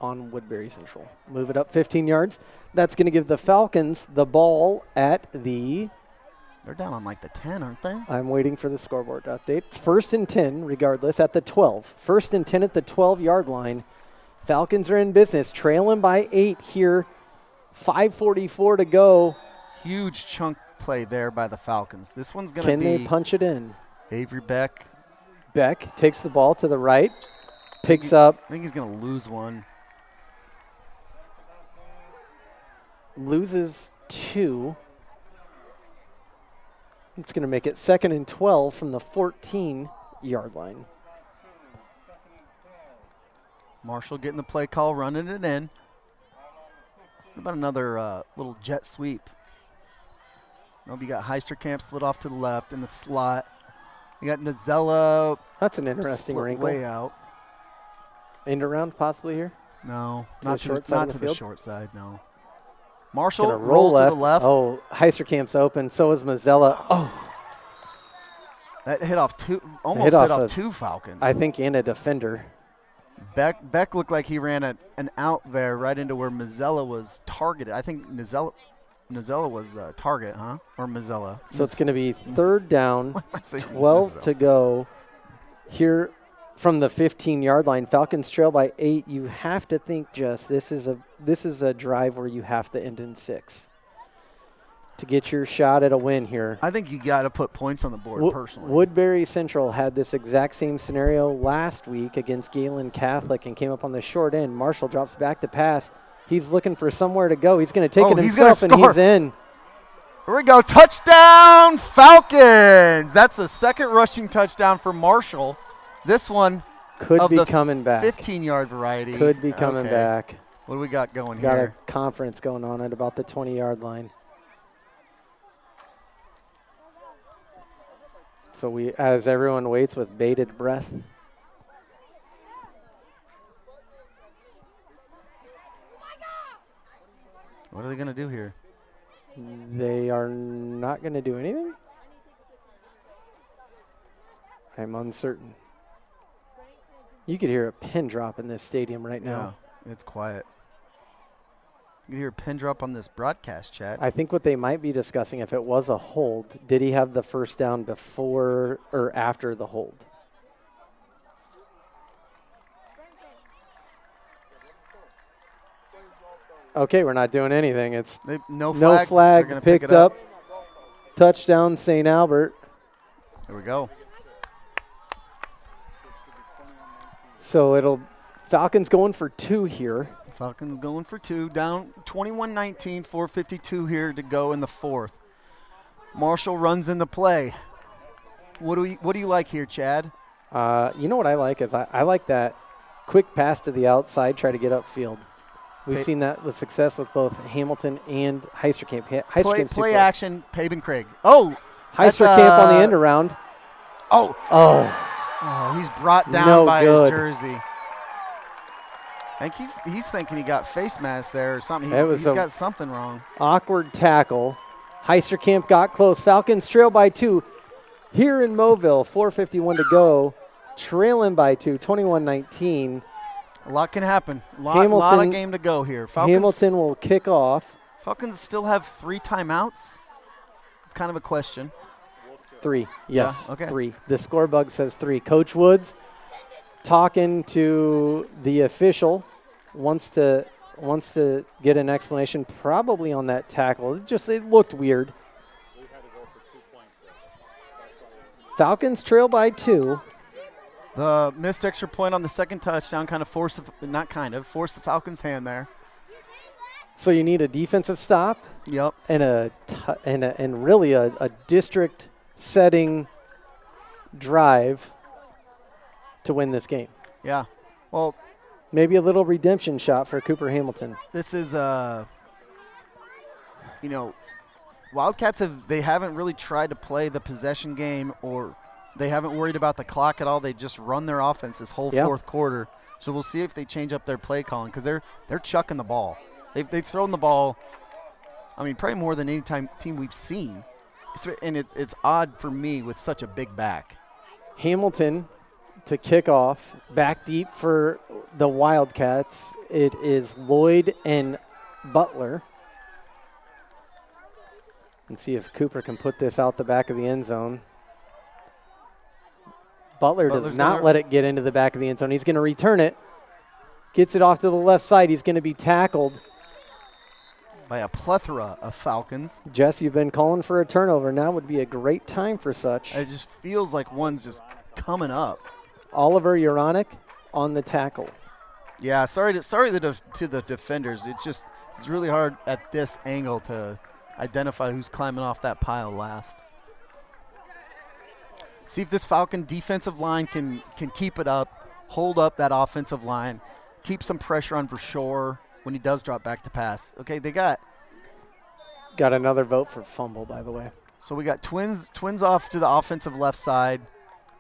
on Woodbury Central. Move it up 15 yards. That's going to give the Falcons the ball at the... They're down on like the 10, aren't they? I'm waiting for the scoreboard update. It's 1st and 10, regardless, at the 12. 1st and 10 at the 12-yard line. Falcons are in business, trailing by 8 here. 5:44 to go. Huge chunk play there by the Falcons. This one's going to be... Can they punch it in? Avery Beck. Beck takes the ball to the right, picks up. I think he's going to lose one. Loses 2. It's going to make it 2nd and 12 from the 14-yard line. Marshall getting the play call, running it in. What about another little jet sweep? Nope, you got Heisterkamp split off to the left in the slot. You got Nazella. That's an interesting split wrinkle. way out. End around possibly here. No, To not the to short the, side not of the to the field? short side, no. Marshall Gonna roll rolls to the left. Oh, Heisterkamp's open. So is Mazzella. Oh, That hit off almost hit hit off off 2 Falcons. I think and a defender. Beck looked like he ran an out there right into where Mazzella was targeted. I think Nazella was the target, huh? Or Mazzella. So it's going to be 3rd down, Why am I saying 12 Mazzella? to go here from the 15-yard line. Falcons trail by 8. You have to think, Jess, this is a drive where you have to end in 6 to get your shot at a win here. I think you got to put points on the board personally. Woodbury Central had this exact same scenario last week against Galen Catholic and came up on the short end. Marshall drops back to pass. He's looking for somewhere to go. He's going to take it himself, and he's in. Here we go. Touchdown, Falcons. That's the 2nd rushing touchdown for Marshall. This one Could be coming back. 15-yard variety. Could be coming Okay. back. What do we got going Got here? a conference going on at about the 20-yard line. So as everyone waits with bated breath. What are they going to do here? They are not going to do anything? I'm uncertain. You could hear a pin drop in this stadium right now. Yeah, it's quiet. You can hear a pin drop on this broadcast chat. I think what they might be discussing, if it was a hold, did he have the first down before or after the hold? Okay, we're not doing anything. It's No no They're flag gonna pick picked it up. Touchdown, St. Albert. There we go. So Falcons going for 2 here. Falcons going for 2, down 21-19, 4:52 here to go in the 4th. Marshall runs in the play. What do you like here, Chad? You know what I like is I like that quick pass to the outside, try to get upfield. We've seen that with success with both Hamilton and Heisterkamp. Play action, Paben Craig. Oh, Heisterkamp on the end around. Oh, he's brought down by his jersey. I think he's thinking he got face mask there or something. He's got something wrong. Awkward tackle. Heisterkamp got close. Falcons trail by 2 here in Moville. 4:51 to go. Trailing by 2, 21-19. A lot can happen. A lot of game to go here. Hamilton will kick off. Falcons still have 3 timeouts. It's kind of a question. 3, yes. Yeah, okay. 3. The score bug says 3. Coach Woods talking to the official, wants to get an explanation probably on that tackle. It looked weird. Falcons trail by 2. The missed extra point on the second touchdown forced the Falcons' hand there. So you need a defensive stop. Yep. And really a district setting drive to win this game. Yeah. Well, maybe a little redemption shot for Cooper Hamilton. This is Wildcats haven't really tried to play the possession game, or they haven't worried about the clock at all. They just run their offense this whole fourth quarter. So we'll see if they change up their play calling, because they're chucking the ball. They've thrown the ball, probably more than any team we've seen. And it's odd for me with such a big back. Hamilton to kick off, back deep for the Wildcats. It is Lloyd and Butler. And see if Cooper can put this out the back of the end zone. Butler's does not let it get into the back of the end zone. He's going to return it. Gets it off to the left side. He's going to be tackled by a plethora of Falcons. Jess, you've been calling for a turnover. Now would be a great time for such. It just feels like one's just coming up. Oliver Uronic on the tackle. Yeah, sorry to the defenders. It's really hard at this angle to identify who's climbing off that pile last. See if this Falcon defensive line can keep it up, hold up that offensive line, keep some pressure on Verschoor when he does drop back to pass. Okay, they got another vote for fumble, by the way. So we got twins off to the offensive left side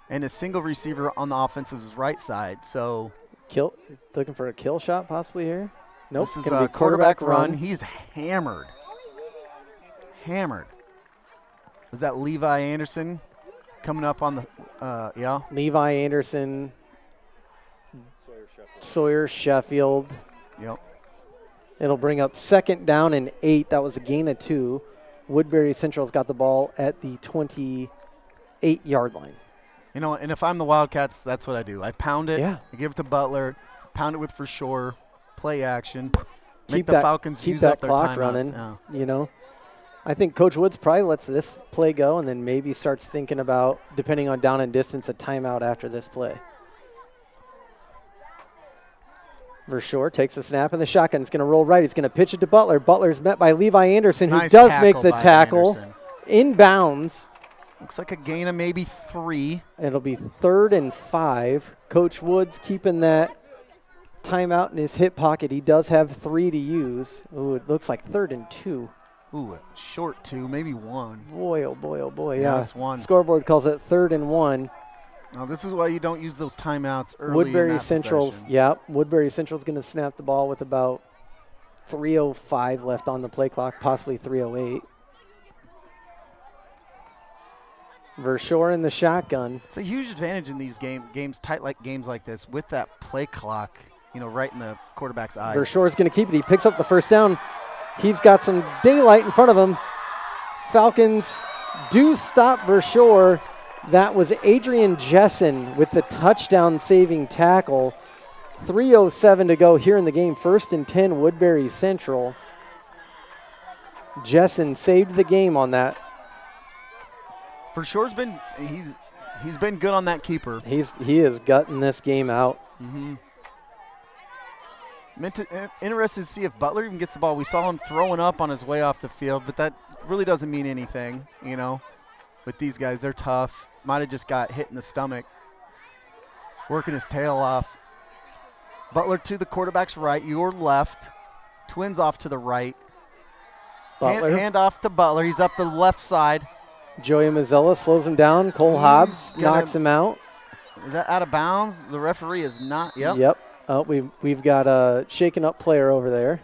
and a single receiver on the offensive right side. So looking for a kill shot possibly here. Nope. This is a quarterback run. He's hammered. Was that Levi Anderson coming up on the Levi Anderson, Sawyer Sheffield. Yep. It'll bring up 2nd down and 8. That was a gain of 2. Woodbury Central's got the ball at the 28-yard line. And if I'm the Wildcats, that's what I do. I pound it. Yeah. I give it to Butler. Pound it with Verschoor. Play action. Make the Falcons use up their clock timeouts. running. I think Coach Woods probably lets this play go and then maybe starts thinking about, depending on down and distance, a timeout after this play. Verschoor takes a snap in the shotgun. It's going to roll right. He's going to pitch it to Butler. Butler's met by Levi Anderson, who does make the tackle. Inbounds. Looks like a gain of maybe 3. It'll be 3rd and 5. Coach Woods keeping that timeout in his hip pocket. He does have 3 to use. Ooh, it looks like 3rd and 2. Ooh, short 2, maybe 1. Boy, oh boy, oh boy. Yeah, it's 1. Scoreboard calls it 3rd and 1. Now, this is why you don't use those timeouts early Woodbury in that Central's, possession. Woodbury Central's going to snap the ball with about 3:05 left on the play clock, possibly 3:08. Verschoor in the shotgun. It's a huge advantage in these games like this with that play clock, right in the quarterback's eyes. Verschoor's going to keep it. He picks up the 1st down. He's got some daylight in front of him. Falcons do stop Verschoor. That was Adrian Jessen with the touchdown-saving tackle. 3:07 to go here in the game. 1st and 10, Woodbury Central. Jessen saved the game on that. Verschoor's he's been good on that keeper. He is gutting this game out. Mm-hmm. Interested to see if Butler even gets the ball. We saw him throwing up on his way off the field, but that really doesn't mean anything, With these guys, they're tough. Might have just got hit in the stomach. Working his tail off. Butler to the quarterback's right, your left. Twins off to the right. Butler. Hand off to Butler. He's up the left side. Joey Mazzella slows him down. Cole Hobbs knocks him out. Is that out of bounds? The referee is not. Yep. Yep. Oh, we've got a shaken up player over there.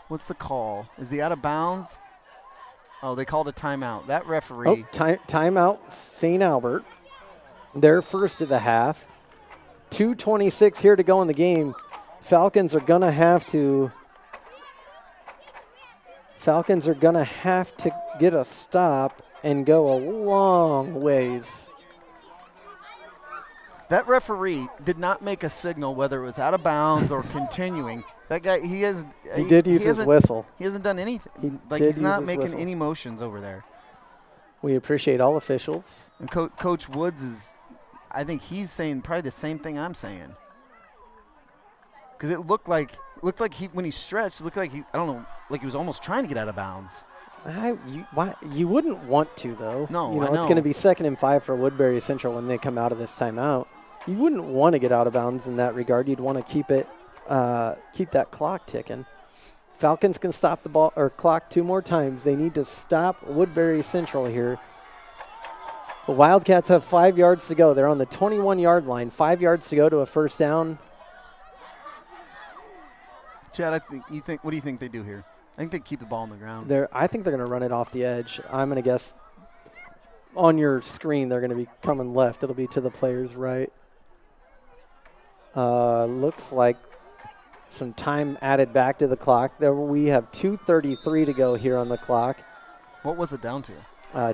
What's the call? Is he out of bounds? Oh, they called a timeout. That referee. Oh, timeout St. Albert. They're first of the half. 2:26 here to go in the game. Falcons are gonna have to get a stop and go a long ways. That referee did not make a signal whether it was out of bounds or continuing. That guy, he did use his whistle. He hasn't done anything. He's not making any motions over there. We appreciate all officials. And Coach Woods is, I think he's saying probably the same thing I'm saying. Because it looked like he, when he stretched, it looked like like he was almost trying to get out of bounds. You wouldn't want to, though. No, I know. It's going to be 2nd and 5 for Woodbury Central when they come out of this timeout. You wouldn't want to get out of bounds in that regard. You'd want to keep that clock ticking. Falcons can stop the ball or clock 2 more times. They need to stop Woodbury Central here. The Wildcats have 5 yards to go. They're on the 21-yard line. 5 yards to go to a first down. Chad, what do you think they do here? I think they keep the ball on the ground. I think they're going to run it off the edge. I'm going to guess on your screen they're going to be coming left. It'll be to the player's right. Looks like some time added back to the clock. There we have 2:33 to go here on the clock. What was it down to? I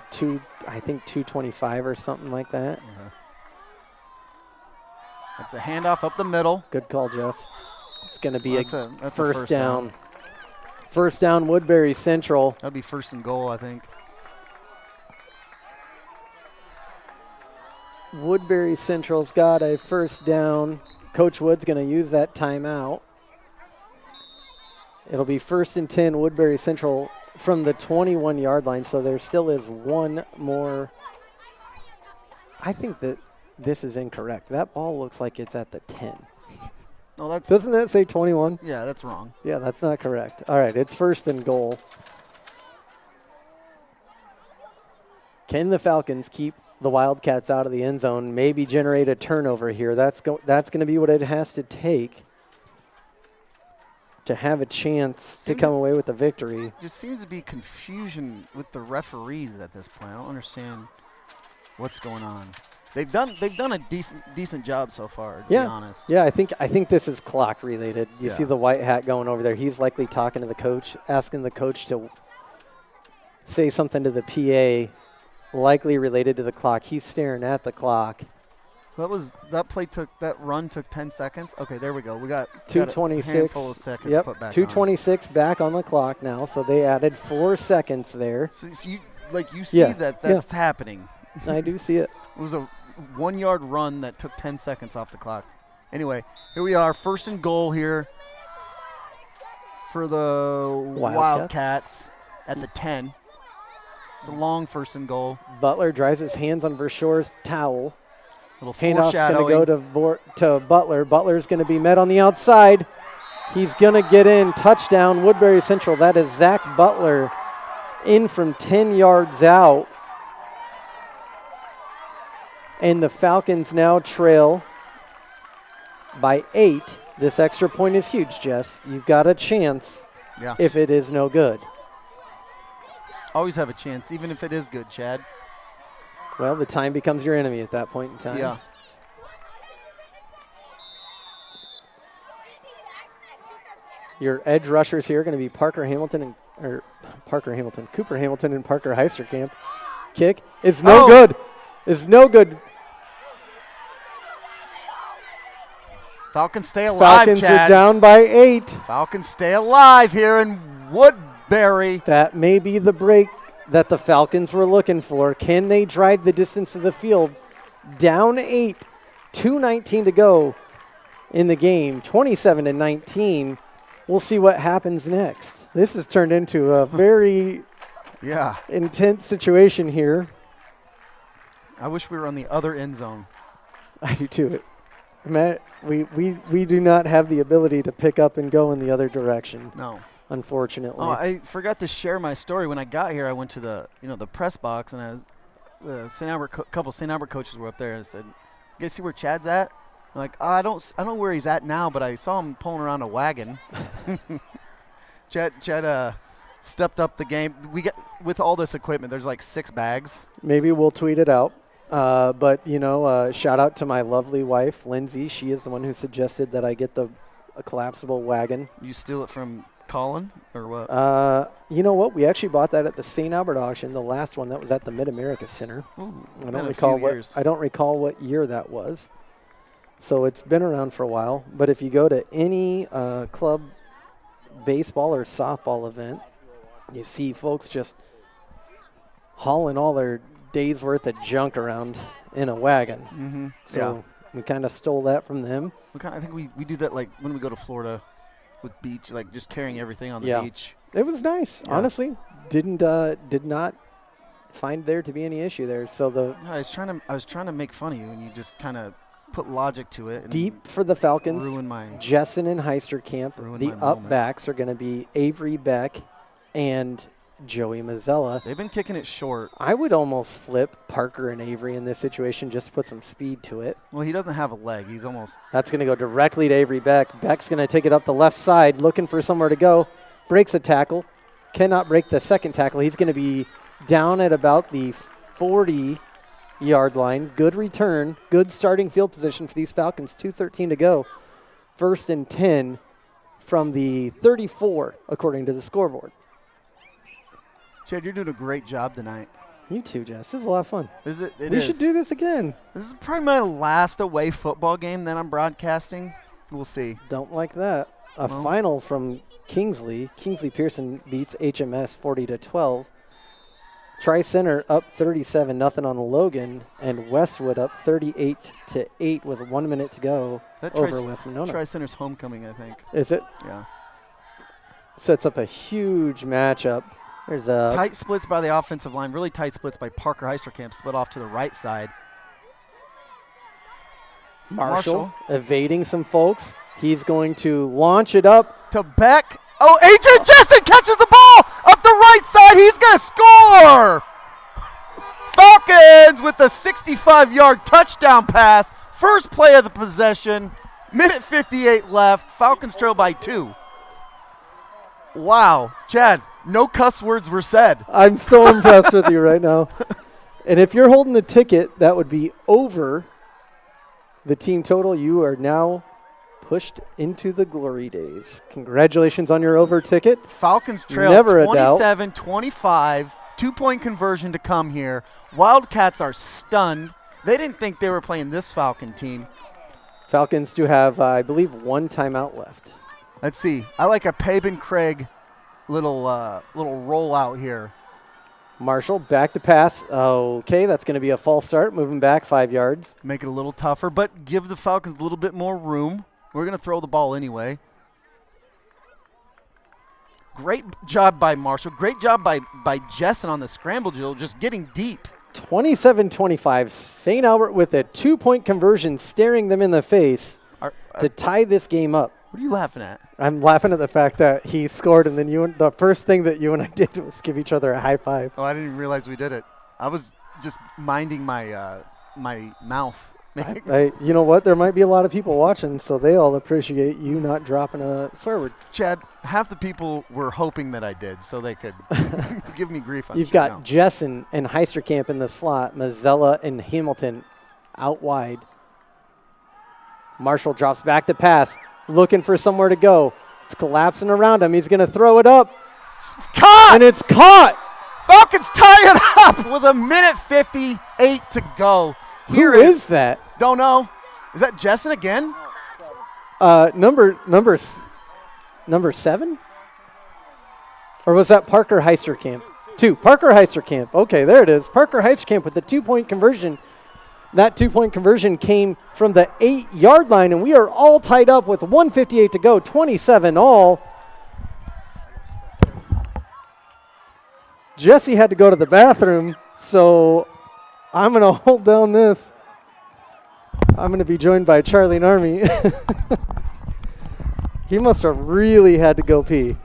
think 2:25 or something like that. Uh-huh. That's a handoff up the middle. Good call, Jess. It's going to be that's a first down. First down, Woodbury Central. That'd be 1st and goal, I think. Woodbury Central's got a first down. Coach Wood's going to use that timeout. It'll be 1st and 10, Woodbury Central from the 21-yard line, so there still is one more. I think that this is incorrect. That ball looks like it's at the 10. No, doesn't that say 21? Yeah, that's wrong. Yeah, that's not correct. All right, it's 1st and goal. Can the Falcons keep the Wildcats out of the end zone, maybe generate a turnover here? That's going to be what it has to take to have a chance to come away with the victory. Just seems to be confusion with the referees at this point. I don't understand what's going on. They've done a decent job so far, to be honest. Yeah, I think this is clock related. You see the white hat going over there. He's likely talking to the coach, asking the coach to say something to the PA, likely related to the clock. He's staring at the clock. That run took 10 seconds. Okay, there we go. We got 2:26. A handful of seconds put back 2:26 back on the clock now. So they added 4 seconds there. So you see that's happening. I do see it. It was a 1-yard run that took 10 seconds off the clock. Anyway, here we are, 1st and goal here for the Wildcats at the 10. It's a long 1st and goal. Butler drives his hands on Vershore's towel. Little handoff's foreshadowing. going to go to Butler. Butler's going to be met on the outside. He's going to get in. Touchdown, Woodbury Central. That is Zach Butler in from 10 yards out. And the Falcons now trail by 8. This extra point is huge, Jess. You've got a chance if it is no good. Always have a chance, even if it is good, Chad. Well, the time becomes your enemy at that point in time. Yeah. Your edge rushers here are going to be Cooper Hamilton and Parker Heisterkamp. Kick is no good. Is no good. Falcons stay alive, Falcons Chad. are down by 8. Falcons stay alive here in Woodbury. That may be the break that the Falcons were looking for. Can they drive the distance of the field? Down 8, 2:19 to go in the game, 27-19. We'll see what happens next. This has turned into a very intense situation here. I wish we were on the other end zone. I do too. Matt, we do not have the ability to pick up and go in the other direction. No. unfortunately. Oh, I forgot to share my story. When I got here, I went to the press box, and the St. Albert couple St. Albert coaches were up there, and I said, "You guys see where Chad's at?" I'm like, I don't know where he's at now, but I saw him pulling around a wagon. Chad stepped up the game. We got with all this equipment. There's like 6 bags. Maybe we'll tweet it out. But shout out to my lovely wife, Lindsay. She is the one who suggested that I get a collapsible wagon. You steal it from Colin or what? You know what? We actually bought that at the St. Albert auction, the last one that was at the Mid-America Center. Ooh, I don't recall what year that was. So it's been around for a while. But if you go to any club baseball or softball event, you see folks just hauling all their days worth of junk around in a wagon. Mm-hmm. So we kind of stole that from them. I think we do that like when we go to Florida with beach, like just carrying everything on the beach. It was nice. Yeah. Honestly, did not find there to be any issue there. So I was trying to make fun of you, and you just kind of put logic to it. And deep for the Falcons. Jessen and Heisterkamp. The up backs are going to be Avery Beck and Joey Mazzella. They've been kicking it short. I would almost flip Parker and Avery in this situation just to put some speed to it. Well, he doesn't have a leg. He's almost. That's going to go directly to Avery Beck. Beck's going to take it up the left side, looking for somewhere to go. Breaks a tackle. Cannot break the second tackle. He's going to be down at about the 40-yard line. Good return. Good starting field position for these Falcons. 2:13 to go. 1st and 10 from the 34, according to the scoreboard. Chad, you're doing a great job tonight. You too, Jess. This is a lot of fun. Is it? We should do this again. This is probably my last away football game that I'm broadcasting. We'll see. Don't like that. Final from Kingsley. Kingsley Pearson beats HMS 40-12. Tri-Center up 37-0 on Logan, and Westwood up 38-8 with 1 minute to go over West Monona. Tri-Center's homecoming, I think. Is it? Yeah. Sets up a huge matchup. There's a tight splits by the offensive line, really tight splits by Parker Heisterkamp, split off to the right side. Marshall evading some folks. He's going to launch it up to Beck. Oh, Adrian Justin catches the ball up the right side. He's going to score. Falcons with the 65-yard touchdown pass. First play of the possession. Minute 58 left. Falcons trail by 2. Wow. Chad, no cuss words were said. I'm so impressed with you right now. And if you're holding the ticket, that would be over the team total. You are now pushed into the glory days. Congratulations on your over ticket. Falcons trail 27-25. 2-point conversion to come here. Wildcats are stunned. They didn't think they were playing this Falcon team. Falcons do have, I believe, 1 timeout left. Let's see. I like a Paben Craig little rollout here. Marshall back to pass. Okay, that's going to be a false start. Moving back 5 yards. Make it a little tougher, but give the Falcons a little bit more room. We're going to throw the ball anyway. Great job by Marshall. Great job by Jessen on the scramble drill, just getting deep. 27-25. St. Albert with a 2-point conversion staring them in the face to tie this game up. What are you laughing at? I'm laughing at the fact that he scored, and then the first thing that you and I did was give each other a high five. Oh, I didn't even realize we did it. I was just minding my my mouth. You know what? There might be a lot of people watching, so they all appreciate you not dropping a swear word. Chad, half the people were hoping that I did, so they could give me grief. You've got Jessen and Heisterkamp in the slot, Mazzella and Hamilton out wide. Marshall drops back to pass, looking for somewhere to go. It's collapsing around him. He's going to throw it up. It's caught! And it's caught! Falcons tie it up with a minute 58 to go. Who is that? Don't know. Is that Jessen again? Number 7? Or was that Parker Heisterkamp? 2. Parker Heisterkamp. Okay, there it is. Parker Heisterkamp with the 2-point conversion. That 2-point conversion came from the 8-yard line, and we are all tied up with 1:58 to go, 27 all. Jesse had to go to the bathroom, so I'm going to hold down this. I'm going to be joined by Charlie Narmy. He must have really had to go pee.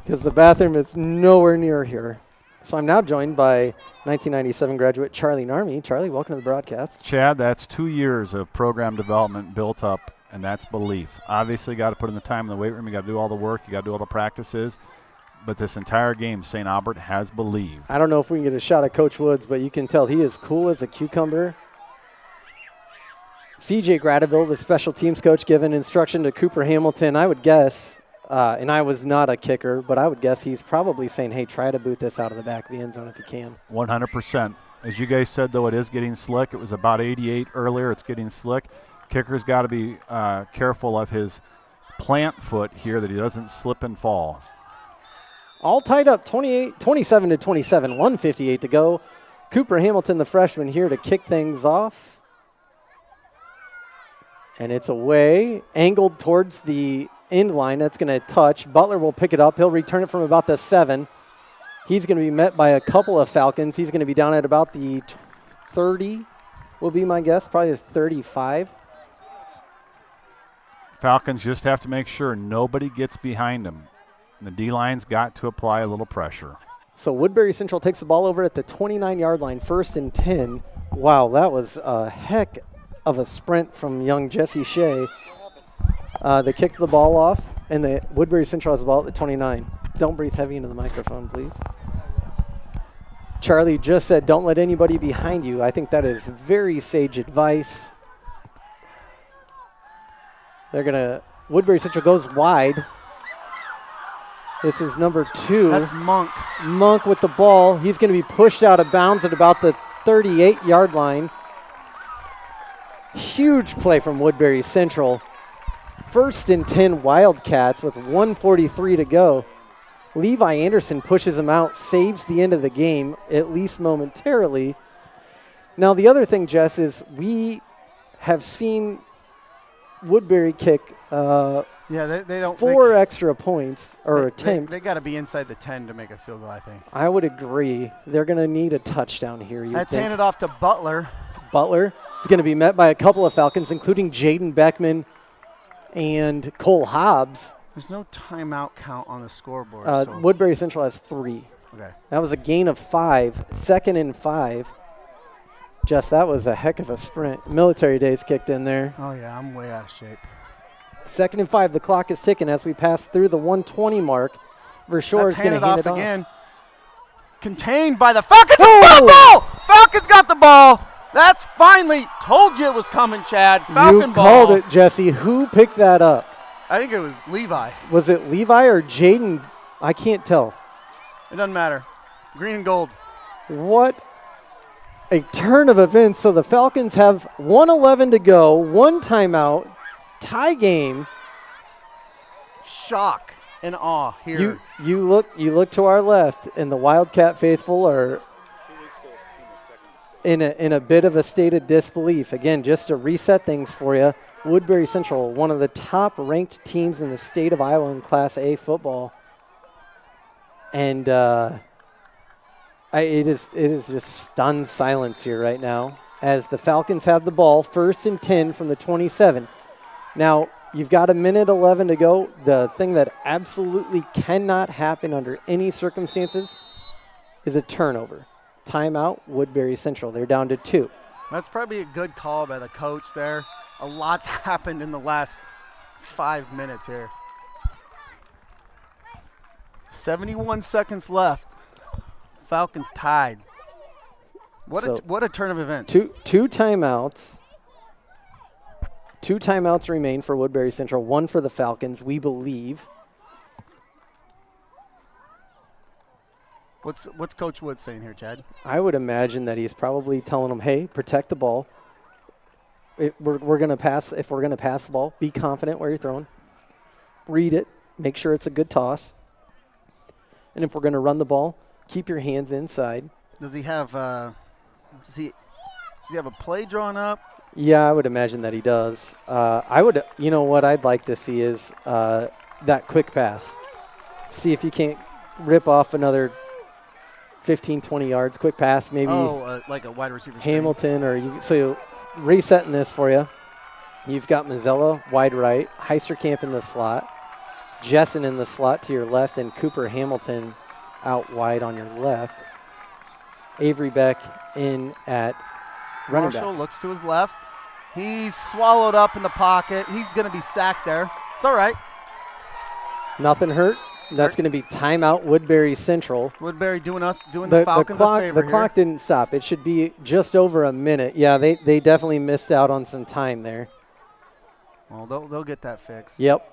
because the bathroom is nowhere near here. So I'm now joined by 1997 graduate Charlie Narmi. Charlie, welcome to the broadcast. Chad, that's 2 years of program development built up, and that's belief. Obviously, got to put in the time in the weight room. You got to do all the work. You got to do all the practices. But this entire game, St. Albert has believed. I don't know if we can get a shot at Coach Woods, but you can tell he is cool as a cucumber. CJ Gradeville, the special teams coach, giving instruction to Cooper Hamilton. I would guess, and I was not a kicker, but I would guess he's probably saying, hey, try to boot this out of the back of the end zone if you can. 100%. As you guys said, though, it is getting slick. It was about 88 earlier. It's getting slick. Kicker's got to be careful of his plant foot here that he doesn't slip and fall. All tied up 27 to 27, 1:58 to go. Cooper Hamilton, the freshman, here to kick things off. And it's away, angled towards the end line. That's going to touch. Butler will pick it up. He'll return it from about the 7. He's going to be met by a couple of Falcons. He's going to be down at about the 30, will be my guess, probably the 35. Falcons just have to make sure nobody gets behind them. And the D-line's got to apply a little pressure. So Woodbury Central takes the ball over at the 29-yard line, 1st and 10. Wow, that was a heck of a sprint from young Jesse Shea. They kicked the ball off, and the Woodbury Central has the ball at the 29. Don't breathe heavy into the microphone, please. Charlie just said, don't let anybody behind you. I think that is very sage advice. Woodbury Central goes wide. This is number 2. That's Monk. Monk with the ball. He's going to be pushed out of bounds at about the 38-yard line. Huge play from Woodbury Central. 1st and 10 Wildcats with 1:43 to go. Levi Anderson pushes him out, saves the end of the game, at least momentarily. Now, the other thing, Jess, is we have seen Woodbury kick they don't 4 extra points or attempt. They got to be inside the 10 to make a field goal, I think. I would agree. They're going to need a touchdown here. That's handed off to Butler. Butler is going to be met by a couple of Falcons, including Jaden Beckman and Cole Hobbs. There's no timeout count on the scoreboard. Woodbury Central has 3. Okay. That was a gain of 5. 2nd and 5. Just that was a heck of a sprint. Military days kicked in there. Oh, yeah, I'm way out of shape. 2nd and 5. The clock is ticking as we pass through the 120 mark. Vershaw is going to hand it off again. Contained by the Falcons. Oh! Falcons got the ball. That's finally told you it was coming, Chad. Falcon ball. You called it, Jesse. Who picked that up? I think it was Levi. Was it Levi or Jaden? I can't tell. It doesn't matter. Green and gold. What a turn of events. So the Falcons have 1:11 to go, 1 timeout, tie game. Shock and awe here. You look to our left, and the Wildcat faithful are in a bit of a state of disbelief. Again, just to reset things for you, Woodbury Central, one of the top-ranked teams in the state of Iowa in Class A football, and it is just stunned silence here right now as the Falcons have the ball, 1st and 10 from the 27. Now, you've got 1:11 to go. The thing that absolutely cannot happen under any circumstances is a turnover. Timeout, Woodbury Central. They're down to 2. That's probably a good call by the coach there. A lot's happened in the last 5 minutes here. 71 seconds left. Falcons tied. What a turn of events. Two timeouts. 2 timeouts remain for Woodbury Central, 1 for the Falcons, we believe. What's Coach Woods saying here, Chad? I would imagine that he's probably telling them, hey, protect the ball. We're going to pass. If we're going to pass the ball, be confident where you're throwing. Read it. Make sure it's a good toss. And if we're going to run the ball, keep your hands inside. Does he have does he have a play drawn up? Yeah, I would imagine that he does. What I'd like to see is that quick pass. See if you can't rip off another 15, 20 yards. Quick pass, maybe. Like a wide receiver. Hamilton, so resetting this for you. You've got Mazzella wide right, Heisterkamp in the slot. Jessen in the slot to your left, and Cooper Hamilton out wide on your left. Avery Beck in at running Marshall back. looks to his left. He's swallowed up in the pocket. He's going to be sacked there. It's all right. Nothing hurt. That's going to be timeout Woodbury Central. Woodbury doing the Falcons a favor The here. clock didn't stop. It should be just over a minute. Yeah, they definitely missed out on some time there. Well, they'll get that fixed. Yep.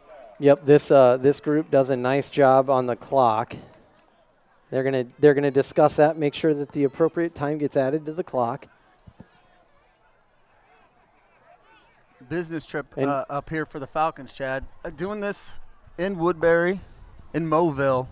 This group does a nice job on the clock. They're gonna discuss that, make sure that the appropriate time gets added to the clock. Business trip up here for the Falcons, Chad. Doing this in Woodbury, in Mobile,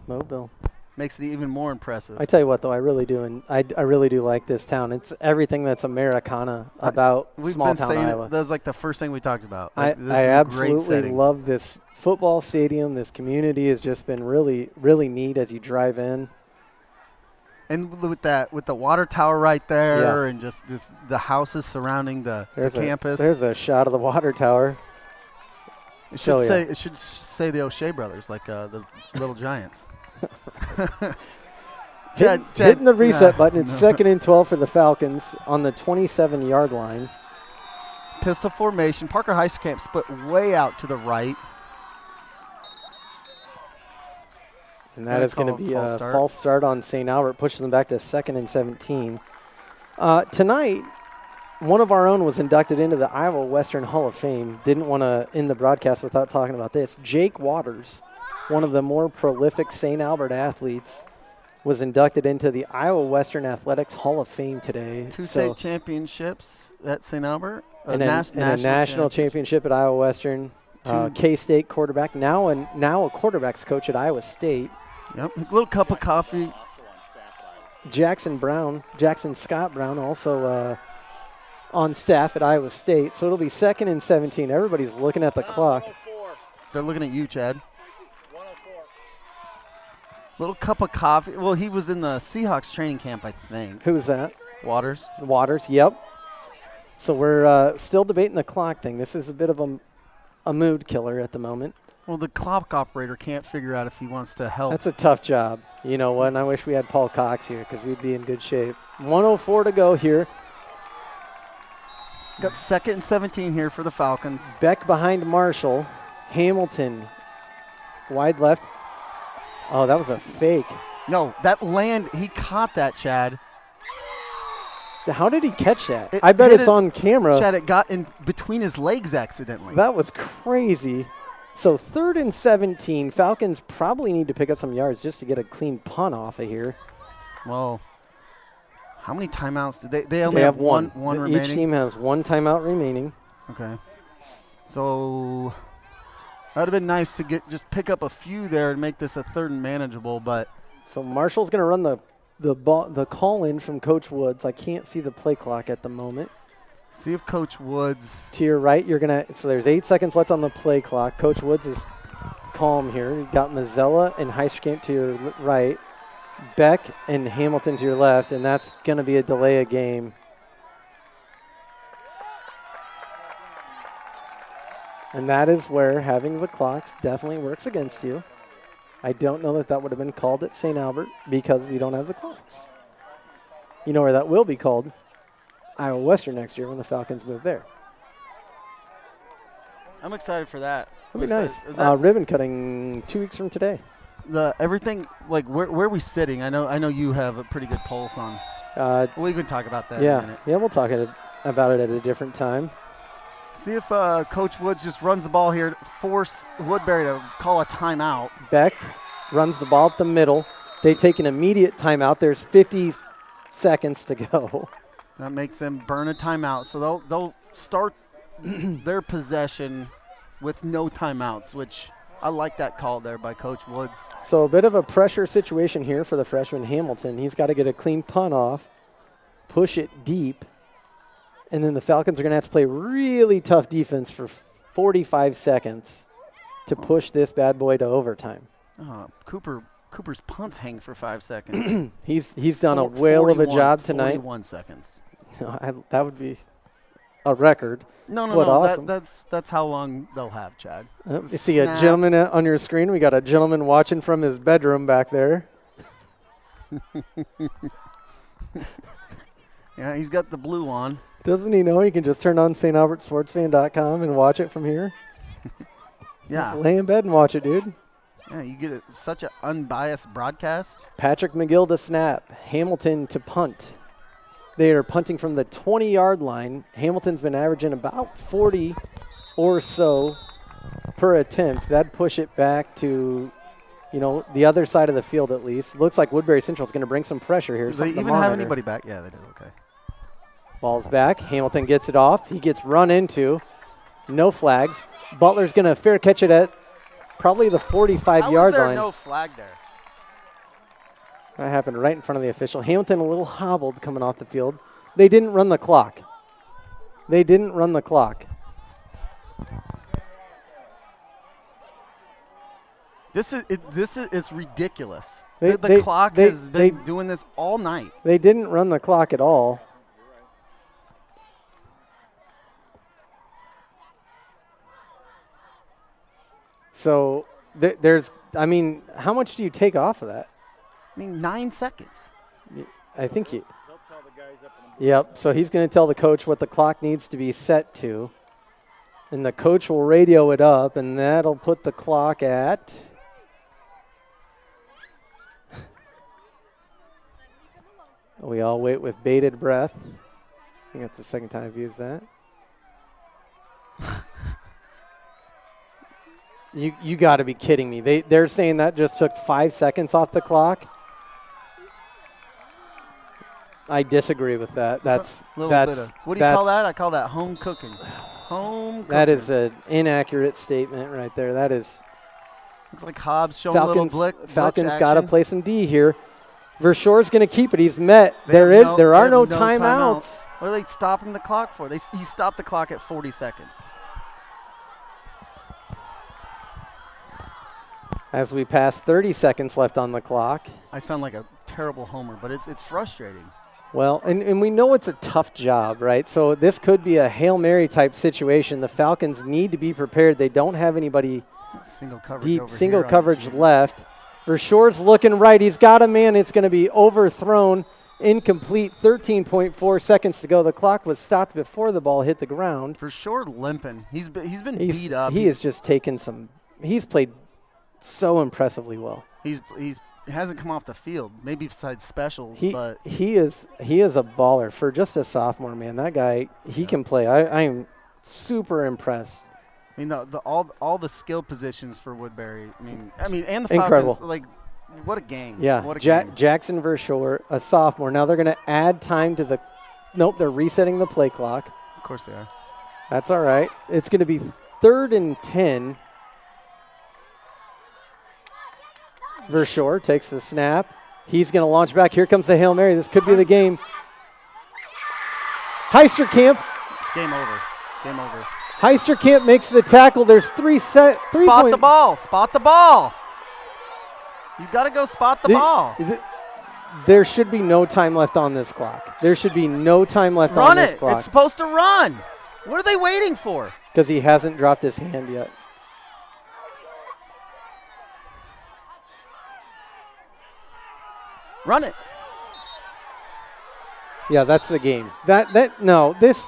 makes it even more impressive. I tell you what, though, I really do, and I really do like this town. It's everything that's Americana about small town Iowa. That was like the first thing we talked about. I absolutely love this football stadium. This community has just been really, really neat as you drive in. And with the water tower right there, and just the houses surrounding the campus. There's a shot of the water tower. It should say the O'Shea brothers, like the Little Giants. Hitting the reset button. It's 2nd and 12 for the Falcons on the 27-yard line. Pistol formation. Parker Heisterkamp split way out to the right. And that is going to be a false start on St. Albert, pushes them back to 2nd and 17. Tonight, one of our own was inducted into the Iowa Western Hall of Fame. Didn't want to end the broadcast without talking about this. Jake Waters, one of the more prolific St. Albert athletes, was inducted into the Iowa Western Athletics Hall of Fame today. Two state championships at St. Albert. And a national championship at Iowa Western. K-State quarterback, now a quarterback's coach at Iowa State. Yep, a little cup of coffee. Jackson Scott Brown, also on staff at Iowa State. So it'll be 2nd and 17. Everybody's looking at the clock. They're looking at you, Chad. Little cup of coffee. Well, he was in the Seahawks training camp, I think. Who's that? Waters, yep. So we're still debating the clock thing. This is a bit of a mood killer at the moment. Well, the clock operator can't figure out if he wants to help. That's a tough job. You know what? And I wish we had Paul Cox here because we'd be in good shape. 1:04 to go here. Got 2nd and 17 here for the Falcons. Beck behind Marshall. Hamilton wide left. Oh, that was a fake. No, he caught that, Chad. How did he catch that? I bet it's on camera. Chad, it got in between his legs accidentally. That was crazy. So 3rd and 17. Falcons probably need to pick up some yards just to get a clean punt off of here. Well, how many timeouts do they only have one remaining? Each team has one timeout remaining. Okay. So that would have been nice to just pick up a few there and make this a 3rd and manageable, but so Marshall's going to run the call in from Coach Woods. I can't see the play clock at the moment. See if Coach Woods. To your right, so there's 8 seconds left on the play clock. Coach Woods is calm here. You've got Mazzella and Heisterkamp to your right, Beck and Hamilton to your left, and that's going to be a delay of game. And that is where having the clocks definitely works against you. I don't know that would have been called at St. Albert because we don't have the clocks. You know where that will be called? Iowa Western next year when the Falcons move there. I'm excited for that. That'd be nice. Ribbon cutting 2 weeks from today. Everything, like where are we sitting? I know you have a pretty good pulse on. We can talk about that in a minute. Yeah, we'll talk about it at a different time. See if Coach Woods just runs the ball here, force Woodbury to call a timeout. Beck runs the ball up the middle. They take an immediate timeout. There's 50 seconds to go. That makes them burn a timeout. So they'll start their possession with no timeouts, which I like that call there by Coach Woods. So a bit of a pressure situation here for the freshman Hamilton. He's got to get a clean punt off, push it deep, and then the Falcons are going to have to play really tough defense for 45 seconds to push this bad boy to overtime. Cooper's punts hang for 5 seconds. He's done a whale of a job tonight. 41 seconds. That would be a record. No. Awesome. That's how long they'll have, Chad. You see a gentleman on your screen. We got a gentleman watching from his bedroom back there. Yeah, he's got the blue on. Doesn't he know he can just turn on StAlbertSportsFan.com and watch it from here? Yeah. Just lay in bed and watch it, dude. Yeah, you get such an unbiased broadcast. Patrick McGill to snap. Hamilton to punt. They are punting from the 20-yard line. Hamilton's been averaging about 40 or so per attempt. That'd push it back to, the other side of the field at least. Looks like Woodbury Central is going to bring some pressure here. Do they even have anybody back? Yeah, they do. Okay. Ball's back. Hamilton gets it off. He gets run into. No flags. Butler's going to fair catch it at probably the 45-yard line. No flag there? That happened right in front of the official. Hamilton a little hobbled coming off the field. They didn't run the clock. This is ridiculous. The clock has been doing this all night. They didn't run the clock at all. So how much do you take off of that? 9 seconds. I think Yep, so he's going to tell the coach what the clock needs to be set to. And the coach will radio it up, and that'll put the clock at... We all wait with bated breath. I think that's the second time I've used that. You got to be kidding me. They're saying that just took 5 seconds off the clock. I disagree with that. That's what do you call that? I call that home cooking. Home cooking. That is an inaccurate statement right there. That is. Looks like Hobbs showing a little Falcons got to play some D here. Vershore's going to keep it. He's met. There are no timeouts. What are they stopping the clock for? He stopped the clock at 40 seconds. As we pass 30 seconds left on the clock. I sound like a terrible homer, but it's frustrating. Well, and we know it's a tough job, right? So this could be a Hail Mary type situation. The Falcons need to be prepared. They don't have anybody single coverage left. Vershore's looking right. He's got a man. It's going to be overthrown. Incomplete. 13.4 seconds to go. The clock was stopped before the ball hit the ground. Vershore's limping. He's been beat up. He has just taken some. He's played so impressively well. He hasn't come off the field, maybe besides specials, but he is a baller for just a sophomore, man. That guy, he can play. I am super impressed. I mean, all the skill positions for Woodbury. I mean, and the Incredible. Falcons, what a game. Yeah, what a game. Jackson Vershore, a sophomore. Now they're going to add time to the. Nope, they're resetting the play clock. Of course they are. That's all right. It's going to be 3rd and 10. Vershore takes the snap. He's going to launch back. Here comes the Hail Mary. This could be the game. Heisterkamp. It's game over. Game over. Heisterkamp makes the tackle. There's three Spot the ball. Spot the ball. You've got to go spot the ball. There should be no time left on this clock. There should be no time left on this clock. It's supposed to run. What are they waiting for? Because he hasn't dropped his hand yet. Run it. Yeah, that's the game. This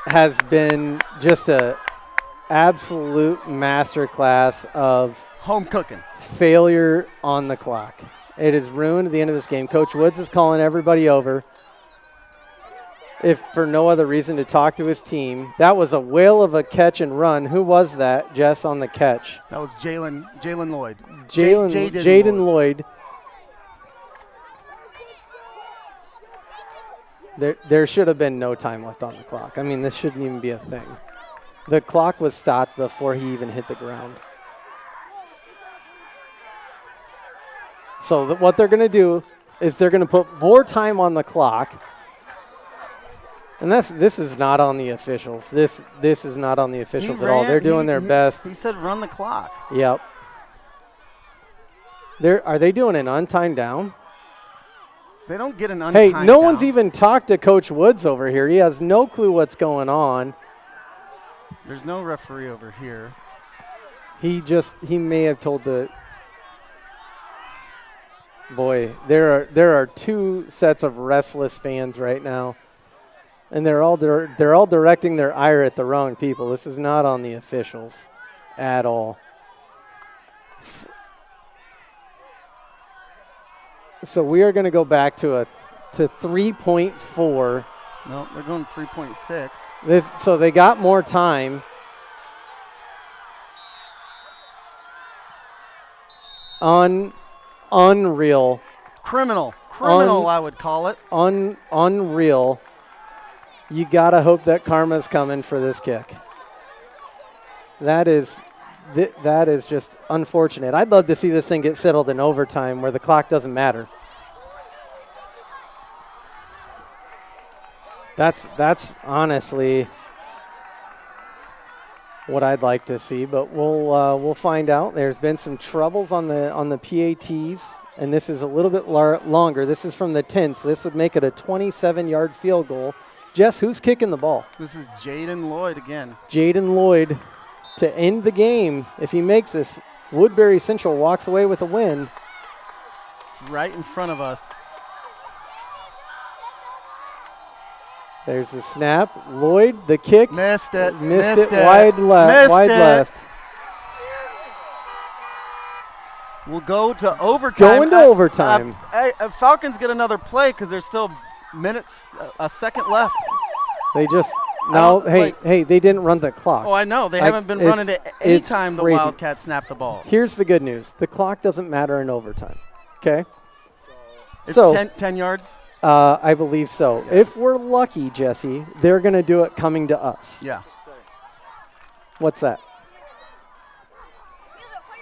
has been just a absolute masterclass of home cooking. Failure on the clock. It has ruined the end of this game. Coach Woods is calling everybody over, if for no other reason, to talk to his team. That was a whale of a catch and run. Who was that, Jess, on the catch? That was Jalen Lloyd. Jaden Lloyd. There should have been no time left on the clock. I mean, this shouldn't even be a thing. The clock was stopped before he even hit the ground. So what they're going to do is they're going to put more time on the clock. And this is not on the officials. This is not on the officials at all. They're doing their best. He said run the clock. Yep. Are they doing an untimed down? They don't get an Hey, untimed no one's down. even talked to Coach Woods over here. He has no clue what's going on. There's no referee over here. He may have told the boy. There are two sets of restless fans right now, and they're all directing their ire at the wrong people. This is not on the officials at all. So we are going to go back to 3.4. No, they're going 3.6. So they got more time. Unreal. Criminal, I would call it. Unreal. You got to hope that karma's coming for this kick. That is just unfortunate. I'd love to see this thing get settled in overtime where the clock doesn't matter. That's honestly what I'd like to see, but we'll find out. There's been some troubles on the PATs, and this is a little bit longer. This is from the 10, so this would make it a 27-yard field goal. Jess, who's kicking the ball? This is Jaden Lloyd again. Jaden Lloyd to end the game. If he makes this, Woodbury Central walks away with a win. It's right in front of us. There's the snap. Lloyd, the kick. Missed it. Wide left. Missed Wide it. left. We'll go to overtime. Going to overtime. Falcons get another play because there's still minutes, a second left. They just they didn't run the clock. Oh, I know. They haven't been running it any time the crazy. Wildcats snap the ball. Here's the good news. The clock doesn't matter in overtime. Okay? It's so 10 yards? I believe so. Yeah. If we're lucky, Jesse, they're going to do it coming to us. Yeah. What's that?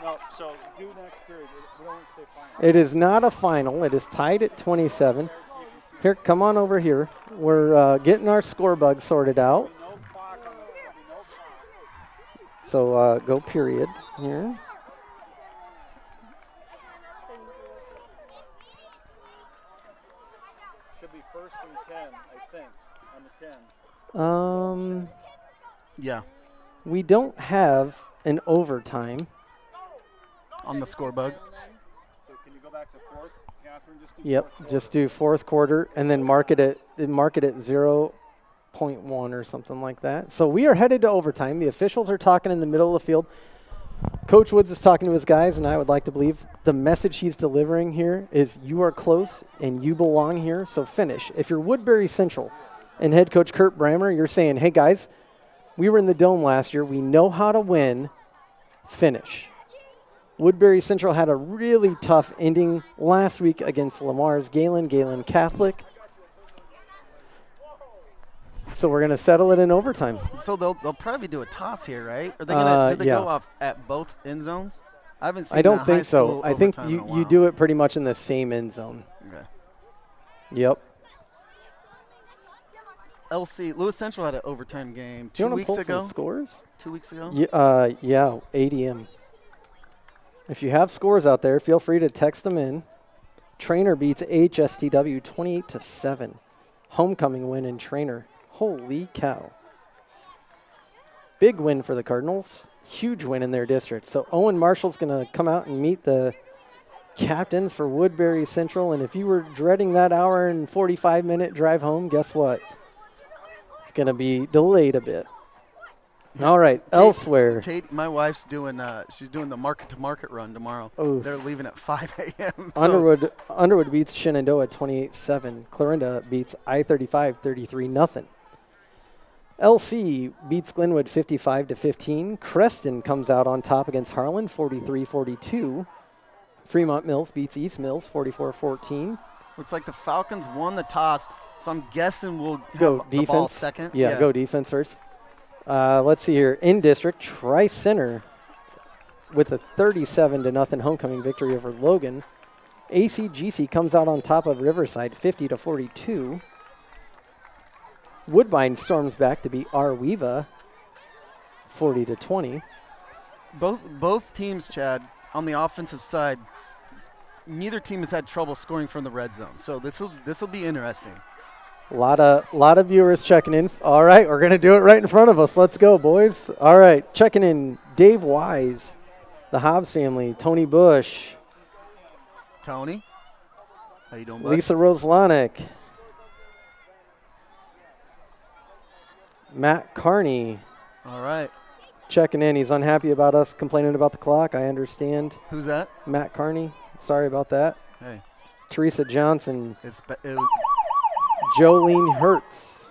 No, so do next period. We don't say final. It is not a final. It is tied at 27. Here, come on over here. We're getting our score bug sorted out. So go period here. Should be 1st and 10, I think, on the 10. Yeah. We don't have an overtime. On the score bug. So can you go back to 4th, Catherine? Just do fourth quarter and then mark it at 0.1 or something like that. So we are headed to overtime. The officials are talking in the middle of the field. Coach Woods is talking to his guys, and I would like to believe the message he's delivering here is you are close and you belong here, so finish. If you're Woodbury Central and head coach Kurt Brammer, you're saying, hey, guys, we were in the Dome last year. We know how to win. Finish. Woodbury Central had a really tough ending last week against Lamar's Galen Catholic. So we're going to settle it in overtime. So they'll probably do a toss here, right? Are they gonna do they go off at both end zones? I haven't seen. I don't high think so. school I think overtime in a while. you do it pretty much in the same end zone. Okay. Yep. LC Lewis Central had an overtime game Do you 2 want to weeks pull ago. some scores? 2 weeks ago. Yeah, ADM. If you have scores out there, feel free to text them in. Trainer beats HSTW 28-7. Homecoming win in Trainer. Holy cow. Big win for the Cardinals. Huge win in their district. So Owen Marshall's going to come out and meet the captains for Woodbury Central. And if you were dreading that hour and 45-minute drive home, guess what? It's going to be delayed a bit. All right, elsewhere. Kate, my wife's doing. She's doing the market-to-market run tomorrow. Oof. They're leaving at 5 a.m. Underwood beats Shenandoah 28-7. Clarinda beats I-35 33-0. LC beats Glenwood 55-15. Creston comes out on top against Harlan 43-42. Fremont Mills beats East Mills 44-14. Looks like the Falcons won the toss, so I'm guessing we'll Go have defense. the ball second. Yeah, go defense first. Let's see here. In district, Tri-Center with a 37-0 homecoming victory over Logan. ACGC comes out on top of Riverside 50-42. Woodbine storms back to beat Arweva 40-20. Both teams, Chad, on the offensive side, neither team has had trouble scoring from the red zone. So this will be interesting. A lot of viewers checking in. All right, we're going to do it right in front of us. Let's go, boys. All right, checking in Dave Wise, the Hobbs family, Tony Bush, Tony, how you doing, bud? Lisa Roslanek, Matt Carney All right. checking in. He's unhappy about us complaining about the clock. I understand. Who's that? Matt Carney. Sorry about that. Hey, Teresa Johnson, it's Jolene Hertz,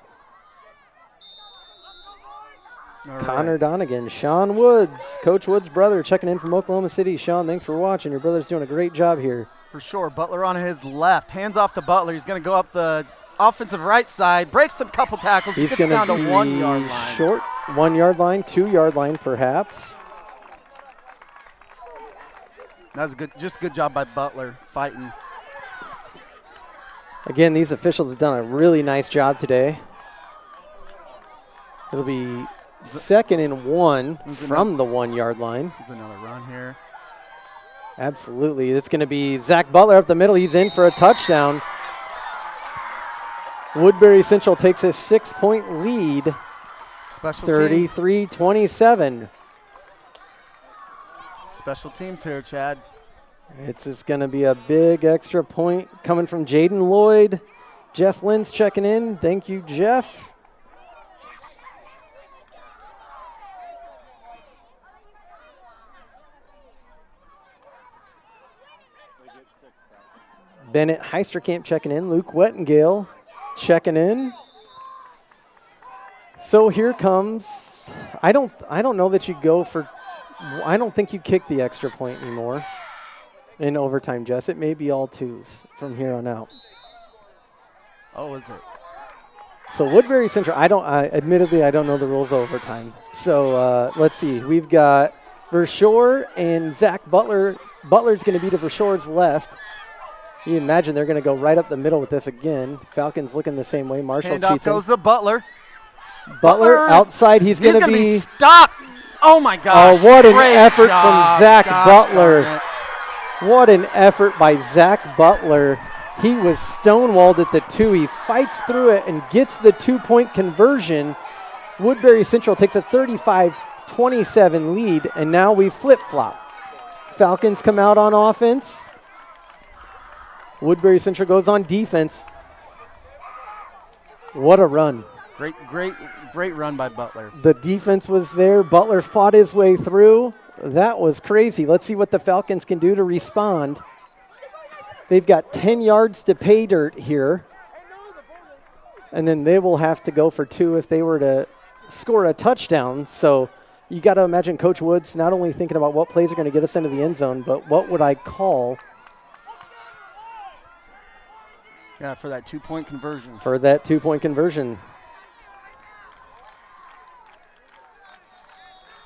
all Connor right. Donegan, Sean Woods, Coach Woods' brother, checking in from Oklahoma City. Sean, thanks for watching. Your brother's doing a great job here. For sure. Butler on his left. Hands off to Butler. He's going to go up the offensive right side. Breaks some couple tackles. He's Gets going down to to be 1 yard line. short, 1 yard line, 2 yard line, perhaps. That was just a good job by Butler fighting. Again, these officials have done a really nice job today. It'll be 2nd and 1 from the 1 yard line. There's another run here. Absolutely. It's going to be Zach Butler up the middle. He's in for a touchdown. Woodbury Central takes a 6-point lead, Special teams. 33-27. Special teams here, Chad. It's going to be a big extra point coming from Jaden Lloyd. Jeff Lynn's checking in. Thank you, Jeff. Bennett Heisterkamp checking in. Luke Wettengale checking in. So here comes. I don't know that you go for. I don't think you kick the extra point anymore in overtime, Jess. It may be all twos from here on out. Oh, is it? So Woodbury Central. Admittedly, I don't know the rules of overtime. So let's see. We've got Verschoor and Zach Butler. Butler's going to be to Verschoor's left. You imagine they're going to go right up the middle with this again. Falcons looking the same way. Marshall Handoff cheats him. goes to Butler. Butler outside. He's going to be stopped. Oh, my gosh. Oh, what an Great effort job. from Zach Gosh Butler. darn it. What an effort by Zach Butler. He was stonewalled at the 2. He fights through it and gets the 2-point conversion. Woodbury Central takes a 35-27 lead, and now we flip-flop. Falcons come out on offense. Woodbury Central goes on defense. What a run. Great run by Butler. The defense was there. Butler fought his way through. That was crazy. Let's see what the Falcons can do to respond. They've got 10 yards to pay dirt here. And then they will have to go for 2 if they were to score a touchdown. So you got to imagine Coach Woods not only thinking about what plays are going to get us into the end zone, but what would I call for that 2-point conversion. For that 2-point conversion.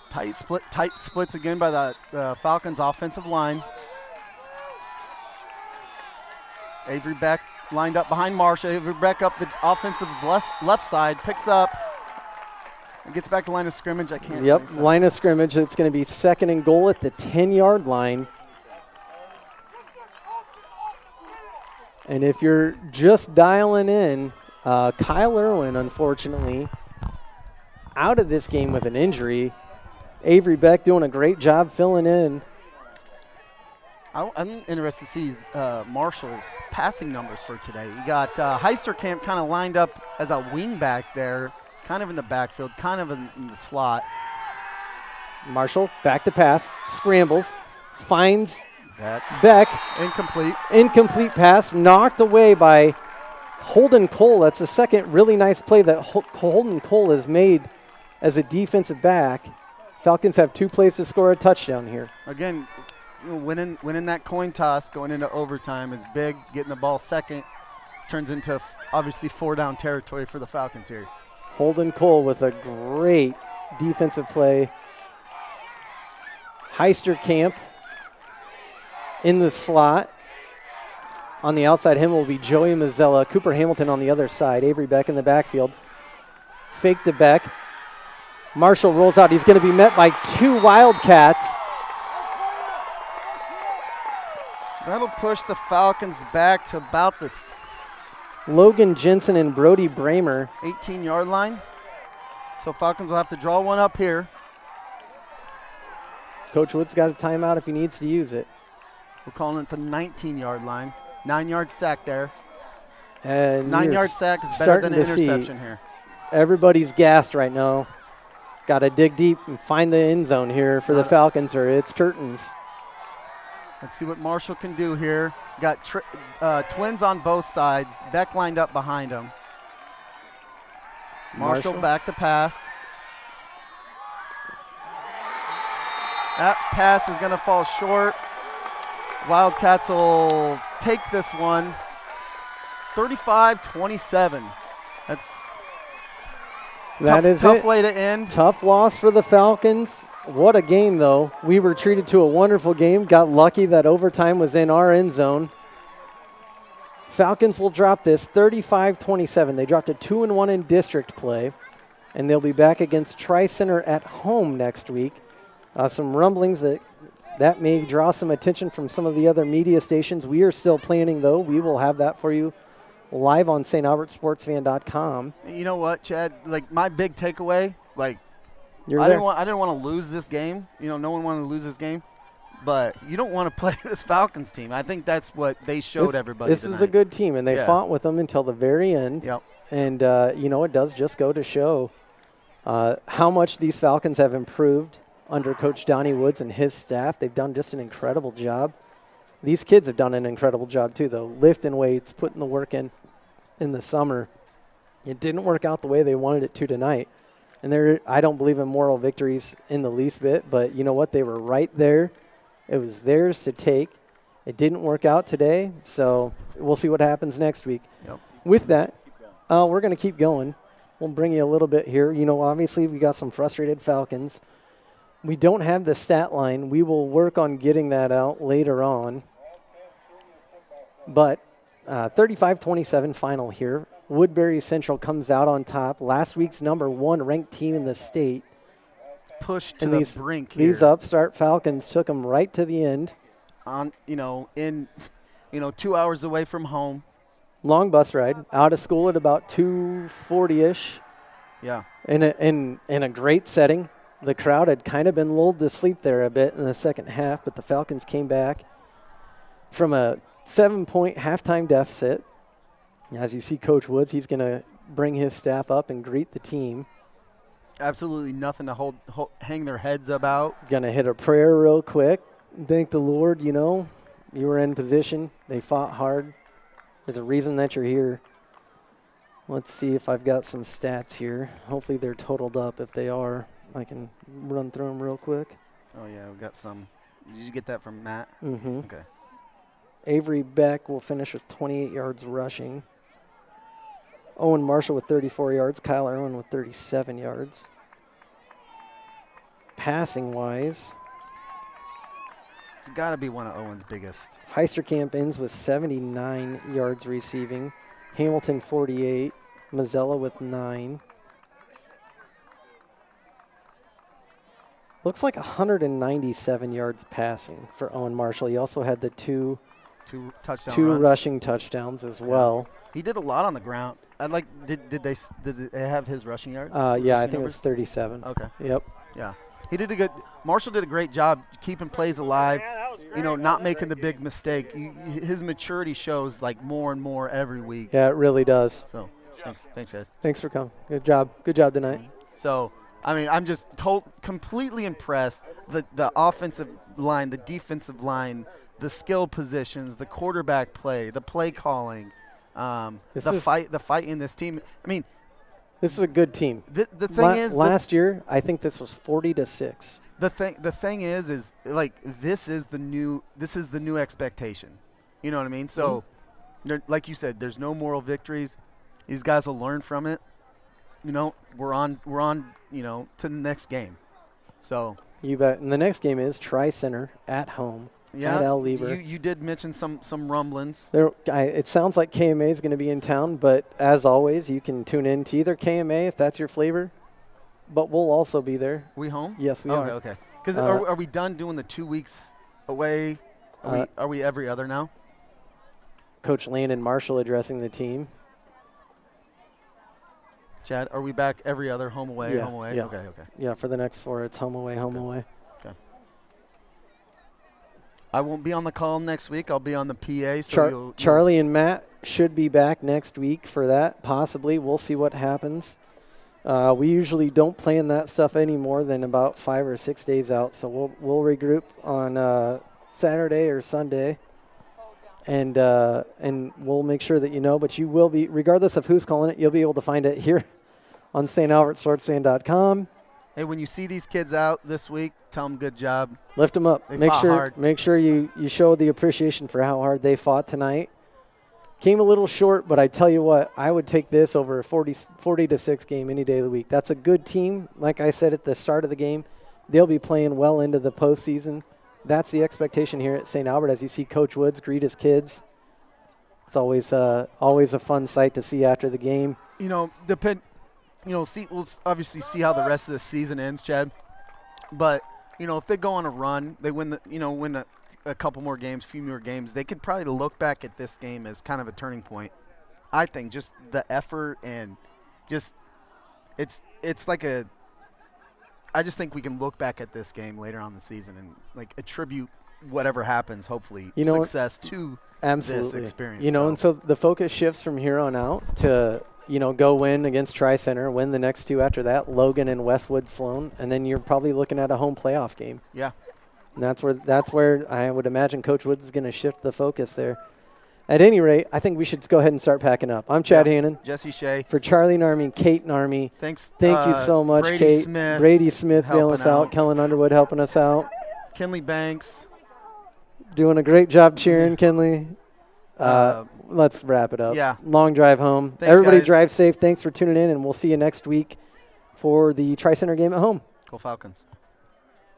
Tight splits again by the Falcons offensive line. Avery Beck lined up behind Marshall. Avery Beck up the offensive's left side, picks up and gets back to line of scrimmage. Yep, line of scrimmage. It's going to be 2nd and goal at the 10-yard line. And if you're just dialing in, Kyle Irwin, unfortunately, out of this game with an injury. Avery Beck doing a great job filling in. I'm interested to see Marshall's passing numbers for today. You got Heisterkamp kind of lined up as a wing back there, kind of in the backfield, kind of in the slot. Marshall back to pass, scrambles, finds Beck. Incomplete. Incomplete pass, knocked away by Holden Cole. That's the second really nice play that Holden Cole has made as a defensive back. Falcons have 2 plays to score a touchdown here. Again, winning that coin toss going into overtime is big. Getting the ball second turns into obviously 4-down territory for the Falcons here. Holden Cole with a great defensive play. Heisterkamp in the slot. On the outside, him will be Joey Mazzella. Cooper Hamilton on the other side. Avery Beck in the backfield. Fake to Beck. Marshall rolls out. He's going to be met by 2 Wildcats. That'll push the Falcons back to about the Logan Jensen and Brody Bramer. 18-yard line. So Falcons will have to draw one up here. Coach Wood's got a timeout if he needs to use it. We're calling it the 19-yard line. 9-yard sack there. And 9-yard sack is better than an interception here. Everybody's gassed right now. Got to dig deep and find the end zone here for the Falcons, or it's curtains. Let's see what Marshall can do here. Got twins on both sides. Beck lined up behind him. Marshall back to pass. That pass is going to fall short. Wildcats will take this one. 35-27. That is tough way to end. Tough loss for the Falcons. What a game, though. We were treated to a wonderful game. Got lucky that overtime was in our end zone. Falcons will drop this 35-27. They dropped a 2-1 in district play, and they'll be back against Tri-Center at home next week. Some rumblings that may draw some attention from some of the other media stations. We are still planning, though. We will have that for you live on StAlbertSportsFan.com. You know what, Chad? Like, my big takeaway, like, I didn't want to lose this game. You know, no one wanted to lose this game. But you don't want to play this Falcons team. I think that's what they showed everybody This tonight. is a good team, and they fought with them until the very end. Yep. And, it does just go to show how much these Falcons have improved under Coach Donnie Woods and his staff. They've done just an incredible job. These kids have done an incredible job, too, though. Lifting weights, putting the work in the summer. It didn't work out the way they wanted it to tonight. And I don't believe in moral victories in the least bit, but you know what? They were right there. It was theirs to take. It didn't work out today, so we'll see what happens next week. Yep. With that, we're going to keep going. We'll bring you a little bit here. You know, obviously we got some frustrated Falcons. We don't have the stat line. We will work on getting that out later on. But 35-27 final here. Woodbury Central comes out on top. Last week's #1 ranked team in the state. Pushed to the brink here. These upstart Falcons took them right to the end. 2 hours away from home. Long bus ride. Out of school at about 2:40-ish. Yeah. In a great setting. The crowd had kind of been lulled to sleep there a bit in the second half, but the Falcons came back from a 7-point halftime deficit. As you see Coach Woods, he's going to bring his staff up and greet the team. Absolutely nothing to hang their heads about. Going to hit a prayer real quick. Thank the Lord, you were in position. They fought hard. There's a reason that you're here. Let's see if I've got some stats here. Hopefully they're totaled up. If they are, I can run through them real quick. Oh, yeah, we've got some. Did you get that from Matt? Mm-hmm. Okay. Avery Beck will finish with 28 yards rushing. Owen Marshall with 34 yards. Kyle Irwin with 37 yards. Passing-wise, it's got to be one of Owen's biggest. Heisterkamp ends with 79 yards receiving. Hamilton 48. Mazzella with 9. Looks like 197 yards passing for Owen Marshall. He also had the two rushing touchdowns as well. He did a lot on the ground. Did they have his rushing yards? Yeah, I think it was 37. Okay. Yep. Yeah. Marshall did a great job keeping plays alive, not making the big mistake. His maturity shows like more and more every week. Yeah, it really does. So, thanks guys. Thanks for coming. Good job tonight. So, I'm just completely impressed. The offensive line, the defensive line, the skill positions, the quarterback play, the play calling, the fight in this team. This is a good team. The thing is, last year I think this was 40-6. The thing is like this is the new expectation. You know what I mean? So, like you said, there's no moral victories. These guys will learn from it. We're on. To the next game. So you bet. And the next game is Tri-Center at home. Yeah, at Al Lieber. You did mention some rumblings. It sounds like KMA is going to be in town, but as always, you can tune in to either KMA if that's your flavor, but we'll also be there. We home? Yes, we are. Okay. Because are we done doing the 2 weeks away? Are we every other now? Coach Landon Marshall addressing the team. Chad, are we back every other home away? Yeah, Home away. yeah. Okay. Yeah, for the next 4, it's home away, home away. I won't be on the call next week. I'll be on the PA. So you'll Charlie and Matt should be back next week for that, possibly. We'll see what happens. We usually don't plan that stuff any more than about 5 or 6 days out, so we'll regroup on Saturday or Sunday, and we'll make sure that you know. But you will be, regardless of who's calling it, you'll be able to find it here on StAlbertSportsFan.com. Hey, when you see these kids out this week, tell them good job. Lift them up. They Make fought sure hard. Make sure you show the appreciation for how hard they fought tonight. Came a little short, but I tell you what, I would take this over a 40-6 game any day of the week. That's a good team. Like I said at the start of the game, they'll be playing well into the postseason. That's the expectation here at St. Albert as you see Coach Woods greet his kids. It's always a fun sight to see after the game. We'll obviously see how the rest of the season ends, Chad. But, if they go on a run, they win a couple more games, few more games, they could probably look back at this game as kind of a turning point. I think just the effort and just it's like I just think we can look back at this game later on in the season and like attribute whatever happens, hopefully, success to this experience. And so the focus shifts from here on out to go win against Tri-Center, win the next 2 after that, Logan and Westwood Sloan, and then you're probably looking at a home playoff game. Yeah. And that's where I would imagine Coach Woods is going to shift the focus there. At any rate, I think we should go ahead and start packing up. I'm Chad Hannon. Jesse Shea. For Charlie Narmy, Kate Narmy. Thank you so much, Brady Kate. Smith Brady Smith bailing us out. out. Kellen Underwood helping us out. Kinley Banks. Doing a great job cheering, Kinley. Let's wrap it up. Yeah. Long drive home. Thanks, Everybody guys. drive safe. Thanks for tuning in, and we'll see you next week for the Tri-Center game at home. Go Falcons.